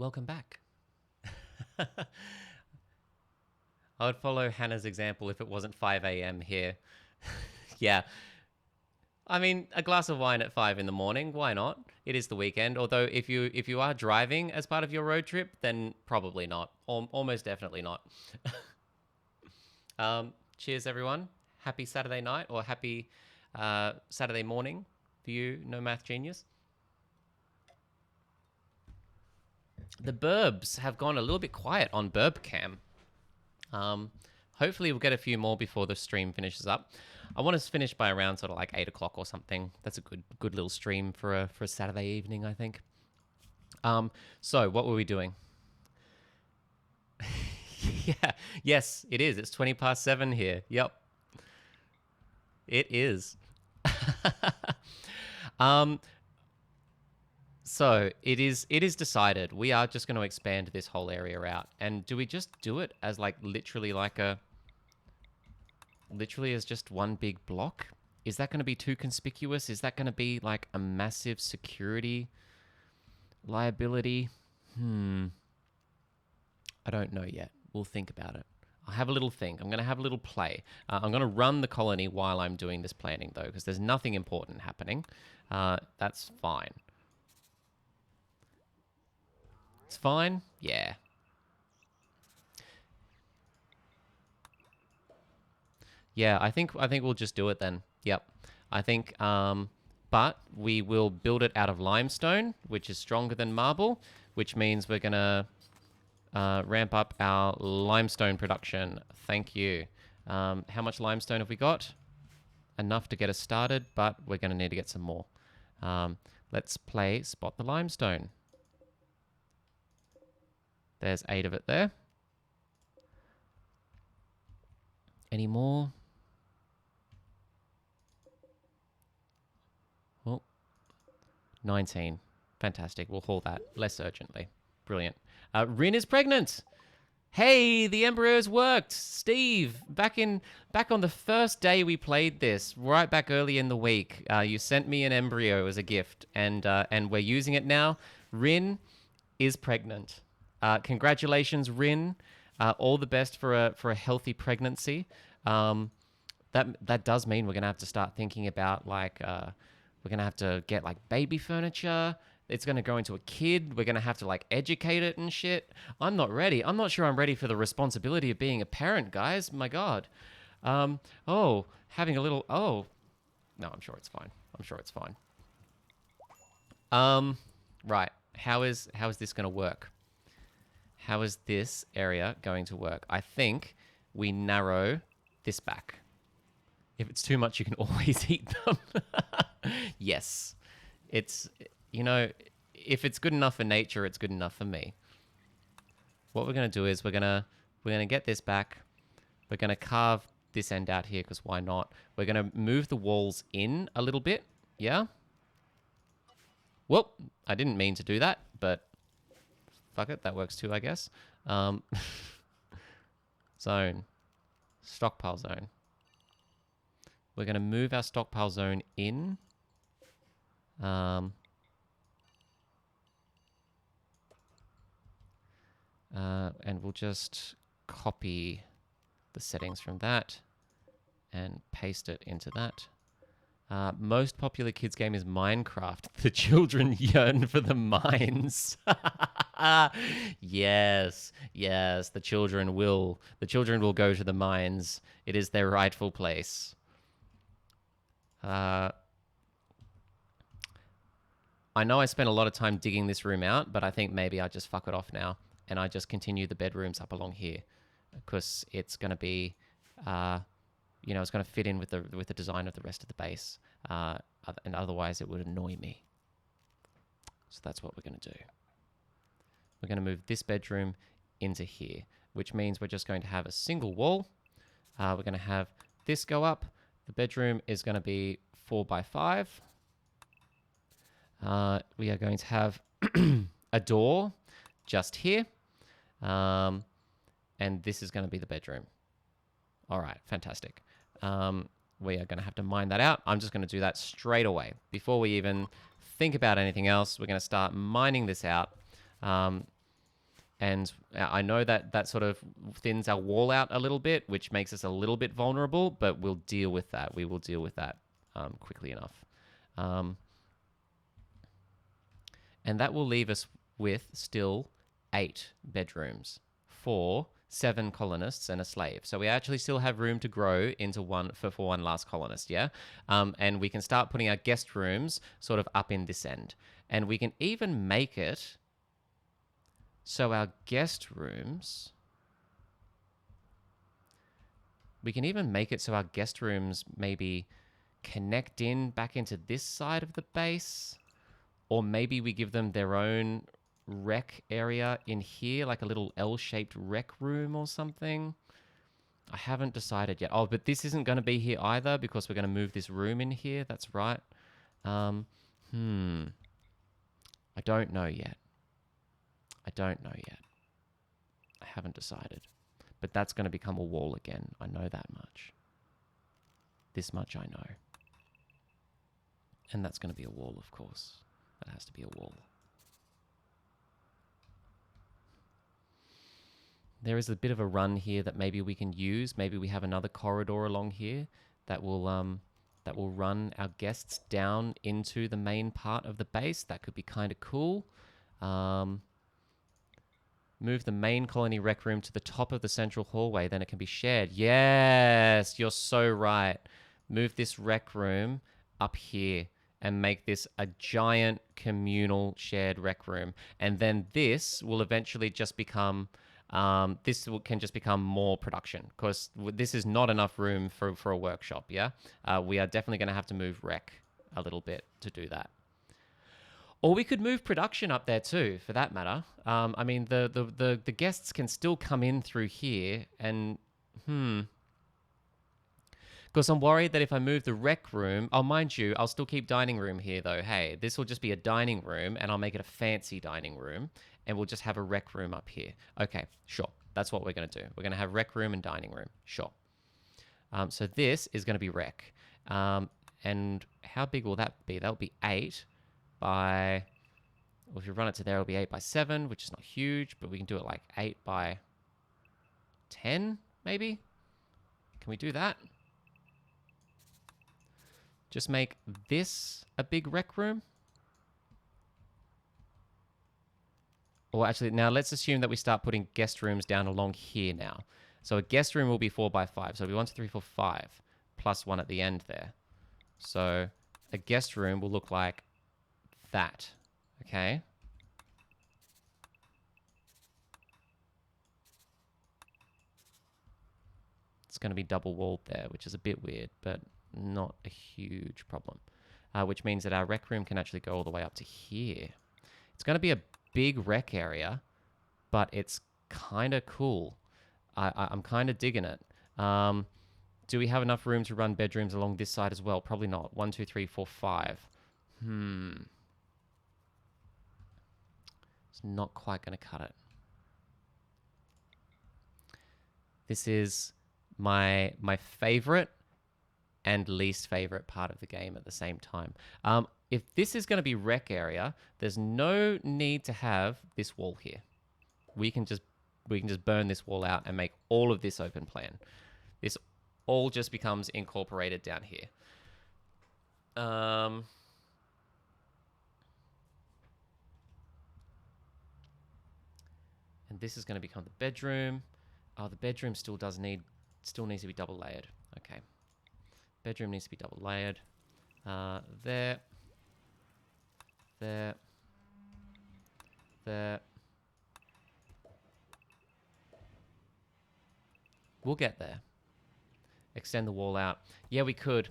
welcome back. I would follow Hannah's example if it wasn't 5 a.m. here. Yeah. I mean, a glass of wine at 5 in the morning, why not? It is the weekend. Although if you are driving as part of your road trip, then probably not. Almost definitely not. Cheers, everyone. Happy Saturday night or happy Saturday morning for you, No Math Genius. The burbs have gone a little bit quiet on Burb Cam. Hopefully we'll get a few more before the stream finishes up. I want to finish by around sort of like 8 o'clock or something. That's a good little stream for a Saturday evening, I think. So what were we doing? Yeah, yes, it is. It's 20 past 7 here. Yep, it is. So it is decided. We are just going to expand this whole area out. And do we just do it as like literally as just one big block? Is that going to be too conspicuous? Is that going to be like a massive security liability? I don't know yet. We'll think about it. I'll have a little think. I'm going to have a little play. I'm going to run the colony while I'm doing this planning, though, because there's nothing important happening. That's fine. It's fine? Yeah. Yeah, I think we'll just do it then. Yep. I think but we will build it out of limestone, which is stronger than marble, which means we're going to ramp up our limestone production. Thank you. How much limestone have we got? Enough to get us started, but we're going to need to get some more. Let's play Spot the Limestone. There's 8 of it there. Any more? Oh, 19. Fantastic. We'll haul that less urgently. Brilliant. Rin is pregnant. Hey, the embryos worked. Steve, back on the first day we played this, right back early in the week, you sent me an embryo as a gift, and we're using it now. Rin is pregnant. Congratulations, Rin. All the best for a healthy pregnancy. That does mean we're gonna have to start thinking about like we're gonna have to get like baby furniture. It's gonna go into a kid. We're gonna have to like educate it and shit. I'm not ready. I'm not sure I'm ready for the responsibility of being a parent, guys. My God. Oh, having a little. Oh, no, I'm sure it's fine. I'm sure it's fine. Right. How is this gonna work? How is this area going to work? I think we narrow this back. If it's too much, you can always eat them. Yes. It's, you know, if it's good enough for nature, it's good enough for me. What we're going to do is we're going to get this back. We're going to carve this end out here because why not? We're going to move the walls in a little bit. Yeah? Well, I didn't mean to do that, but fuck it, that works too, I guess. Zone. Stockpile zone. We're going to move our stockpile zone in. And we'll just copy the settings from that and paste it into that. Most popular kids game is Minecraft. The children yearn for the mines. Yes, the children will go to the mines. It is their rightful place. I know I spent a lot of time digging this room out, but I think maybe I just fuck it off now and I just continue the bedrooms up along here because it's going to be, it's going to fit in with the design of the rest of the base, and otherwise it would annoy me. So that's what we're going to do. We're going to move this bedroom into here, which means we're just going to have a single wall. We're going to have this go up. The bedroom is going to be 4 by 5. We are going to have a door just here. And this is going to be the bedroom. All right, fantastic. We are going to have to mine that out. I'm just going to do that straight away. Before we even think about anything else, we're going to start mining this out. And I know that that sort of thins our wall out a little bit, which makes us a little bit vulnerable, but we'll deal with that. We will deal with that quickly enough. And that will leave us with still 8 bedrooms for 7 colonists and a slave. So we actually still have room to grow into one for one last colonist, yeah? And we can start putting our guest rooms sort of up in this end. And we can even make it so our guest rooms, we can even make it so our guest rooms maybe connect in back into this side of the base, or maybe we give them their own rec area in here, like a little L-shaped rec room or something. I haven't decided yet. Oh, but this isn't going to be here either because we're going to move this room in here. That's right. I don't know yet. I haven't decided. But that's going to become a wall again. I know that much. This much I know. And that's going to be a wall, of course. That has to be a wall. There is a bit of a run here that maybe we can use. Maybe we have another corridor along here that will run our guests down into the main part of the base. That could be kind of cool. Move the main colony rec room to the top of the central hallway, then it can be shared. Yes, you're so right. Move this rec room up here and make this a giant communal shared rec room. And then this will eventually just become, can just become more production because this is not enough room for a workshop, yeah? We are definitely going to have to move rec a little bit to do that. Or we could move production up there too, for that matter. I mean, the guests can still come in through here and, because I'm worried that if I move the rec room, oh, mind you, I'll still keep dining room here though. Hey, this will just be a dining room and I'll make it a fancy dining room and we'll just have a rec room up here. Okay, sure. That's what we're going to do. We're going to have rec room and dining room. Sure. So this is going to be rec. And how big will that be? That'll be 8 by, well, if you run it to there, it'll be 8 by 7, which is not huge, but we can do it like 8 by 10, maybe? Can we do that? Just make this a big rec room? Or actually, now let's assume that we start putting guest rooms down along here now. So a guest room will be 4 by 5. So it'll be 1, 2, 3, 4, 5, plus 1 at the end there. So a guest room will look like that, okay? It's going to be double walled there, which is a bit weird, but not a huge problem. Which means that our rec room can actually go all the way up to here. It's going to be a big rec area, but it's kind of cool. I'm kind of digging it. Do we have enough room to run bedrooms along this side as well? Probably not. 1, 2, 3, 4, 5. It's not quite going to cut it. This is my favorite and least favorite part of the game at the same time. If this is going to be rec area, there's no need to have this wall here. We can just burn this wall out and make all of this open plan. This all just becomes incorporated down here. And this is going to become the bedroom. Oh, the bedroom still needs to be double layered. Okay. Bedroom needs to be double layered. There. We'll get there. Extend the wall out. Yeah, we could.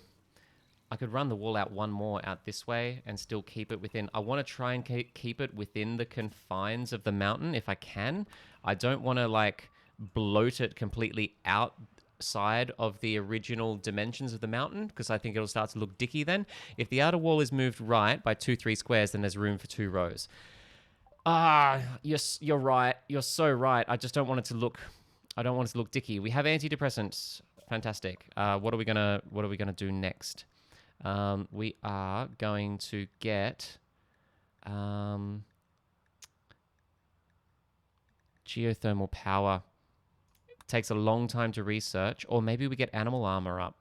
I could run the wall out one more out this way and still keep it within. I want to try and keep it within the confines of the mountain if I can. I don't want to like bloat it completely outside of the original dimensions of the mountain because I think it'll start to look dicky then. If the outer wall is moved right by 2, 3 squares, then there's room for 2 rows. Yes, you're right. You're so right. I just don't want it to look. I don't want it to look dicky. We have antidepressants. Fantastic. What are we gonna do next? We are going to get Geothermal power. It takes a long time to research. Or maybe we get animal armor up.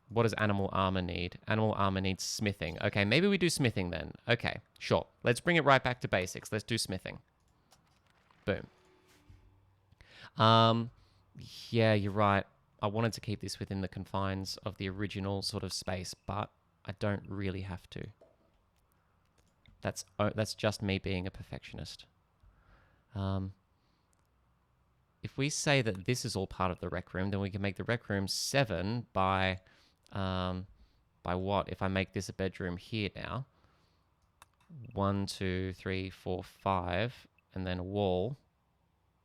What does animal armor need? Animal armor needs smithing. Okay, maybe we do smithing then. Okay, sure. Let's bring it right back to basics. Let's do smithing. Boom. Yeah, you're right. I wanted to keep this within the confines of the original sort of space, but I don't really have to. That's just me being a perfectionist. If we say that this is all part of the rec room, then we can make the rec room 7 by what? If I make this a bedroom here now, 1, 2, 3, 4, 5, and then a wall,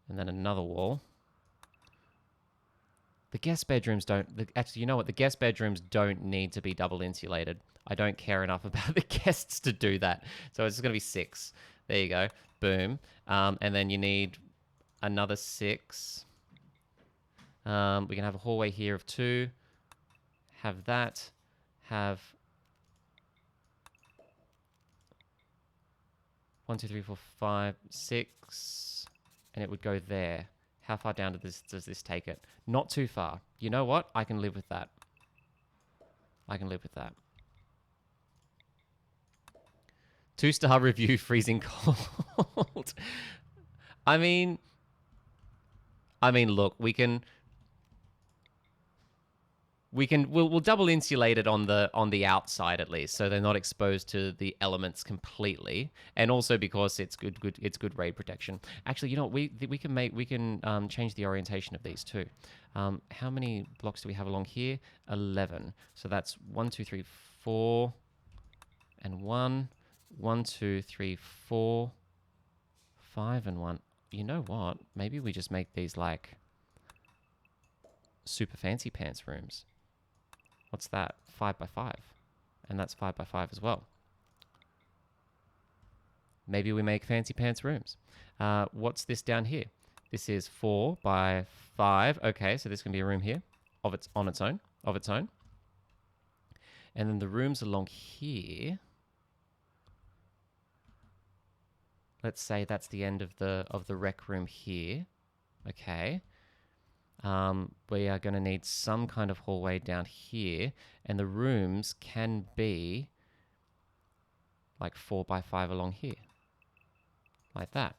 and then another wall. The guest bedrooms don't... Actually, you know what? The guest bedrooms don't need to be double insulated. I don't care enough about the guests to do that. So it's going to be 6. There you go. Boom. And then you need another 6. We can have a hallway here of 2. Have that. Have 1, 2, 3, 4, 5, 6. And it would go there. How far down does this take it? Not too far. You know what? I can live with that. I can live with that. 2-star review, freezing cold. I mean, look, we'll double insulate it on the outside at least, so they're not exposed to the elements completely, and also because it's good raid protection. Actually, you know what, we can change the orientation of these too. How many blocks do we have along here? 11. So that's 1, 2, 3, 4, and 1. 1, 2, 3, 4, 5, and 1. You know what? Maybe we just make these like super fancy pants rooms. What's that? 5 by 5. And that's 5 by 5 as well. Maybe we make fancy pants rooms. What's this down here? This is 4 by 5. Okay, so this can be a room here of its own. And then the rooms along here. Let's say that's the end of the rec room here. Okay. We are going to need some kind of hallway down here, and the rooms can be like 4 by 5 along here, like that.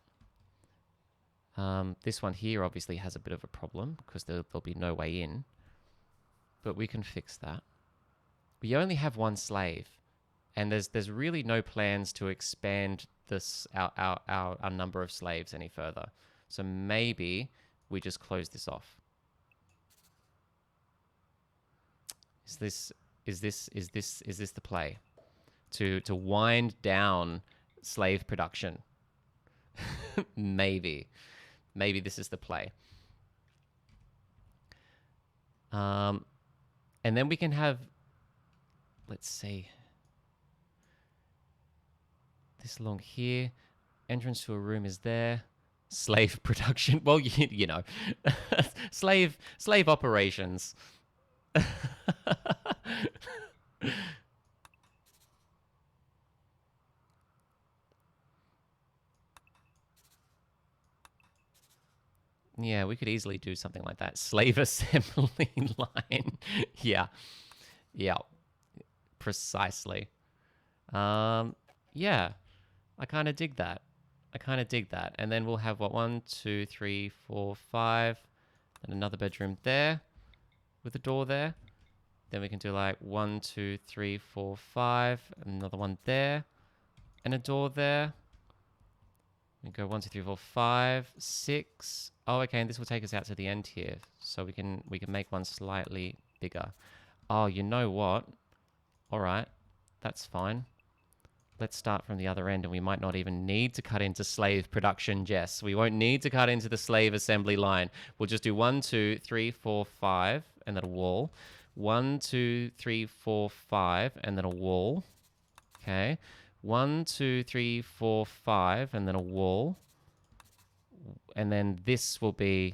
This one here obviously has a bit of a problem because there'll be no way in, but we can fix that. We only have 1 slave, and there's really no plans to expand this our number of slaves any further. So maybe we just close this off. Is this the play? To wind down slave production? Maybe this is the play. And then we can have, let's see, this along here. Entrance to a room is there. Slave production. Well, you know, slave operations. Yeah, we could easily do something like that. Slave assembly line. Yeah. Precisely. Yeah. I kind of dig that. And then we'll have what, 1, 2, 3, 4, 5, and another bedroom there with a door there. Then we can do like 1, 2, 3, 4, 5, another one there, and a door there. We go 1, 2, 3, 4, 5, 6. Oh, okay, and this will take us out to the end here, so we can make one slightly bigger. Oh, you know what? All right, that's fine. Let's start from the other end, and we might not even need to cut into slave production, Jess. We won't need to cut into the slave assembly line. We'll just do 1, 2, 3, 4, 5, and then a wall. 1, 2, 3, 4, 5, and then a wall. Okay. 1, 2, 3, 4, 5, and then a wall. And then this will be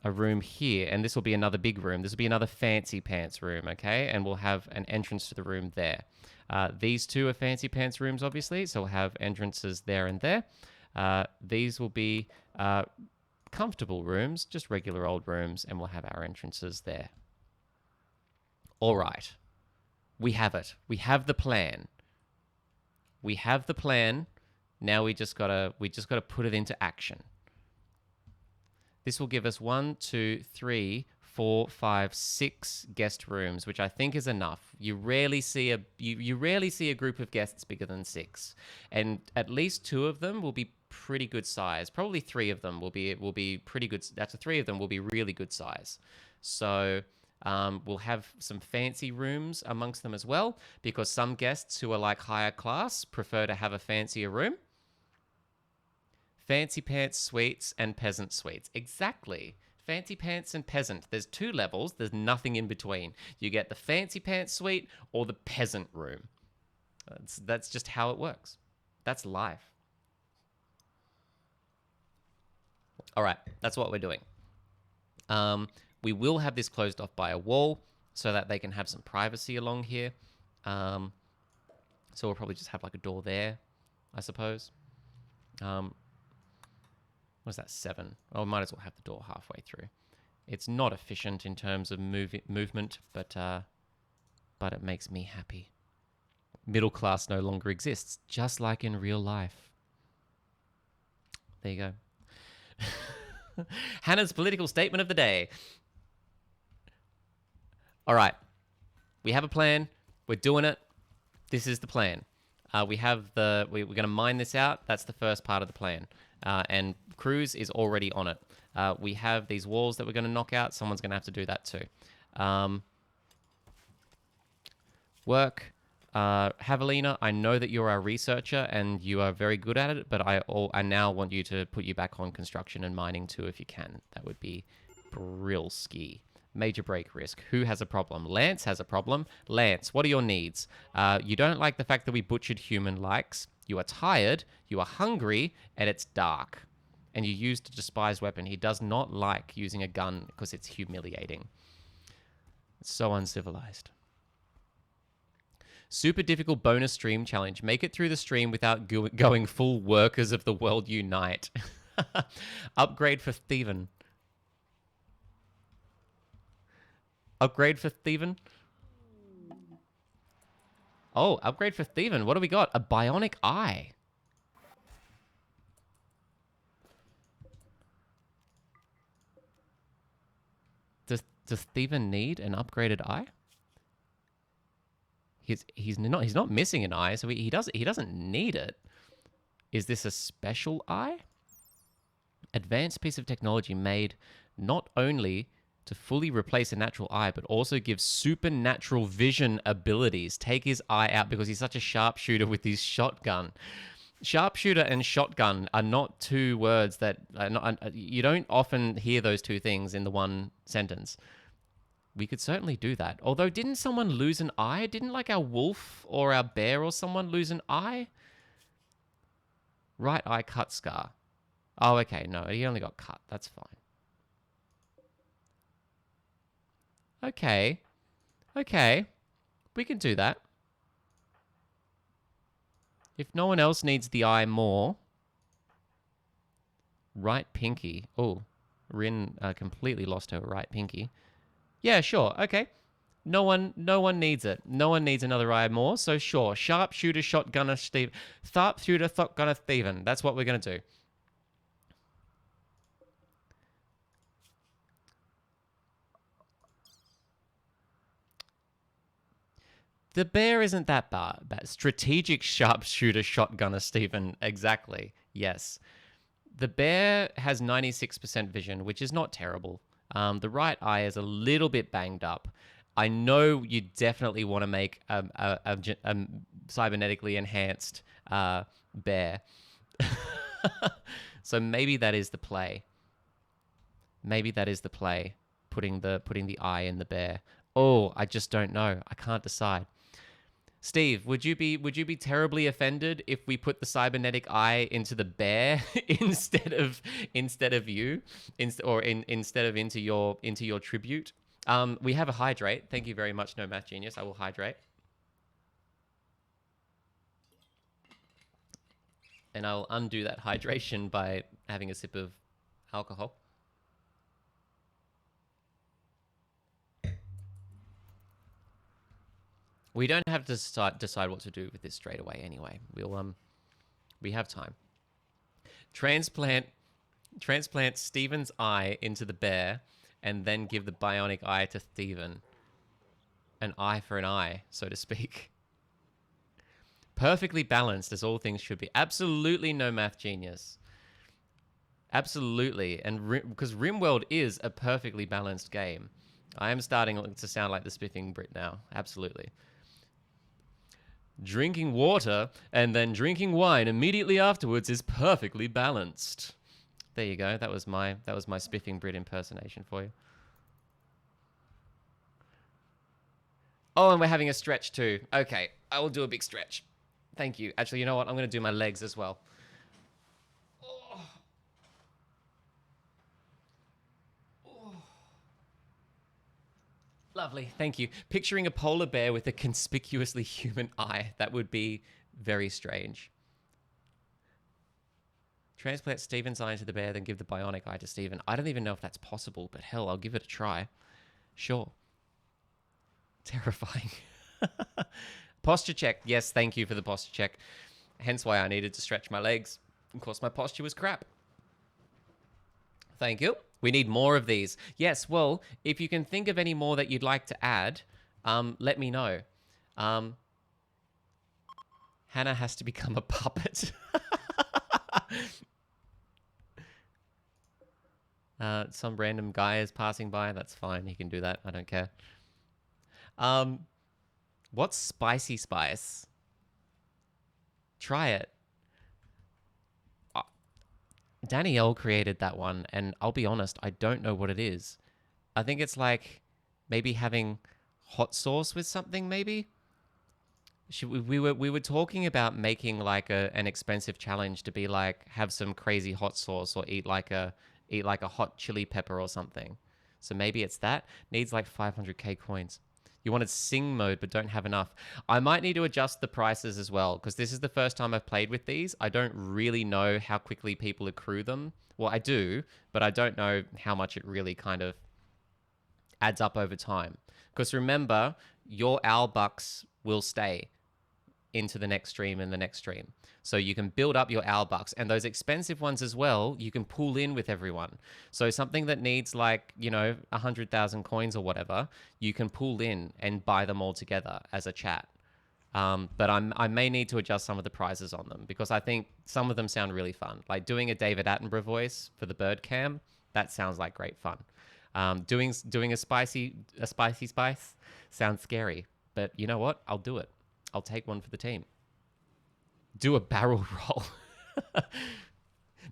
a room here, and this will be another big room. This will be another fancy pants room, okay? And we'll have an entrance to the room there. These two are fancy pants rooms, obviously, so we'll have entrances there and there. These will be comfortable rooms, just regular old rooms, and we'll have our entrances there. All right. We have it. We have the plan. We have the plan. Now we just gotta put it into action. This will give us 1, 2, 3, 4, 5, 6 guest rooms, which I think is enough. You rarely see a group of guests bigger than 6, and at least 2 of them will be pretty good size. Probably 3 of them will be pretty good. After 3 of them will be really good size. So we'll have some fancy rooms amongst them as well, because some guests who are like higher class prefer to have a fancier room. Fancy pants suites and peasant suites. Exactly. Fancy pants and peasant. There's 2 levels. There's nothing in between. You get the fancy pants suite or the peasant room. That's just how it works. That's life. All right. That's what we're doing. We will have this closed off by a wall so that they can have some privacy along here. So we'll probably just have like a door there, I suppose. What's that, 7? Oh, might as well have the door halfway through. It's not efficient in terms of movement, but it makes me happy. Middle class no longer exists, just like in real life. There you go. Hannah's political statement of the day. All right. We have a plan. We're doing it. This is the plan. We're going to mine this out. That's the first part of the plan. And Cruz is already on it. We have these walls that we're going to knock out. Someone's going to have to do that too. Work. Javelina, I know that you're our researcher and you are very good at it, but I now want you to put you back on construction and mining too if you can. That would be brilski. Major break risk. Who has a problem? Lance has a problem. Lance, what are your needs? You don't like the fact that we butchered human likes. You are tired, you are hungry, and it's dark. And you used a despised weapon. He does not like using a gun because it's humiliating. It's so uncivilized. Super difficult bonus stream challenge. Make it through the stream without going full workers of the world unite. Upgrade for Steven. Upgrade for Steven. Oh, upgrade for Steven. What do we got? A bionic eye. Does Steven need an upgraded eye? He's not missing an eye, so he doesn't need it. Is this a special eye? Advanced piece of technology made not only to fully replace a natural eye, but also give supernatural vision abilities. Take his eye out because he's such a sharpshooter with his shotgun. Sharpshooter and shotgun are not 2 words that you don't often hear those 2 things in the one sentence. We could certainly do that. Although, didn't someone lose an eye? Didn't like our wolf or our bear or someone lose an eye? Right eye cut scar. Oh, okay. No, he only got cut. That's fine. Okay. We can do that. If no one else needs the eye more. Right pinky. Oh, Rin completely lost her right pinky. Yeah, sure. Okay. No one needs it. No one needs another eye more. So sure. Sharpshooter, shotgunner, Steve. Sharpshooter, shotgunner, Steven. That's what we're going to do. The bear isn't that bad. Strategic sharpshooter, shotgunner, Steven. Exactly. Yes. The bear has 96% vision, which is not terrible. The right eye is a little bit banged up. I know you definitely want to make a cybernetically enhanced bear. So maybe that is the play. Putting the eye in the bear. Oh, I just don't know. I can't decide. Steve, would you be terribly offended if we put the cybernetic eye into the bear instead of you, instead of into your tribute? We have a hydrate. Thank you very much, No Math Genius. I will hydrate. And I'll undo that hydration by having a sip of alcohol. We don't have to decide what to do with this straight away anyway. We have time. Transplant Stephen's eye into the bear and then give the bionic eye to Stephen. An eye for an eye, so to speak. Perfectly balanced as all things should be. Absolutely no math genius. Absolutely. And because RimWorld is a perfectly balanced game. I am starting to sound like the spiffing Brit now. Absolutely. Drinking water and then drinking wine immediately afterwards is perfectly balanced. There you go. That was my spiffing Brit impersonation for you. Oh, and we're having a stretch too. Okay, I will do a big stretch. Thank you. Actually, you know what? I'm going to do my legs as well. Oh. Oh. Lovely. Thank you. Picturing a polar bear with a conspicuously human eye. That would be very strange. Transplant Stephen's eye into the bear, then give the bionic eye to Stephen. I don't even know if that's possible, but hell, I'll give it a try. Sure. Terrifying. Posture check. Yes, thank you for the posture check. Hence why I needed to stretch my legs. Of course, my posture was crap. Thank you. We need more of these. Yes, well, if you can think of any more that you'd like to add, let me know. Hannah has to become a puppet. Some random guy is passing by. That's fine. He can do that. I don't care. What's spicy spice? Try it. Danielle created that one, and I'll be honest, I don't know what it is. I think it's like maybe having hot sauce with something, maybe? We were talking about making like an expensive challenge to be like have some crazy hot sauce or eat like a hot chili pepper or something. So maybe it's that. Needs like 500k coins. You wanted sing mode but don't have enough. I might need to adjust the prices as well because this is the first time I've played with these. I don't really know how quickly people accrue them. Well, I do, but I don't know how much it really kind of adds up over time. Because remember, your owl bucks will stay into the next stream and the next stream. So you can build up your owl bucks, and those expensive ones as well, you can pool in with everyone. So something that needs like, 100,000 coins or whatever, you can pool in and buy them all together as a chat. But I may need to adjust some of the prices on them because I think some of them sound really fun. Like doing a David Attenborough voice for the bird cam, that sounds like great fun. Doing a spicy spice sounds scary, but you know what? I'll do it. I'll take one for the team. Do a barrel roll.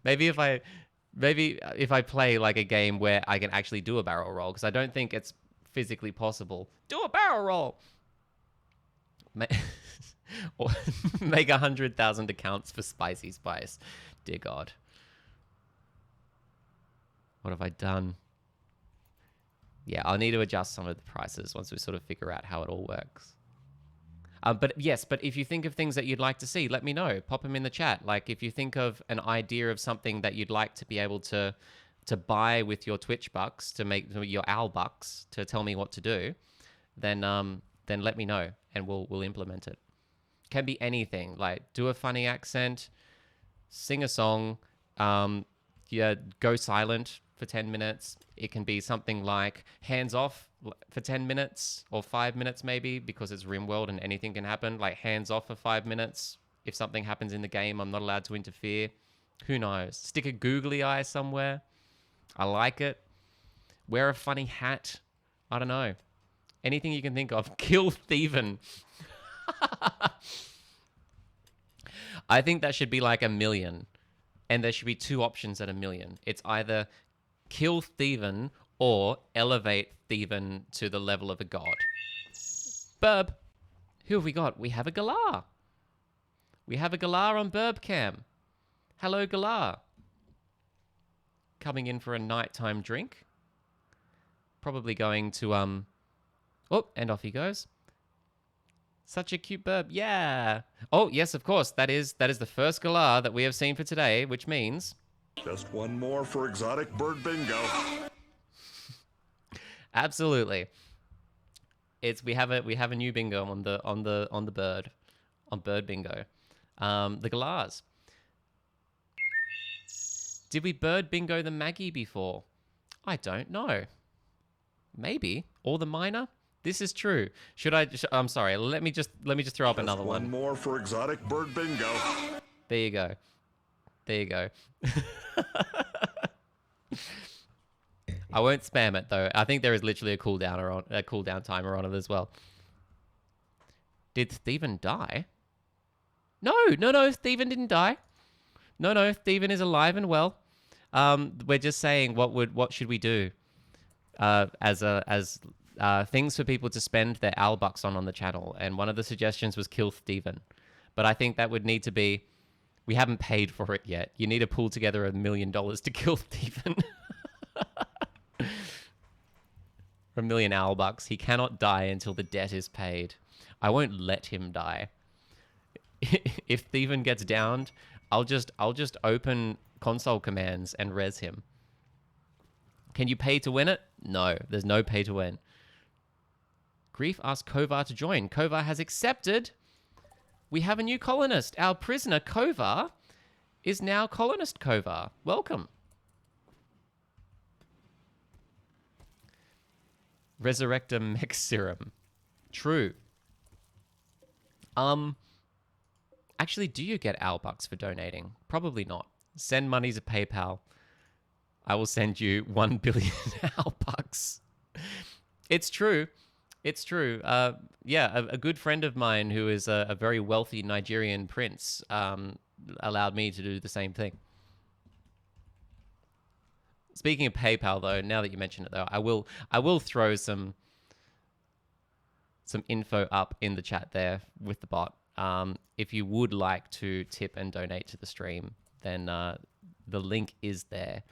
maybe if I play like a game where I can actually do a barrel roll, because I don't think it's physically possible. Do a barrel roll. Or make 100,000 accounts for spicy spice. Dear God. What have I done? Yeah, I'll need to adjust some of the prices once we sort of figure out how it all works. But if you think of things that you'd like to see, let me know. Pop them in the chat. Like if you think of an idea of something that you'd like to be able to buy with your Twitch bucks, to make your owl bucks, to tell me what to do, then let me know and we'll implement it. Can be anything. Like do a funny accent, sing a song, go silent for 10 minutes. It can be something like hands off for 10 minutes or 5 minutes maybe, because it's RimWorld and anything can happen. Like hands off for 5 minutes. If something happens in the game, I'm not allowed to interfere. Who knows? Stick a googly eye somewhere. I like it. Wear a funny hat. I don't know. Anything you can think of. Kill Steven. I think that should be like 1 million. And there should be 2 options at 1 million. It's either kill Steven or elevate Steven to the level of a god. Burb. Who have we got? We have a Galar. We have a Galar on Burb Cam. Hello, Galar. Coming in for a nighttime drink. Probably going to, oh, and off he goes. Such a cute burb. Yeah. Oh, yes, of course. That is the first galah that we have seen for today, which means Just one more for exotic bird bingo. absolutely. It's we have a new bingo on the bird on bird bingo. The galahs. Did we bird bingo the Maggie before? I don't know. Maybe. Or the minor? This is true. I'm sorry. Let me just throw up Just another one one. more for exotic bird bingo. There you go. There you go. I won't spam it though. I think there is literally a cooldown timer on it as well. Did Steven die? No, no, no. Steven didn't die. No, no. Steven is alive and well. We're just saying what should we do as things for people to spend their Al bucks on the channel, and one of the suggestions was kill Steven. But I think that would need to be. We haven't paid for it yet. You need to pull together $1 million to kill Steven. For 1 million Al bucks. He cannot die until the debt is paid. I won't let him die. If Steven gets downed, I'll just open console commands and res him. Can you pay to win it? No, there's no pay to win. Grief asked Kovar to join. Kovar has accepted. We have a new colonist. Our prisoner, Kovar, is now colonist Kovar. Welcome. Resurrector mech serum. True. Actually, do you get Al bucks for donating? Probably not. Send money to PayPal. I will send you 1 billion Al bucks. It's true. It's true. Yeah, a good friend of mine who is a very wealthy Nigerian prince allowed me to do the same thing. Speaking of PayPal, though, now that you mention it, though, I will throw some info up in the chat there with the bot. If you would like to tip and donate to the stream, then the link is there.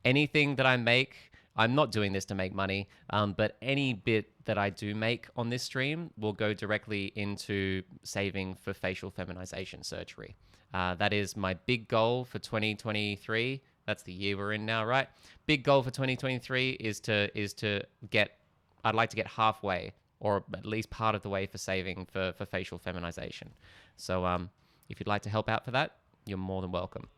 Anything that I make, I'm not doing this to make money, but any bit that I do make on this stream will go directly into saving for facial feminization surgery. That is my big goal for 2023. That's the year we're in now, right? Big goal for 2023 is to get. I'd like to get halfway, or at least part of the way, for saving for facial feminization. So if you'd like to help out for that, you're more than welcome.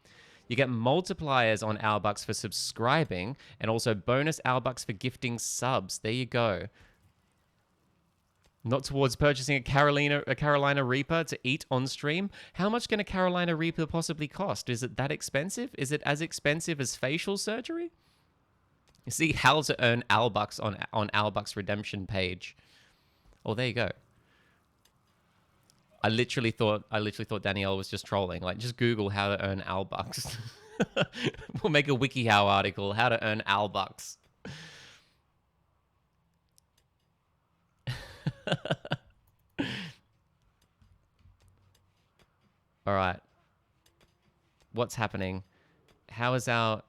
You get multipliers on Al bucks for subscribing, and also bonus Al bucks for gifting subs. There you go. Not towards purchasing a Carolina Reaper to eat on stream. How much can a Carolina Reaper possibly cost? Is it that expensive? Is it as expensive as facial surgery? You see how to earn Al bucks on Al bucks redemption page. Oh, there you go. I literally thought Danielle was just trolling. Like, just Google how to earn Al bucks. We'll make a WikiHow article, how to earn Al bucks. All right. What's happening? How is our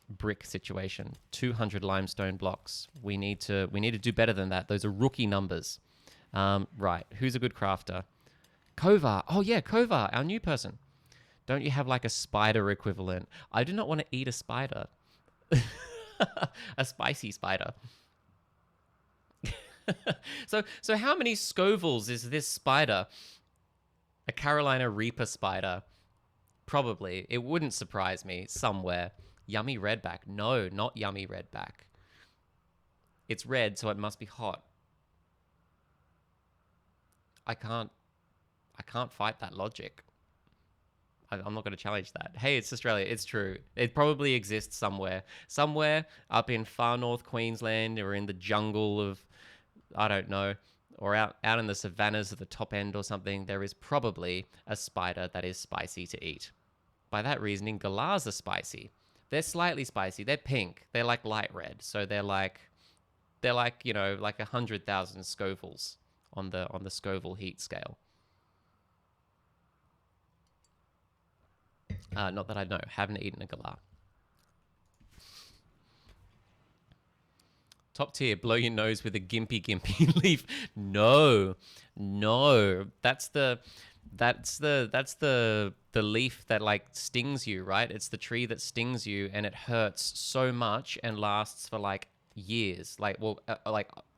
brick situation? 200 limestone blocks. We need to do better than that. Those are rookie numbers. Right. Who's a good crafter? Kovar. Oh yeah, Kovar, our new person. Don't you have like a spider equivalent? I do not want to eat a spider. A spicy spider. So how many Scovilles is this spider? A Carolina Reaper spider. Probably. It wouldn't surprise me. Somewhere. Yummy redback. No, not yummy redback. It's red, so it must be hot. I can't fight that logic. I'm not going to challenge that. Hey, it's Australia. It's true. It probably exists somewhere. Somewhere up in far north Queensland, or in the jungle of, I don't know, or out in the savannas of the top end or something, there is probably a spider that is spicy to eat. By that reasoning, galahs are spicy. They're slightly spicy. They're pink. They're like light red. So they're like, you know, like 100,000 Scovilles on the Scoville heat scale. Not that I know. Haven't eaten a galah. Top tier, blow your nose with a gimpy leaf. No, no, that's the leaf that like stings you, right? It's the tree that stings you, and it hurts so much and lasts for like years, like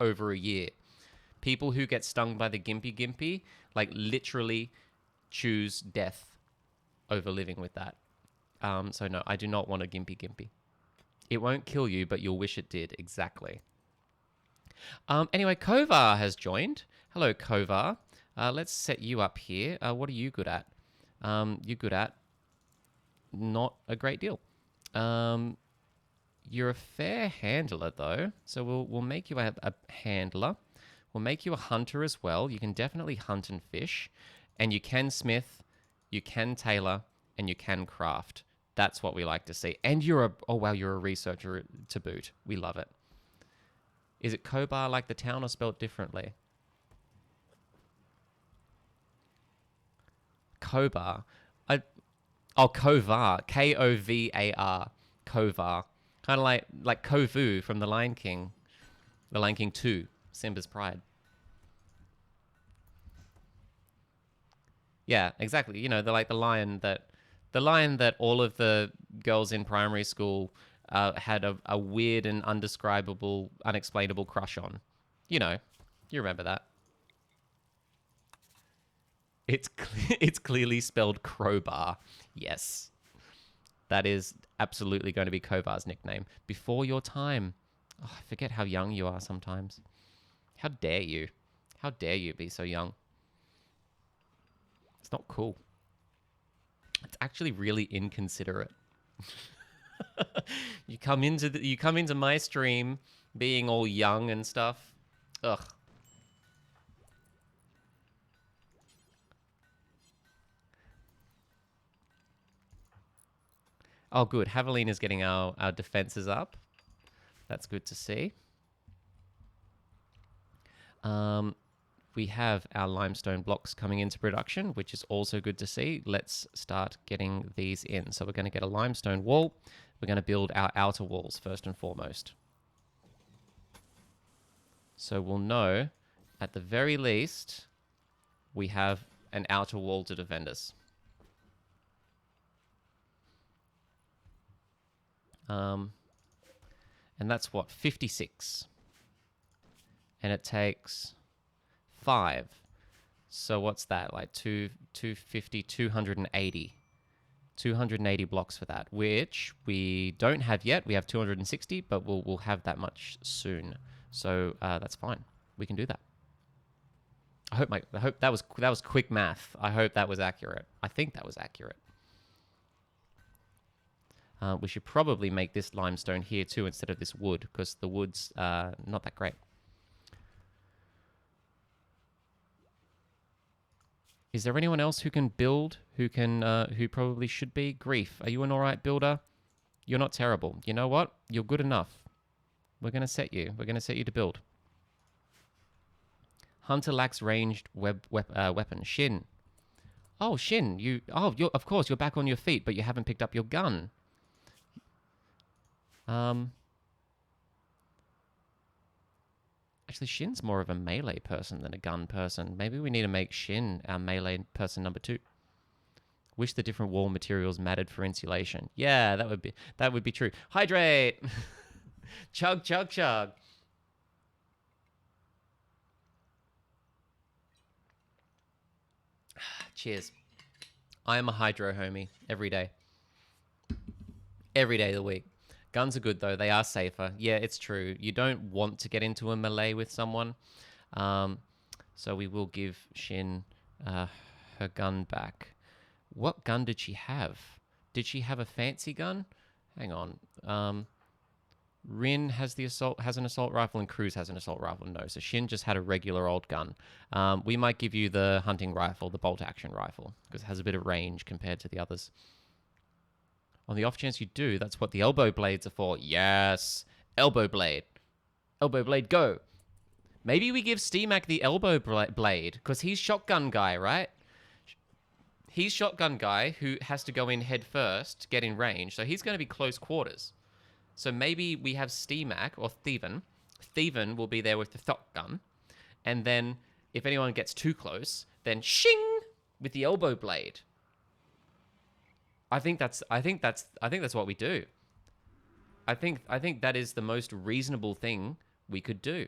over a year. People who get stung by the gimpy, like literally choose death over living with that. So no, I do not want a gimpy. It won't kill you, but you'll wish it did. Exactly. Anyway, Kovar has joined. Hello, Kovar. Let's set you up here. What are you good at? You're good at not a great deal. You're a fair handler, though. So we'll make you a handler. We'll make you a hunter as well. You can definitely hunt and fish. And you can smith, you can tailor, and you can craft. That's what we like to see. And you're a researcher to boot. We love it. Is it Kobar like the town or spelled differently? Kovar. Kovar. Kovar. Kovar. Kind of like Kovu from The Lion King. The Lion King 2. Simba's Pride. Yeah, exactly. You know, they're like the lion that all of the girls in primary school had a weird and undescribable, unexplainable crush on. You know, you remember that. It's clearly spelled crowbar. Yes, that is absolutely going to be Kovar's nickname. Before your time. Oh, I forget how young you are sometimes. How dare you? How dare you be so young? It's not cool. It's actually really inconsiderate. You come into my stream being all young and stuff. Ugh. Oh, good. Haveline is getting our defenses up. That's good to see. We have our limestone blocks coming into production, which is also good to see. Let's start getting these in. So we're going to get a limestone wall. We're going to build our outer walls first and foremost. So we'll know, at the very least, we have an outer wall to defend us. And that's what, 56. And it takes 5. So what's that? Like 250, 280. 280 blocks for that, which we don't have yet. We have 260, but we'll have that much soon. So that's fine. We can do that. I hope that was quick math. I hope that was accurate. I think that was accurate. We should probably make this limestone here too instead of this wood, because the wood's not that great. Is there anyone else who can build, who probably should be? Grief, are you an alright builder? You're not terrible. You know what? You're good enough. We're going to set you. We're going to set you to build. Hunter lacks ranged weapon. Shin. Oh, Shin, of course, you're back on your feet, but you haven't picked up your gun. Actually, Shin's more of a melee person than a gun person. Maybe we need to make Shin our melee person number 2. Wish the different wall materials mattered for insulation. Yeah, that would be true. Hydrate. Chug, chug, chug. Cheers. I am a hydro homie every day. Every day of the week. Guns are good, though. They are safer. Yeah, it's true. You don't want to get into a melee with someone. So we will give Shin her gun back. What gun did she have? Did she have a fancy gun? Hang on. Rin has an assault rifle, and Cruz has an assault rifle. No, so Shin just had a regular old gun. We might give you the hunting rifle, the bolt action rifle, because it has a bit of range compared to the others. On the off chance you do, that's what the elbow blades are for. Yes. Elbow blade. Elbow blade, go. Maybe we give Steamac the elbow blade, because he's shotgun guy, right? He's shotgun guy who has to go in head first to get in range, so he's going to be close quarters. So maybe we have Steamac, or Steven, Stephen will be there with the shotgun, and then if anyone gets too close, then shing with the elbow blade. I think that's what we do. I think that is the most reasonable thing we could do.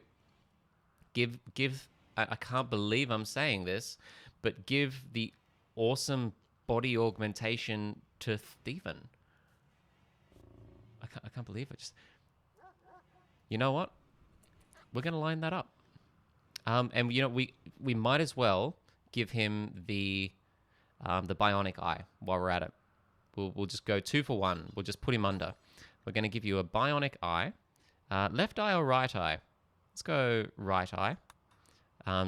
Give I can't believe I'm saying this, but give the awesome body augmentation to Stephen. I can't believe it. Just, you know what? We're gonna line that up. And you know we might as well give him the bionic eye while we're at it. We'll just go 2 for 1. We'll just put him under. We're going to give you a bionic eye. Left eye or right eye? Let's go right eye.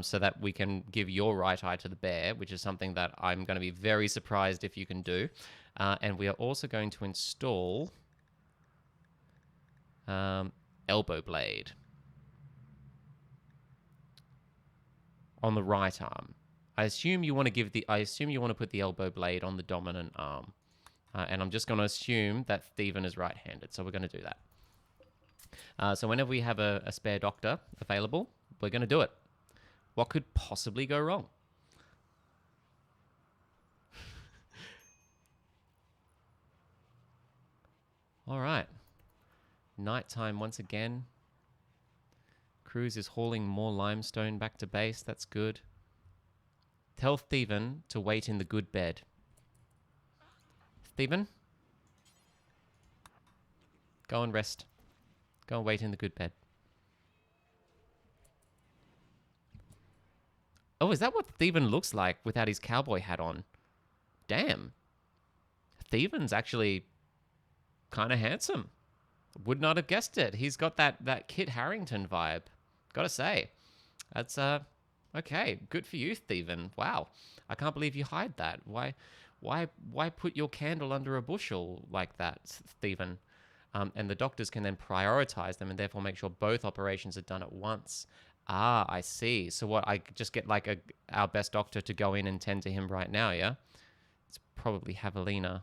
So that we can give your right eye to the bear, which is something that I'm going to be very surprised if you can do. And we are also going to install elbow blade on the right arm. I assume you want to put the elbow blade on the dominant arm. And I'm just going to assume that Stephen is right-handed, so we're going to do that. So whenever we have a spare doctor available, we're going to do it. What could possibly go wrong? All right. Nighttime once again. Cruz is hauling more limestone back to base. That's good. Tell Stephen to wait in the good bed. Stephen? Go and rest. Go and wait in the good bed. Oh, is that what Stephen looks like without his cowboy hat on? Damn. Stephen's actually kind of handsome. Would not have guessed it. He's got that Kit Harington vibe. Gotta say. That's, okay. Good for you, Stephen. Wow. I can't believe you hide that. Why put your candle under a bushel like that, Stephen? And the doctors can then prioritize them and therefore make sure both operations are done at once. Ah, I see. So what, I just get like our best doctor to go in and tend to him right now, yeah? It's probably Javelina.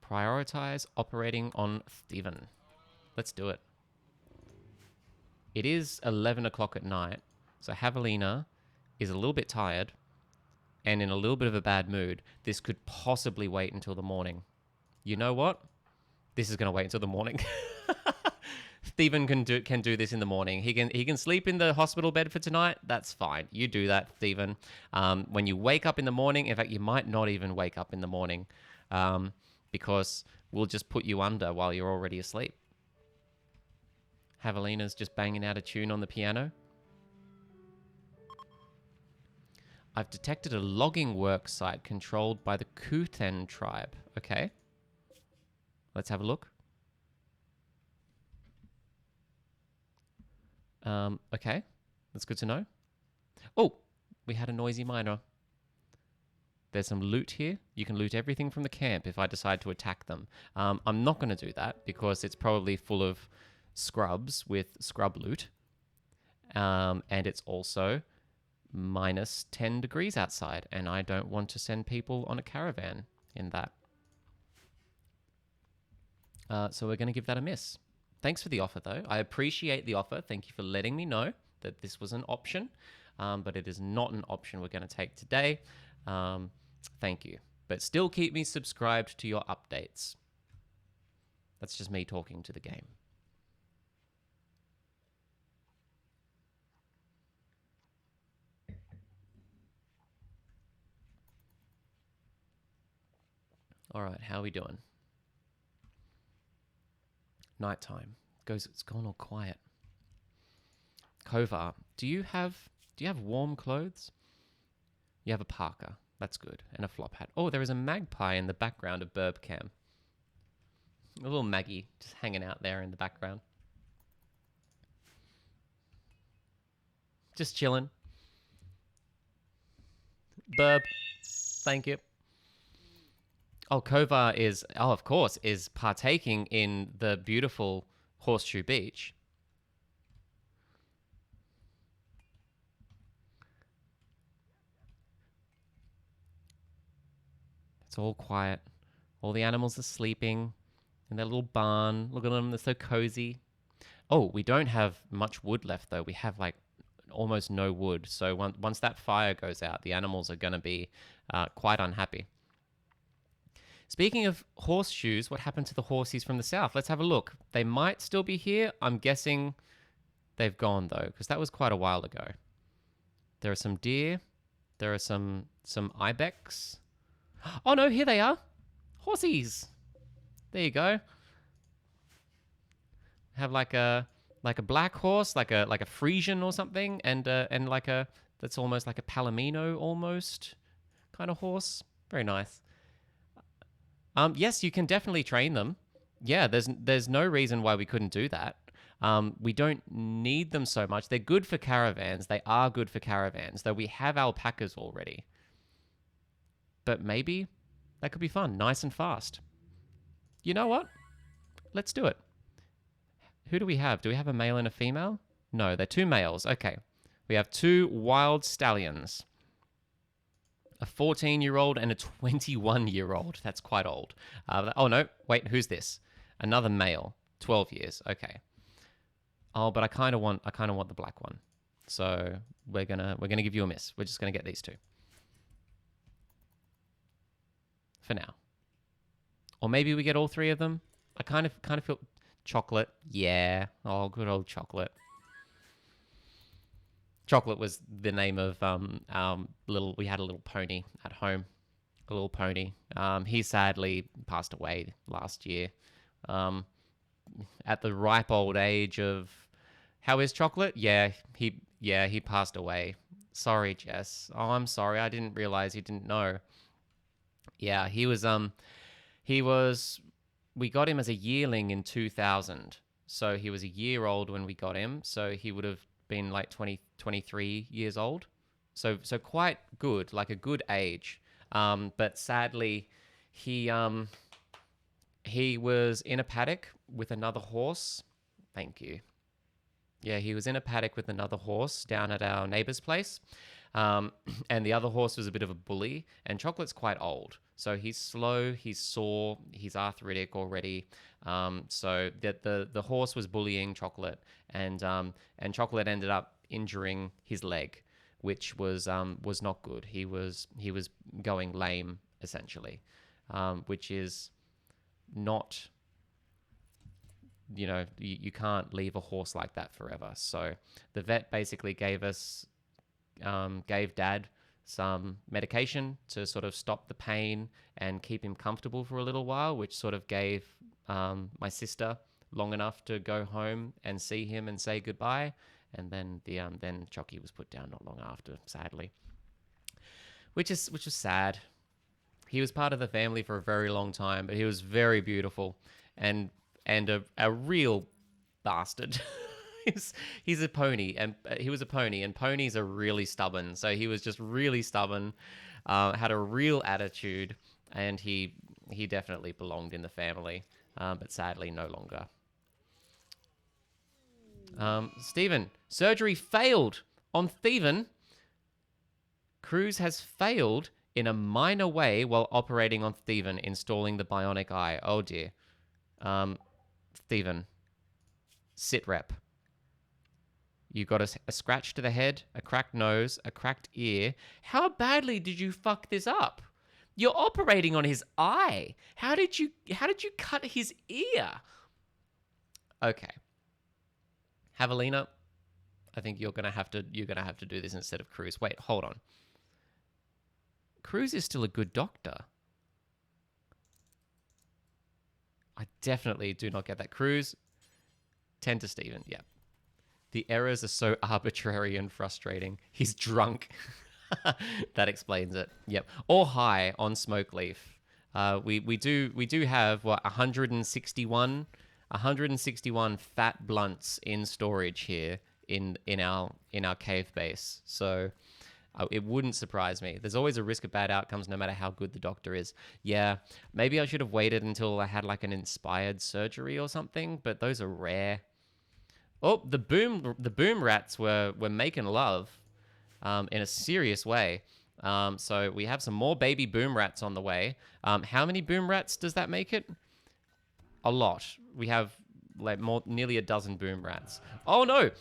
Prioritize operating on Stephen. Let's do it. It is 11 o'clock at night, so Javelina is a little bit tired and in a little bit of a bad mood. This could possibly wait until the morning. You know what? This is going to wait until the morning. Stephen can do this in the morning. He can sleep in the hospital bed for tonight. That's fine. You do that, Stephen. When you wake up in the morning, in fact, you might not even wake up in the morning, because we'll just put you under while you're already asleep. Javelina's just banging out a tune on the piano. I've detected a logging work site controlled by the Kuthen tribe. Okay. Let's have a look. Okay. That's good to know. Oh, we had a noisy miner. There's some loot here. You can loot everything from the camp if I decide to attack them. I'm not going to do that because it's probably full of scrubs with scrub loot. And it's also minus 10 degrees outside, and I don't want to send people on a caravan in that. So we're going to give that a miss. Thanks for the offer, though. I appreciate the offer. Thank you for letting me know that this was an option, but it is not an option we're going to take today. Thank you. But still keep me subscribed to your updates. That's just me talking to the game. All right, how are we doing? Nighttime. It's gone all quiet. Kovar, do you have warm clothes? You have a parka. That's good. And a flop hat. Oh, there is a magpie in the background of Burbcam. A little Maggie just hanging out there in the background. Just chilling. Burb. Thank you. Oh, Kovar is, of course, is partaking in the beautiful Horseshoe Beach. It's all quiet, All the animals are sleeping in their little barn. Look at them, they're so cozy. Oh, we don't have much wood left though. We have like almost no wood. So once that fire goes out, the animals are going to be quite unhappy. Speaking of horseshoes, what happened to the horsies from the south? Let's have a look. They might still be here. I'm guessing they've gone though, because that was quite a while ago. There are some deer. There are some ibex. Oh no, here they are. Horsies. There you go. Have like a black horse, like a Frisian or something, and like a that's almost like a Palomino almost kind of horse. Very nice. Yes, you can definitely train them. Yeah, there's no reason why we couldn't do that. We don't need them so much. They're good for caravans. They are good for caravans, though we have alpacas already. But maybe that could be fun, nice and fast. You know what? Let's do it. Who do we have? Do we have a male and a female? No, they're two males. Okay. We have two wild stallions. A 14-year-old and a 21-year-old. That's quite old. Oh no, wait, who's this? Another male, 12 years. Okay. Oh, but I kind of want the black one. So we're gonna give you a miss. We're just gonna get these two for now, or maybe we get all three of them. I kind of feel chocolate. Yeah. Oh, good old chocolate. Chocolate was the name of we had a little pony at home, a little pony. He sadly passed away last year, at the ripe old age of. How is Chocolate? Yeah, he passed away. Sorry, Jess. Oh, I'm sorry. I didn't realize you didn't know. Yeah, he was. We got him as a yearling in 2000, so he was a year old when we got him. So he would have been like 23 years old. So quite good, like a good age. But sadly, he was in a paddock with another horse. Thank you. Yeah, he was in a paddock with another horse down at our neighbor's place. And the other horse was a bit of a bully, and Chocolate's quite old. So he's slow, he's sore, he's arthritic already. So the horse was bullying Chocolate, and Chocolate ended up injuring his leg, which was not good. He was going lame essentially, which is not. You can't leave a horse like that forever. So the vet basically gave Dad some medication to sort of stop the pain and keep him comfortable for a little while, which sort of gave my sister long enough to go home and see him and say goodbye. And then then Chucky was put down not long after, sadly, which is sad. He was part of the family for a very long time, but he was very beautiful and a real bastard. he's a pony, and he was a pony, and ponies are really stubborn. So he was just really stubborn, had a real attitude, and he definitely belonged in the family, but sadly no longer. Stephen, surgery failed on Steven. Cruz has failed in a minor way while operating on Steven, installing the bionic eye. Oh dear. Steven, sit rep. You got a scratch to the head, a cracked nose, a cracked ear. How badly did you fuck this up? You're operating on his eye. How did you cut his ear? Okay. Javelina, I think you're gonna have to do this instead of Cruz. Wait, hold on. Cruz is still a good doctor. I definitely do not get that. Cruz, 10 to Steven. Yeah. The errors are so arbitrary and frustrating. He's drunk. That explains it. Yep. Or high on smoke leaf. We do have 161 fat blunts in storage here in our cave base. So it wouldn't surprise me. There's always a risk of bad outcomes no matter how good the doctor is. Yeah, maybe I should have waited until I had like an inspired surgery or something, but those are rare. Oh, the boom rats were making love in a serious way. So we have some more baby boom rats on the way. How many boom rats does that make it? A lot. We have like nearly a dozen boom rats. Oh no!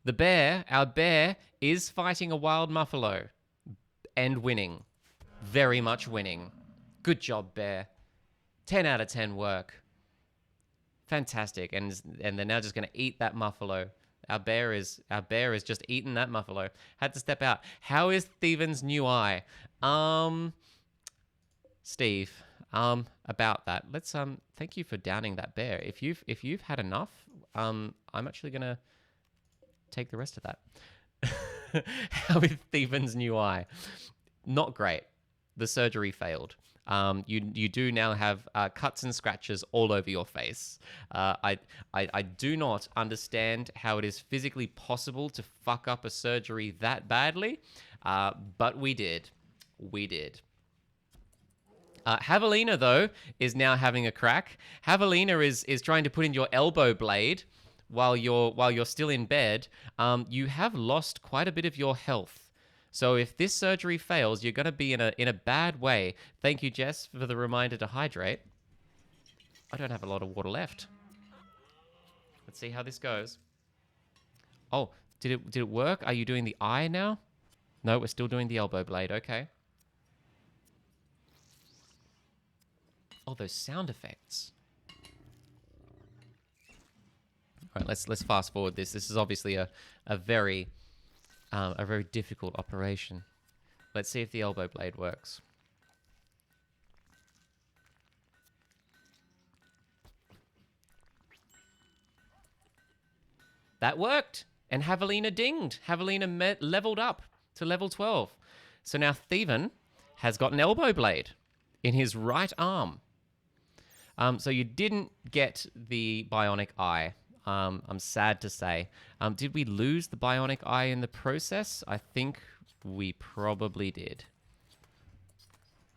Our bear, is fighting a wild muffalo and winning. Very much winning. Good job, bear. 10 out of 10 work. Fantastic. And they're now just going to eat that muffalo. Our bear is just eating that muffalo. Had to step out. How is Steven's new eye? Steve, about that. Let's thank you for downing that bear. If you've had enough, I'm actually going to take the rest of that. How is Steven's new eye? Not great. The surgery failed. You do now have cuts and scratches all over your face. I do not understand how it is physically possible to fuck up a surgery that badly, but we did. We did. Javelina, though, is now having a crack. Javelina is trying to put in your elbow blade while you're still in bed. You have lost quite a bit of your health. So if this surgery fails, you're going to be in a bad way. Thank you, Jess, for the reminder to hydrate. I don't have a lot of water left. Let's see how this goes. Oh, did it work? Are you doing the eye now? No, we're still doing the elbow blade. Okay. Oh, those sound effects. All right, let's fast forward this. This is obviously a very difficult operation. Let's see if the elbow blade works. That worked! And Javelina dinged. Javelina leveled up to level 12. So now Steven has got an elbow blade in his right arm. So you didn't get the bionic eye. I'm sad to say. Did we lose the bionic eye in the process? I think we probably did.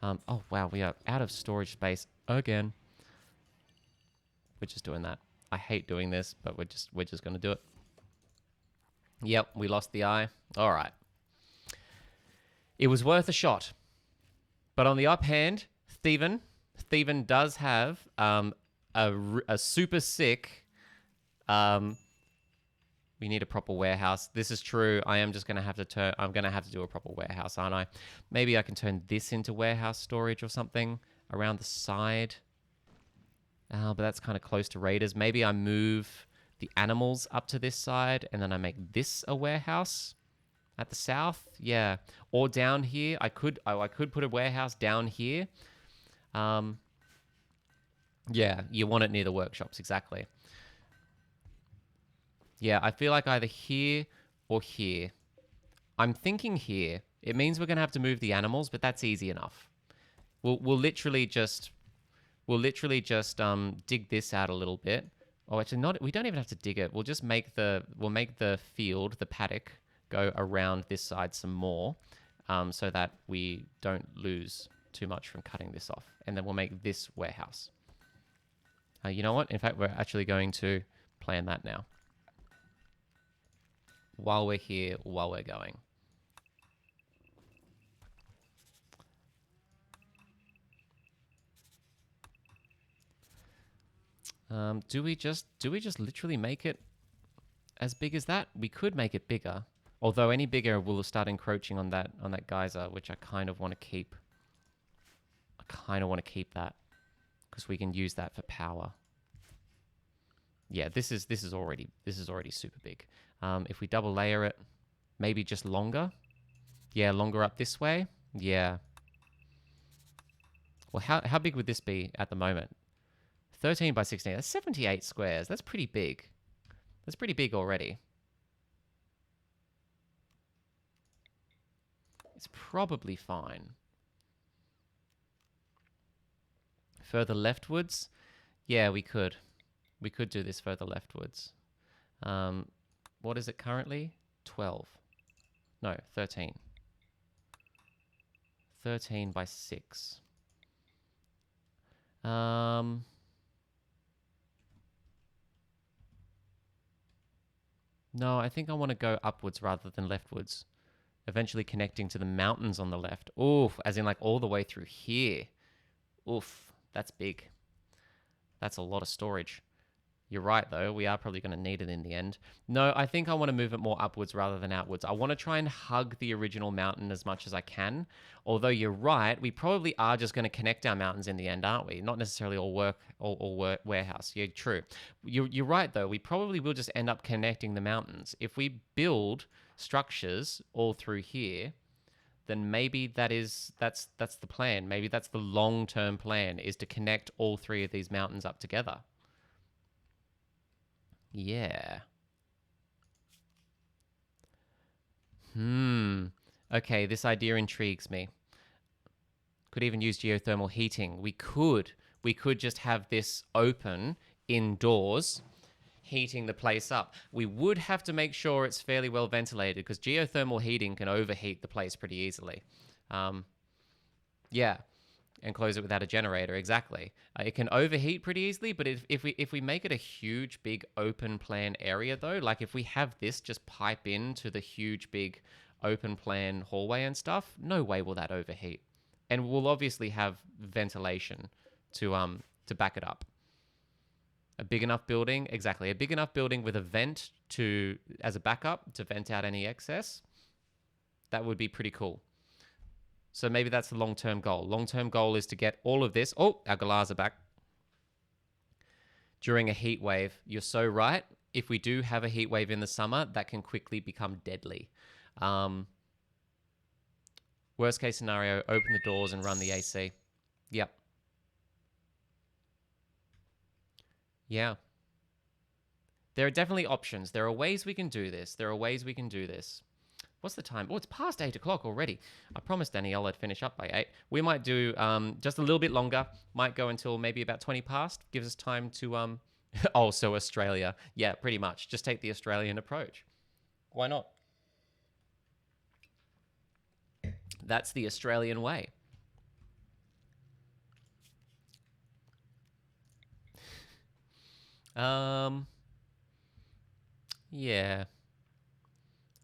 Oh, wow. We are out of storage space again. We're just doing that. I hate doing this, but we're just going to do it. Yep, we lost the eye. All right. It was worth a shot. But on the up hand, Steven does have a super sick... we need a proper warehouse. This is true. I am just going to have to I'm going to have to do a proper warehouse, aren't I? Maybe I can turn this into warehouse storage or something around the side. But that's kind of close to raiders. Maybe I move the animals up to this side and then I make this a warehouse at the south. Yeah. Or down here. I could put a warehouse down here. Yeah, you want it near the workshops, exactly. Yeah, I feel like either here or here. I'm thinking here. It means we're going to have to move the animals, but that's easy enough. We'll literally just dig this out a little bit. Oh, actually not. We don't even have to dig it. We'll just make the field, the paddock, go around this side some more, so that we don't lose too much from cutting this off. And then we'll make this warehouse. You know what? In fact, we're actually going to plan that now. While we're here, while we're going. Do we just literally make it as big as that? We could make it bigger. Although any bigger will start encroaching on that geyser, which I kind of want to keep. I kind of want to keep that because we can use that for power. Yeah, this is already super big. If we double layer it, maybe just longer. Yeah, longer up this way. Yeah. Well, how big would this be at the moment? 13 by 16. That's 78 squares. That's pretty big. That's pretty big already. It's probably fine. Further leftwards? Yeah, we could. We could do this further leftwards. What is it currently? 12. No, 13. 13 by 6. No, I think I want to go upwards rather than leftwards. Eventually connecting to the mountains on the left. Oof, as in like all the way through here. Oof, that's big. That's a lot of storage. You're right, though. We are probably going to need it in the end. No, I think I want to move it more upwards rather than outwards. I want to try and hug the original mountain as much as I can. Although you're right, we probably are just going to connect our mountains in the end, aren't we? Not necessarily all warehouse. Yeah, true. You're right, though. We probably will just end up connecting the mountains. If we build structures all through here, then maybe that's the plan. Maybe that's the long-term plan, is to connect all three of these mountains up together. Yeah. Okay, this idea intrigues me. Could even use geothermal heating. We could just have this open indoors, heating the place up. We would have to make sure it's fairly well ventilated because geothermal heating can overheat the place pretty easily. Yeah, and close it without a generator. Exactly. It can overheat pretty easily, but if we make it a huge, big open plan area, though, like if we have this just pipe into the huge, big open plan hallway and stuff, no way will that overheat. And we'll obviously have ventilation to back it up. A big enough building, exactly. A big enough building with a vent as a backup to vent out any excess. That would be pretty cool. So maybe that's the long-term goal. Long-term goal is to get all of this. Oh, our galahs are back. During a heat wave, you're so right. If we do have a heat wave in the summer, that can quickly become deadly. Worst case scenario, open the doors and run the AC. Yep. Yeah. There are definitely options. There are ways we can do this. What's the time? Oh, it's past 8 o'clock already. I promised Danielle I'd finish up by 8. We might do just a little bit longer. Might go until maybe about 20 past. Gives us time to... oh, so Australia. Yeah, pretty much. Just take the Australian approach. Why not? That's the Australian way. Yeah.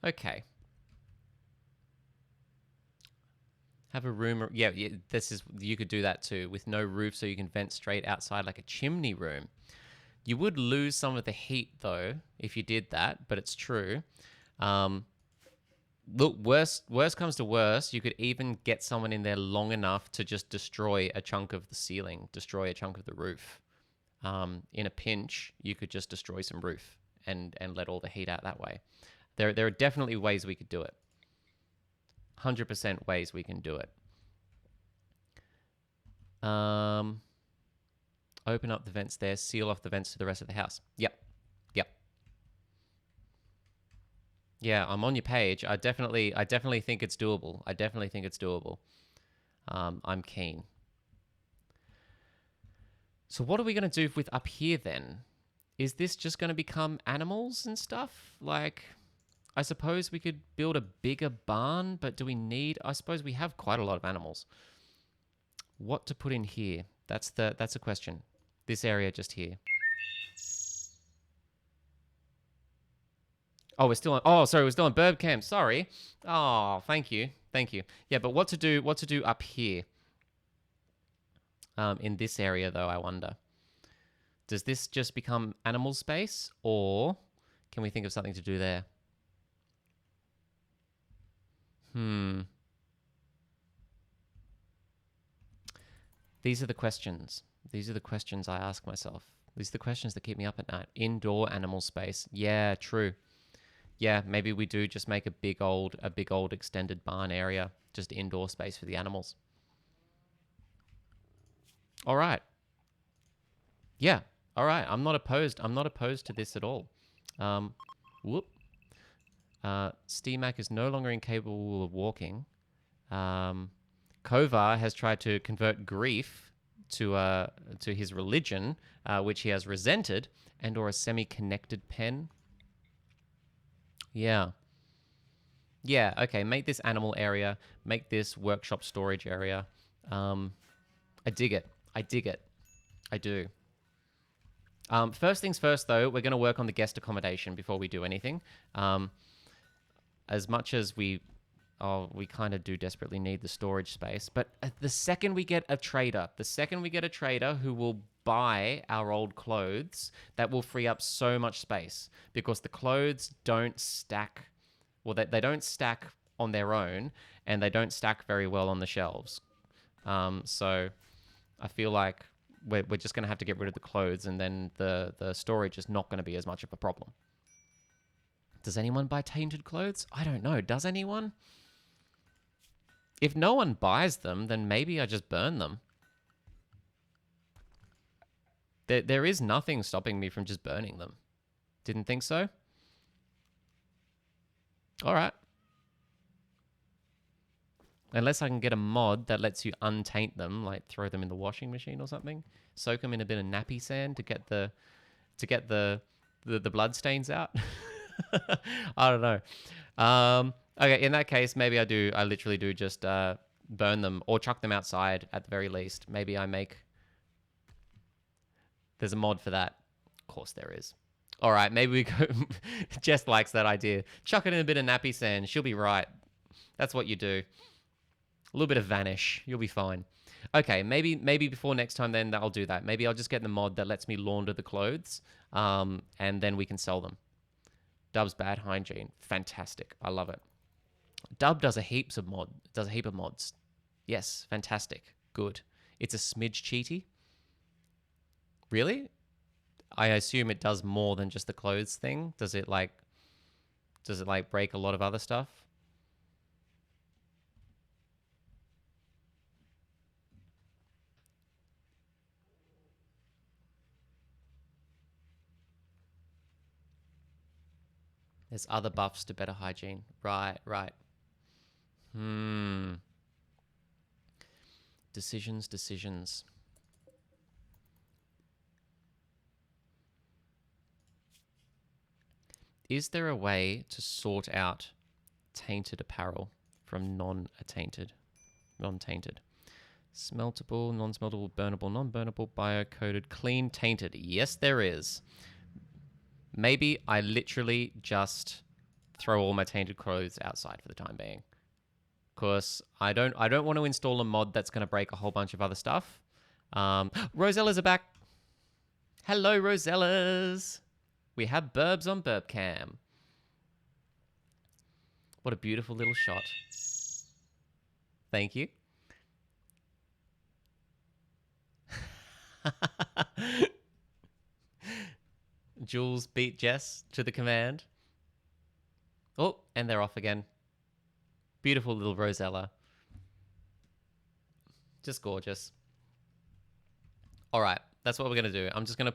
Okay. Have a room. Yeah, you could do that too with no roof, so you can vent straight outside like a chimney room. You would lose some of the heat though if you did that, but it's true. Look, worst comes to worst, you could even get someone in there long enough to just destroy a chunk of the ceiling, destroy a chunk of the roof. In a pinch, you could just destroy some roof and let all the heat out that way. There are definitely ways we could do it. 100% ways we can do it. Open up the vents there, seal off the vents to the rest of the house. Yep. Yeah, I'm on your page. I definitely think it's doable. I'm keen. So what are we going to do with up here then? Is this just going to become animals and stuff? Like, I suppose we could build a bigger barn, but do we need... I suppose we have quite a lot of animals. What to put in here? That's a question. This area just here. Oh, we're still on... Oh, sorry, we're still on bird camp. Sorry. Oh, thank you. Yeah, but what to do up here? In this area, though, I wonder. Does this just become animal space, or can we think of something to do there? These are the questions. These are the questions I ask myself. These are the questions that keep me up at night. Indoor animal space. Yeah, true. Yeah, maybe we do just make a big old extended barn area, just indoor space for the animals. All right. Yeah. All right. I'm not opposed to this at all. Whoop. Steamac is no longer incapable of walking. Kovar has tried to convert grief to his religion, which he has resented, and or a semi-connected pen. Yeah. Yeah, okay, make this animal area, make this workshop storage area. I dig it. I do. First things first, though, we're going to work on the guest accommodation before we do anything. As much as we kind of do desperately need the storage space, but the second we get a trader, who will buy our old clothes, that will free up so much space because the clothes don't stack. Well, they don't stack on their own, and they don't stack very well on the shelves. So I feel like we're just going to have to get rid of the clothes, and then the storage is not going to be as much of a problem. Does anyone buy tainted clothes? I don't know. Does anyone? If no one buys them, then maybe I just burn them. There is nothing stopping me from just burning them. Didn't think so? All right. Unless I can get a mod that lets you untaint them, like throw them in the washing machine or something. Soak them in a bit of nappy sand to get the blood stains out. I don't know. Okay, in that case, maybe I literally do just burn them or chuck them outside at the very least. Maybe I make... There's a mod for that. Of course there is. All right, maybe we go... Jess likes that idea. Chuck it in a bit of nappy sand. She'll be right. That's what you do. A little bit of vanish. You'll be fine. Okay, maybe before next time then I'll do that. Maybe I'll just get the mod that lets me launder the clothes, and then we can sell them. Dub's bad hygiene. Fantastic. I love it. Dub does a heap of mods. Yes, fantastic. Good. It's a smidge cheaty. Really? I assume it does more than just the clothes thing. Does it break a lot of other stuff? There's other buffs to better hygiene. Right. Decisions. Is there a way to sort out tainted apparel from non-tainted? Smeltable, non-smeltable, burnable, non-burnable, bio-coded, clean, tainted. Yes, there is. Maybe I literally just throw all my tainted clothes outside for the time being. Because I don't want to install a mod that's going to break a whole bunch of other stuff. Rosellas are back. Hello, Rosellas. We have Burbs on Burbcam. What a beautiful little shot. Thank you. Jules beat Jess to the command. Oh, and they're off again. Beautiful little Rosella. Just gorgeous. All right, that's what we're gonna do. I'm just gonna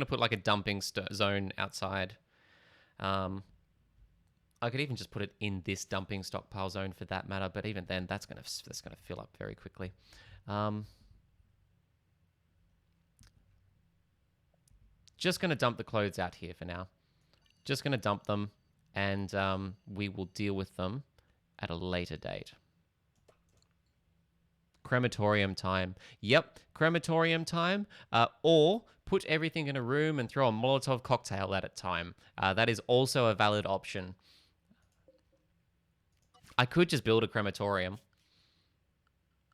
put like a dumping zone outside. I could even just put it in this dumping stockpile zone for that matter, but even then, that's gonna fill up very quickly. Just going to dump the clothes out here for now. Just going to dump them, and we will deal with them at a later date. Crematorium time. Yep, crematorium time. Or put everything in a room and throw a Molotov cocktail at it time. That is also a valid option. I could just build a crematorium.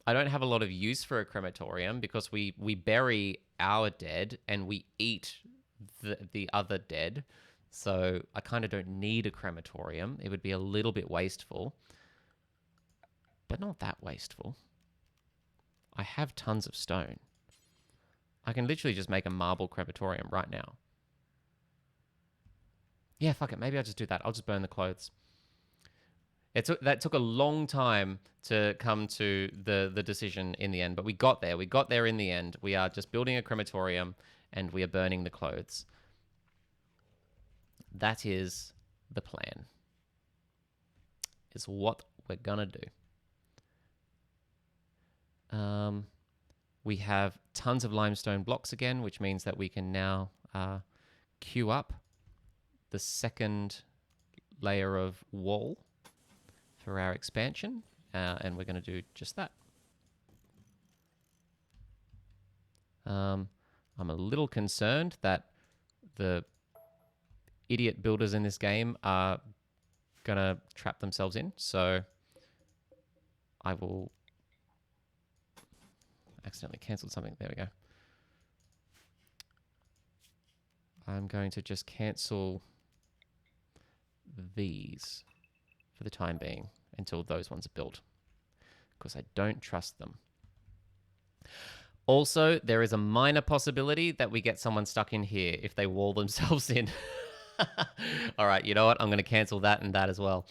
I don't have a lot of use for a crematorium because we bury our dead and we eat the other dead. So I kind of don't need a crematorium. It would be a little bit wasteful, but not that wasteful. I have tons of stone. I can literally just make a marble crematorium right now. Yeah, fuck it. Maybe I'll just do that. I'll just burn the clothes. That took a long time to come to the decision in the end, but we got there. We got there in the end. We are just building a crematorium, and we are burning the clothes. That is the plan. It's what we're gonna do. We have tons of limestone blocks again, which means that we can now queue up the second layer of wall for our expansion, and we're going to do just that. I'm a little concerned that the idiot builders in this game are gonna trap themselves in. So I will accidentally cancel something. There we go. I'm going to just cancel these for the time being until those ones are built, because I don't trust them. Also, there is a minor possibility that we get someone stuck in here if they wall themselves in. All right, you know what? I'm going to cancel that and that as well.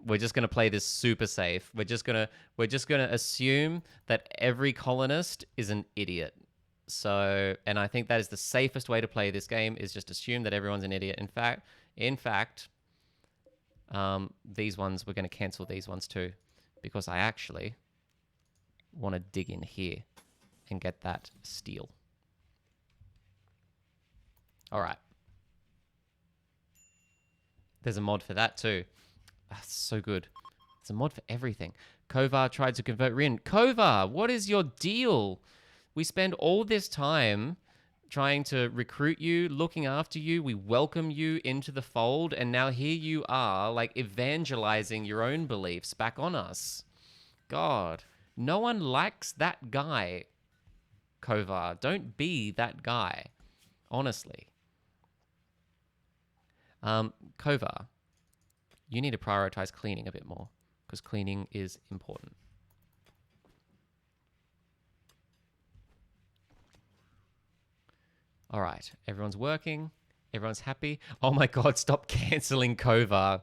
We're just going to play this super safe. We're just going to assume that every colonist is an idiot. So, and I think that is the safest way to play this game, is just assume that everyone's an idiot. In fact, these ones, we're going to cancel these ones too, because I actually want to dig in here and get that steel. All right. There's a mod for that too. That's so good. It's a mod for everything. Kovar tried to convert Rin. Kovar, what is your deal? We spend all this time trying to recruit you, looking after you. We welcome you into the fold, and now here you are, like, evangelizing your own beliefs back on us. God, no one likes that guy, Kovar. Don't be that guy, honestly. Kovar, you need to prioritize cleaning a bit more, because cleaning is important. All right, everyone's working. Everyone's happy. Oh my God, stop canceling Kovar.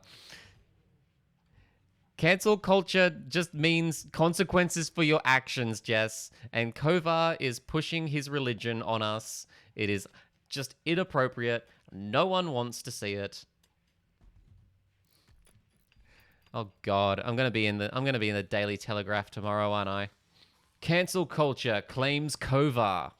Cancel culture just means consequences for your actions, Jess. And Kovar is pushing his religion on us. It is just inappropriate. No one wants to see it. Oh God, I'm gonna be in the Daily Telegraph tomorrow, aren't I? Cancel culture claims Kovar.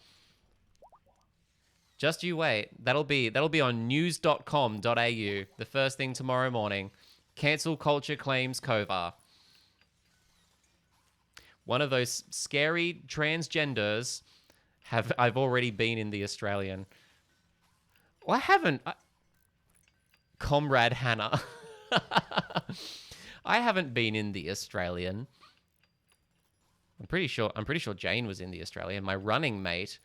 Just you wait. That'll be on news.com.au the first thing tomorrow morning. Cancel culture claims Kovar. One of those scary transgenders I've already been in the Australian. Well, I haven't. Comrade Hannah. I haven't been in the Australian. I'm pretty sure Jane was in the Australian. My running mate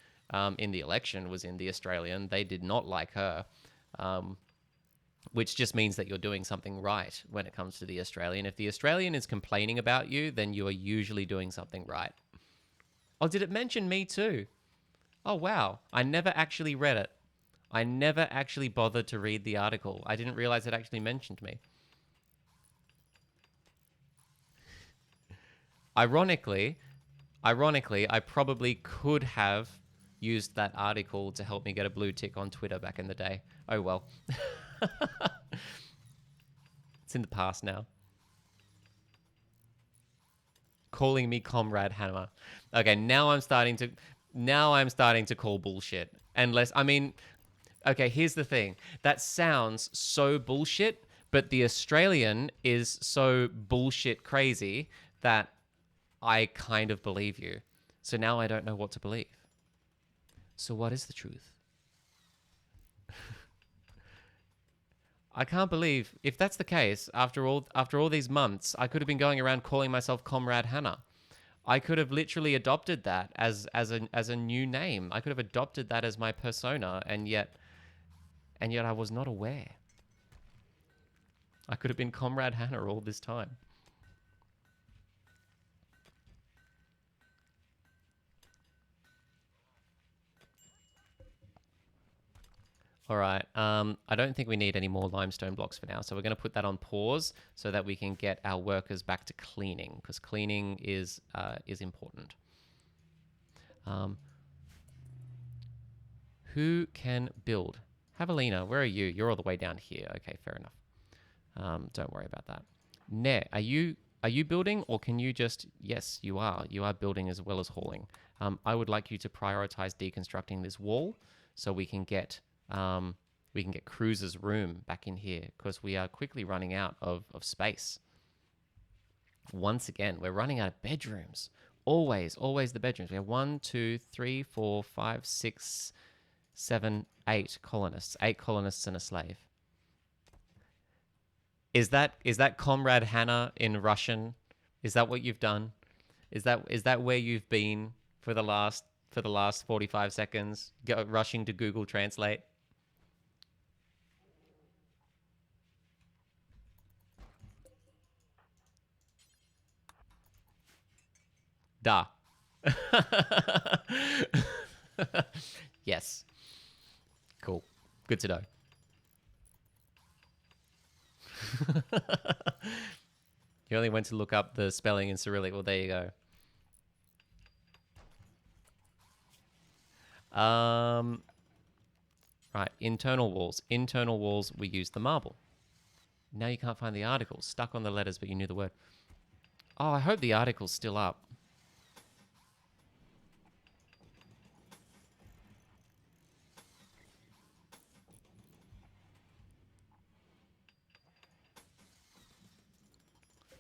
in the election was in the Australian. They did not like her, which just means that you're doing something right when it comes to the Australian. If the Australian is complaining about you, then you are usually doing something right. Oh, did it mention me too? Oh, wow. I never actually read it. I never actually bothered to read the article. I didn't realize it actually mentioned me. Ironically, I probably could have used that article to help me get a blue tick on Twitter back in the day. Oh, well. It's in the past now. Calling me Comrade Hannah. Okay, now I'm starting to call bullshit. Okay, here's the thing. That sounds so bullshit, but the Australian is so bullshit crazy that I kind of believe you. So now I don't know what to believe. So what is the truth? I can't believe, if that's the case, after all these months, I could have been going around calling myself Comrade Hannah. I could have literally adopted that as a new name. I could have adopted that as my persona, and yet I was not aware. I could have been Comrade Hannah all this time. All right. I don't think we need any more limestone blocks for now, so we're going to put that on pause so that we can get our workers back to cleaning, because cleaning is important. Who can build? Javelina, where are you? You're all the way down here. Okay, fair enough. Don't worry about that. Ne, are you building, or can you just? Yes, you are. You are building as well as hauling. I would like you to prioritize deconstructing this wall so we can get Cruz's room back in here, because we are quickly running out of space. Once again, we're running out of bedrooms. Always the bedrooms. We have 1, 2, 3, 4, 5, 6, 7, 8 colonists. 8 colonists and a slave. Is that Comrade Hannah in Russian? Is that what you've done? Is that where you've been for the last 45 seconds, rushing to Google Translate? Da. Yes. Cool. Good to know. You only went to look up the spelling in Cyrillic. Well, there you go. Right. Internal walls. Internal walls, we use the marble. Now you can't find the article. Stuck on the letters, but you knew the word. Oh, I hope the article's still up.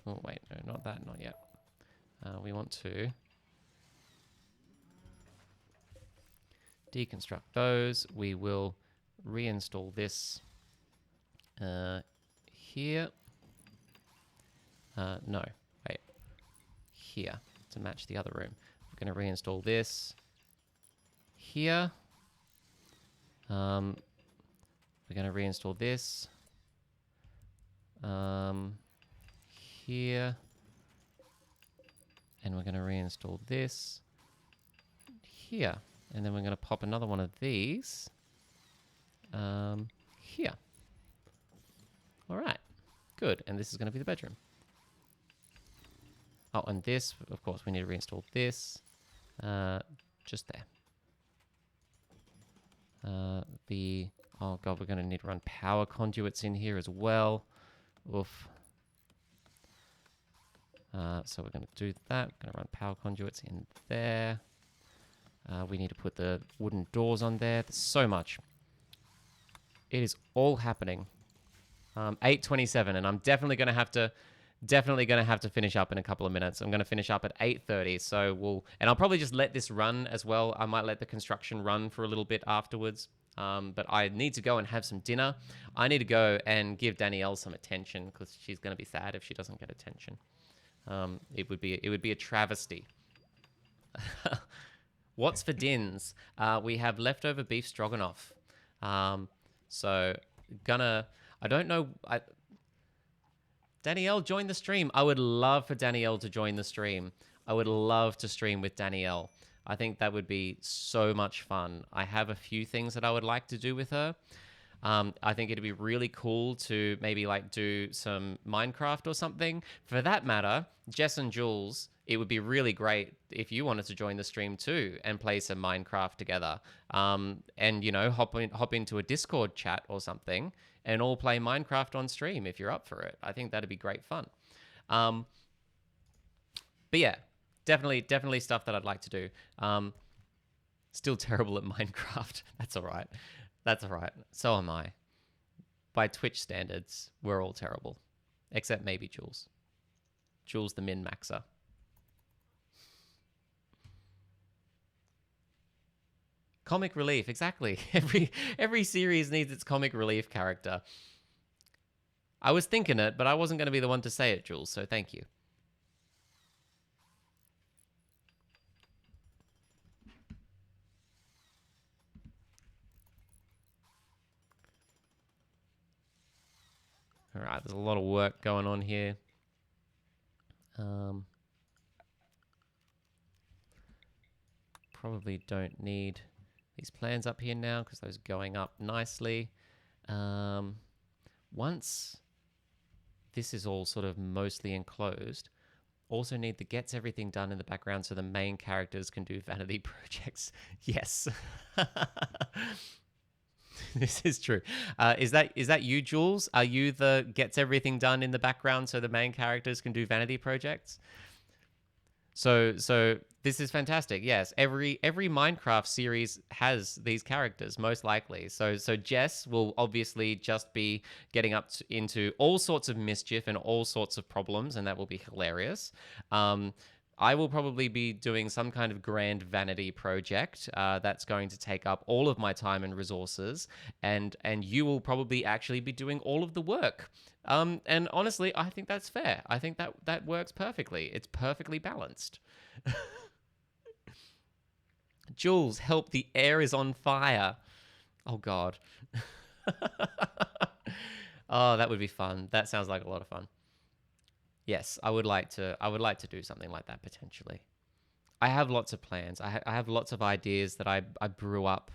Oh, wait, no, not that, not yet. We want to deconstruct those. We will reinstall this here. No, wait, here to match the other room. We're going to reinstall this here. We're going to reinstall this here, and we're going to reinstall this here, and then we're going to pop another one of these here. All right, good. And this is going to be the bedroom. Oh, and this, of course, we need to reinstall this just there. Oh god, we're going to need to run power conduits in here as well. Oof. So we're going to do that. We're going to run power conduits in there. We need to put the wooden doors on there. There's so much. It is all happening. 8:27, and I'm definitely going to have to finish up in a couple of minutes. I'm going to finish up at 8:30, so I'll probably just let this run as well. I might let the construction run for a little bit afterwards. But I need to go and have some dinner. I need to go and give Danielle some attention because she's going to be sad if she doesn't get attention. It would be a travesty. What's for dins? We have leftover beef stroganoff. So I don't know. Danielle, join the stream. I would love for Danielle to join the stream. I would love to stream with Danielle. I think that would be so much fun. I have a few things that I would like to do with her. I think it'd be really cool to maybe like do some Minecraft or something. For that matter, Jess and Jules, it would be really great if you wanted to join the stream too and play some Minecraft together. And you know, hop into a Discord chat or something and all play Minecraft on stream if you're up for it. I think that'd be great fun. But yeah, definitely stuff that I'd like to do. Still terrible at Minecraft. That's all right. That's all right. So am I. By Twitch standards, we're all terrible. Except maybe Jules. Jules the min-maxer. Comic relief, exactly. Every series needs its comic relief character. I was thinking it, but I wasn't going to be the one to say it, Jules, so thank you. All right, there's a lot of work going on here. Probably don't need these plans up here now because those are going up nicely. Once this is all sort of mostly enclosed, also need the gets everything done in the background so the main characters can do vanity projects. Yes. This is true. Is that you, Jules? Are you the gets everything done in the background so the main characters can do vanity projects? So this is fantastic. Yes, every Minecraft series has these characters, most likely. So Jess will obviously just be getting into all sorts of mischief and all sorts of problems, and that will be hilarious. I will probably be doing some kind of grand vanity project that's going to take up all of my time and resources, and you will probably actually be doing all of the work. And honestly, I think that's fair. I think that works perfectly. It's perfectly balanced. Jules, help! The air is on fire. Oh God. Oh, that would be fun. That sounds like a lot of fun. Yes, I would like to. I would like to do something like that potentially. I have lots of plans. I have lots of ideas that I brew up.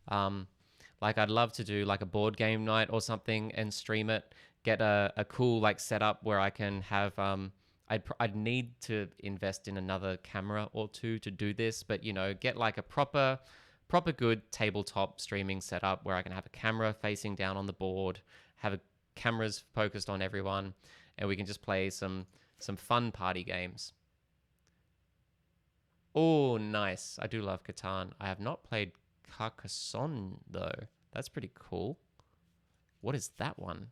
Um, like I'd love to do like a board game night or something and stream it. Get a cool like setup where I can have I'd need to invest in another camera or two to do this, but you know, get like a proper good tabletop streaming setup where I can have a camera facing down on the board, have a cameras focused on everyone, and we can just play some fun party games. Oh, nice. I do love Catan. I have not played Carcassonne though. That's pretty cool. What is that one?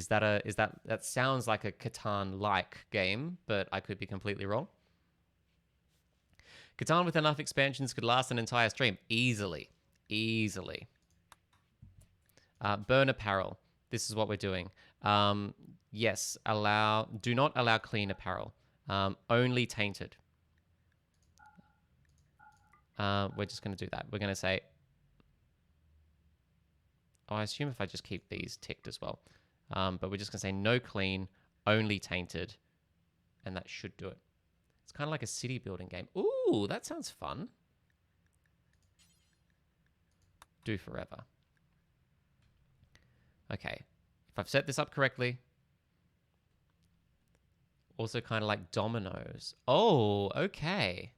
That sounds like a Catan like game, but I could be completely wrong. Catan with enough expansions could last an entire stream easily. Easily. Burn apparel. This is what we're doing. Yes, do not allow clean apparel. Only tainted. We're just going to do that. We're going to say, oh, I assume if I just keep these ticked as well. But we're just going to say no clean, only tainted. And that should do it. It's kind of like a city building game. Ooh, that sounds fun. Do forever. Okay. If I've set this up correctly. Also kind of like dominoes. Oh, okay.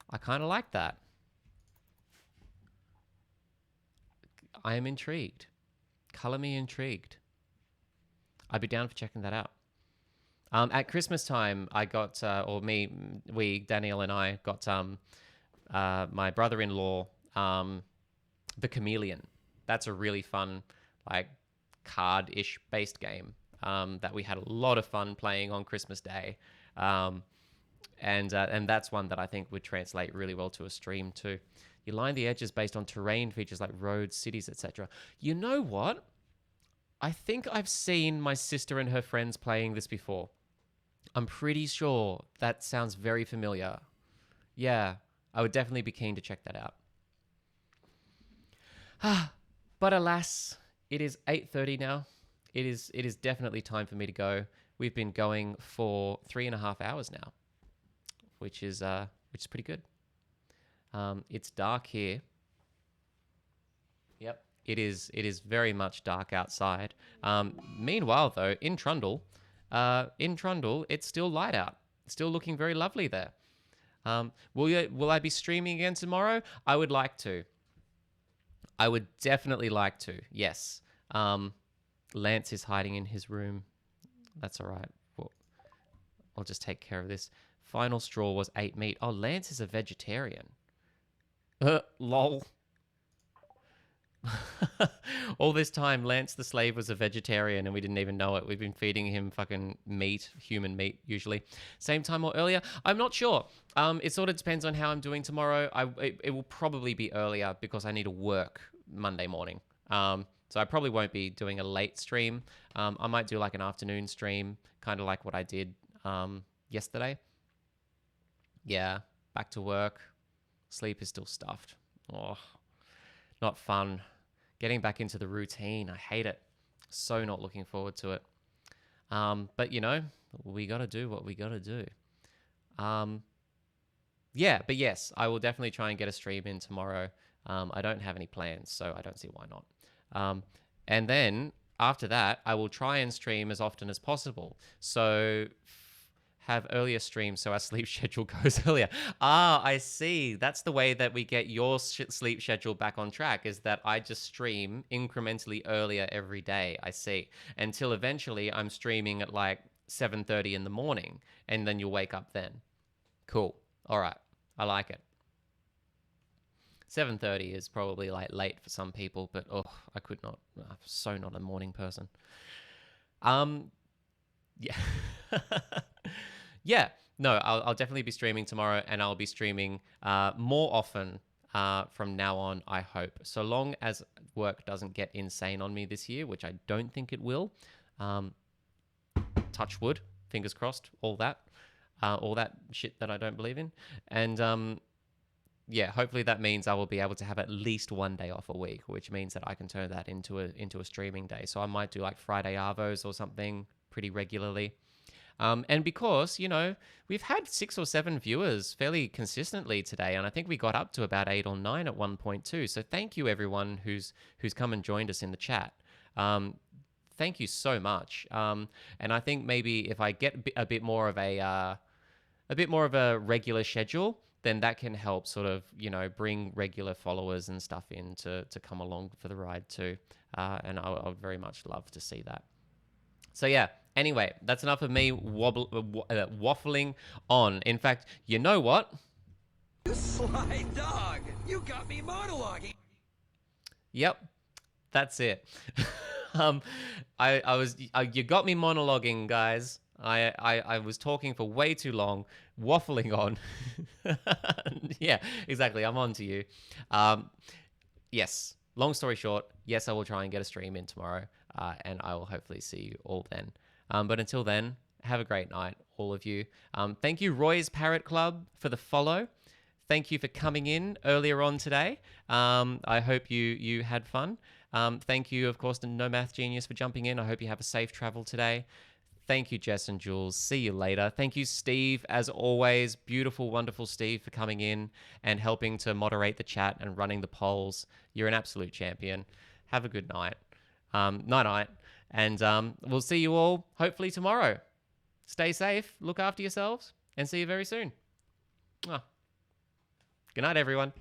I kind of like that. I am intrigued. Color me intrigued. I'd be down for checking that out. At Christmas time, I got, Daniel and I got my brother-in-law, The Chameleon. That's a really fun, like, card-ish based game that we had a lot of fun playing on Christmas Day. And that's one that I think would translate really well to a stream too. You line the edges based on terrain features like roads, cities, etc. You know what? I think I've seen my sister and her friends playing this before. I'm pretty sure that sounds very familiar. Yeah, I would definitely be keen to check that out. But alas, it is 8:30 now. It is definitely time for me to go. We've been going for 3.5 hours now, which is pretty good. It's dark here. Yep, it is very much dark outside. Meanwhile, though, in Trundle, it's still light out. It's still looking very lovely there. Will I be streaming again tomorrow? I would like to. I would definitely like to. Yes. Lance is hiding in his room. That's all right. I'll just take care of this. Final straw was 8 meat. Oh, Lance is a vegetarian. Lol. All this time, Lance the slave was a vegetarian and we didn't even know it. We've been feeding him fucking meat, human meat, usually. Same time or earlier? I'm not sure. It sort of depends on how I'm doing tomorrow. It will probably be earlier because I need to work Monday morning. So I probably won't be doing a late stream. I might do like an afternoon stream, kind of like what I did yesterday. Yeah, back to work. Sleep is still stuffed. Oh, not fun. Getting back into the routine. I hate it. So not looking forward to it. But you know, we got to do what we got to do. Yeah, but yes, I will definitely try and get a stream in tomorrow. I don't have any plans, so I don't see why not. And then after that, I will try and stream as often as possible. So have earlier streams so our sleep schedule goes earlier. Ah, I see. That's the way that we get your sleep schedule back on track, is that I just stream incrementally earlier every day. I see. Until eventually I'm streaming at like 7:30 in the morning and then you'll wake up then. Cool. All right. I like it. 7:30 is probably like late for some people, but I could not. I'm so not a morning person. Yeah. Yeah, no, I'll definitely be streaming tomorrow, and I'll be streaming more often from now on, I hope. So long as work doesn't get insane on me this year, which I don't think it will. Um, touch wood, fingers crossed, all that shit that I don't believe in. And yeah, hopefully that means I will be able to have at least one day off a week, which means that I can turn that into a streaming day. So I might do like Friday Arvos or something pretty regularly. And because, we've had 6 or 7 viewers fairly consistently today, and I think we got up to about 8 or 9 at one point too. So thank you everyone who's come and joined us in the chat. Thank you so much. And I think maybe if I get a bit more of a regular schedule, then that can help sort of bring regular followers and stuff in to come along for the ride too. And I would very much love to see that. So yeah, anyway, that's enough of me waffling on. In fact, you know what? You sly dog! You got me monologuing! Yep, that's it. You got me monologuing, guys. I was talking for way too long, waffling on. Yeah, exactly. I'm on to you. Yes. Long story short, yes, I will try and get a stream in tomorrow, and I will hopefully see you all then. But until then, have a great night, all of you. Thank you, Roy's Parrot Club, for the follow. Thank you for coming in earlier on today. I hope you had fun. Thank you, of course, to No Math Genius for jumping in. I hope you have a safe travel today. Thank you, Jess and Jules. See you later. Thank you, Steve, as always. Beautiful, wonderful Steve for coming in and helping to moderate the chat and running the polls. You're an absolute champion. Have a good night. Night-night. And we'll see you all hopefully tomorrow. Stay safe, look after yourselves, and see you very soon. Good night, everyone.